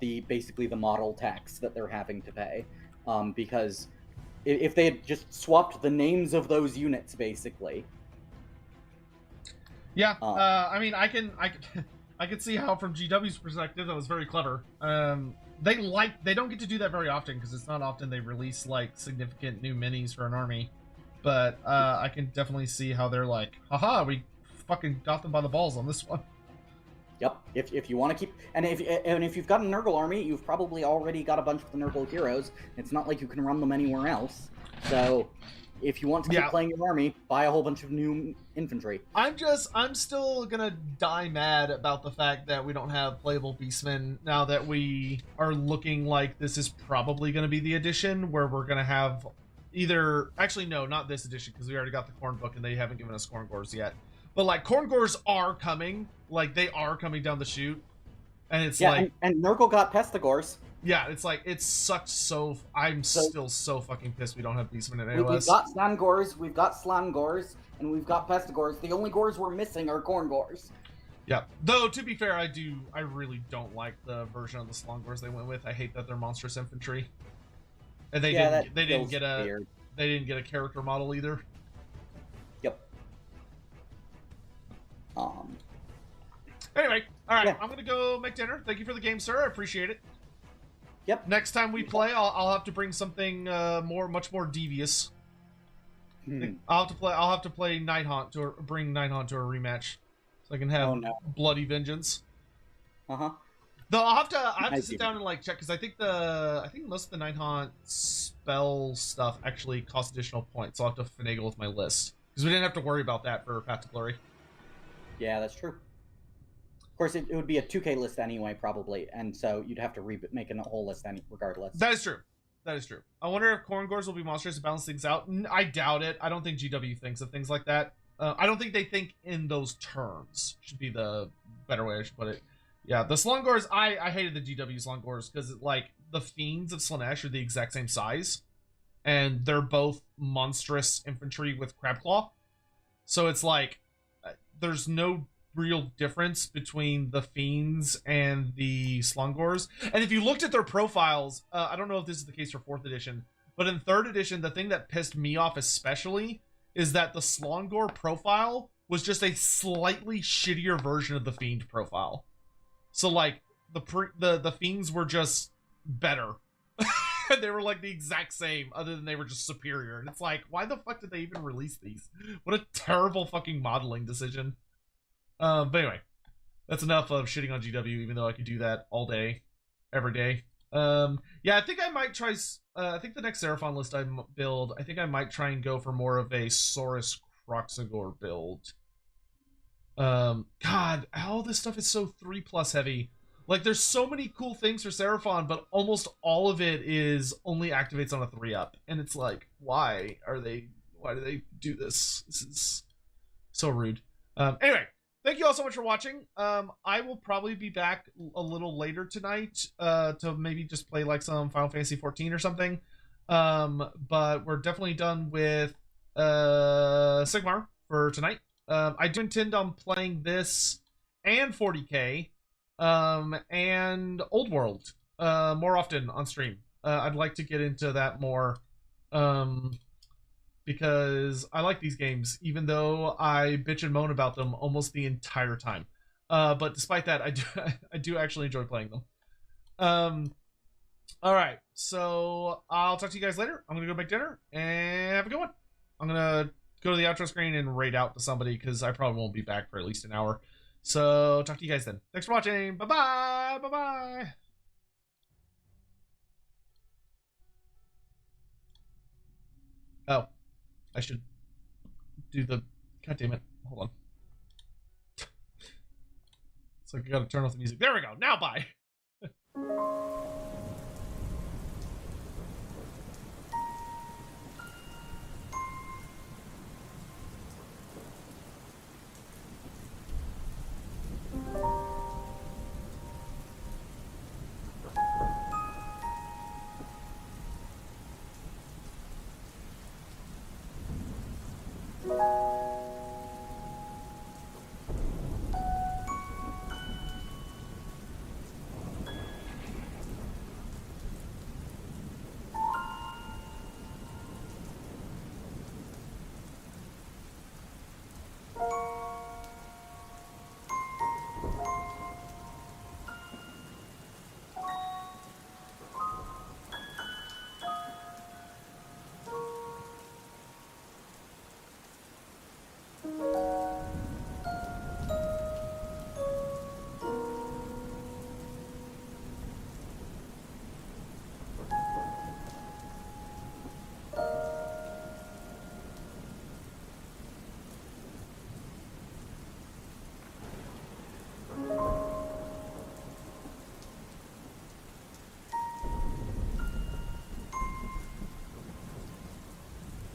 basically the model tax that they're having to pay, because if they had just swapped the names of those units, basically. Yeah, I mean, I can see how from GW's perspective that was very clever. They don't get to do that very often because it's not often they release like significant new minis for an army. But I can definitely see how they're like, haha, we fucking got them by the balls on this one. Yep. If you want to keep and if you've got a Nurgle army, you've probably already got a bunch of the Nurgle heroes. It's not like you can run them anywhere else. So if you want to keep playing your army, buy a whole bunch of new infantry. I'm still gonna die mad about the fact that we don't have playable beastmen now that we are looking like this is probably gonna be the edition where we're gonna have either actually no, not this edition because we already got the Corn book and they haven't given us Corngors yet. But like Corngors are coming, like they are coming down the chute, and it's like and Nurgle got Pestigors. Yeah, it's like it sucks so. I'm still so fucking pissed we don't have Beastmen in AOS. We've got Slangors, and we've got Pestigors. The only Gors we're missing are Corngors. Yeah, though to be fair, I really don't like the version of the Slangors they went with. I hate that they're monstrous infantry, and they didn't get a character model either. Yep. Anyway, all right, I'm gonna go make dinner. Thank you for the game, sir. I appreciate it. Yep. Next time we play, I'll have to bring something much more devious. I'll have to play Nighthaunt to bring Nighthaunt to a rematch, so I can have bloody vengeance. Though I'll have to sit down and like check because I think most of the Nighthaunt spell stuff actually costs additional points, so I'll have to finagle with my list because we didn't have to worry about that for Path to Glory. Yeah, that's true. Of course, it would be a 2K list anyway, probably, and so you'd have to make a whole list regardless. That is true. That is true. I wonder if Corngors will be monsters to balance things out. I doubt it. I don't think GW thinks of things like that. I don't think they think in those terms. Should be the better way I should put it. Yeah, the Slangors, I hated the GW Slangors because like the Fiends of Slaanesh are the exact same size, and they're both monstrous infantry with Crabclaw. So it's like there's no real difference between the Fiends and the Slangors. And if you looked at their profiles, I don't know if this is the case for 4th edition, but in 3rd edition, the thing that pissed me off especially is that the Slangor profile was just a slightly shittier version of the Fiend profile. So like the Fiends were just better. They were like the exact same, other than they were just superior. And it's like, why the fuck did they even release these? What a terrible fucking modeling decision. But anyway, that's enough of shitting on GW, even though I could do that all day, every day. Yeah, I think I might try, I think the next Seraphon list I build, I think I might try and go for more of a Saurus Croxagore build. God, all this stuff is so 3+ heavy. Like, there's so many cool things for Seraphon, but almost all of it is only activates on a 3-up. And it's like, why do they do this? This is so rude. Anyway. Thank you all so much for watching. I will probably be back a little later tonight to maybe just play like some Final Fantasy 14 or something. But we're definitely done with Sigmar for tonight. I do intend on playing this and 40K and Old World more often on stream. I'd like to get into that more. Because I like these games, even though I bitch and moan about them almost the entire time. But despite that, I do actually enjoy playing them. All right, so I'll talk to you guys later. I'm gonna go make dinner and have a good one. I'm gonna go to the outro screen and raid out to somebody because I probably won't be back for at least an hour. So talk to you guys then. Thanks for watching. Bye bye. Bye bye. Oh. I should do the... God damn it. Hold on. It's like I gotta turn off the music. There we go. Now bye.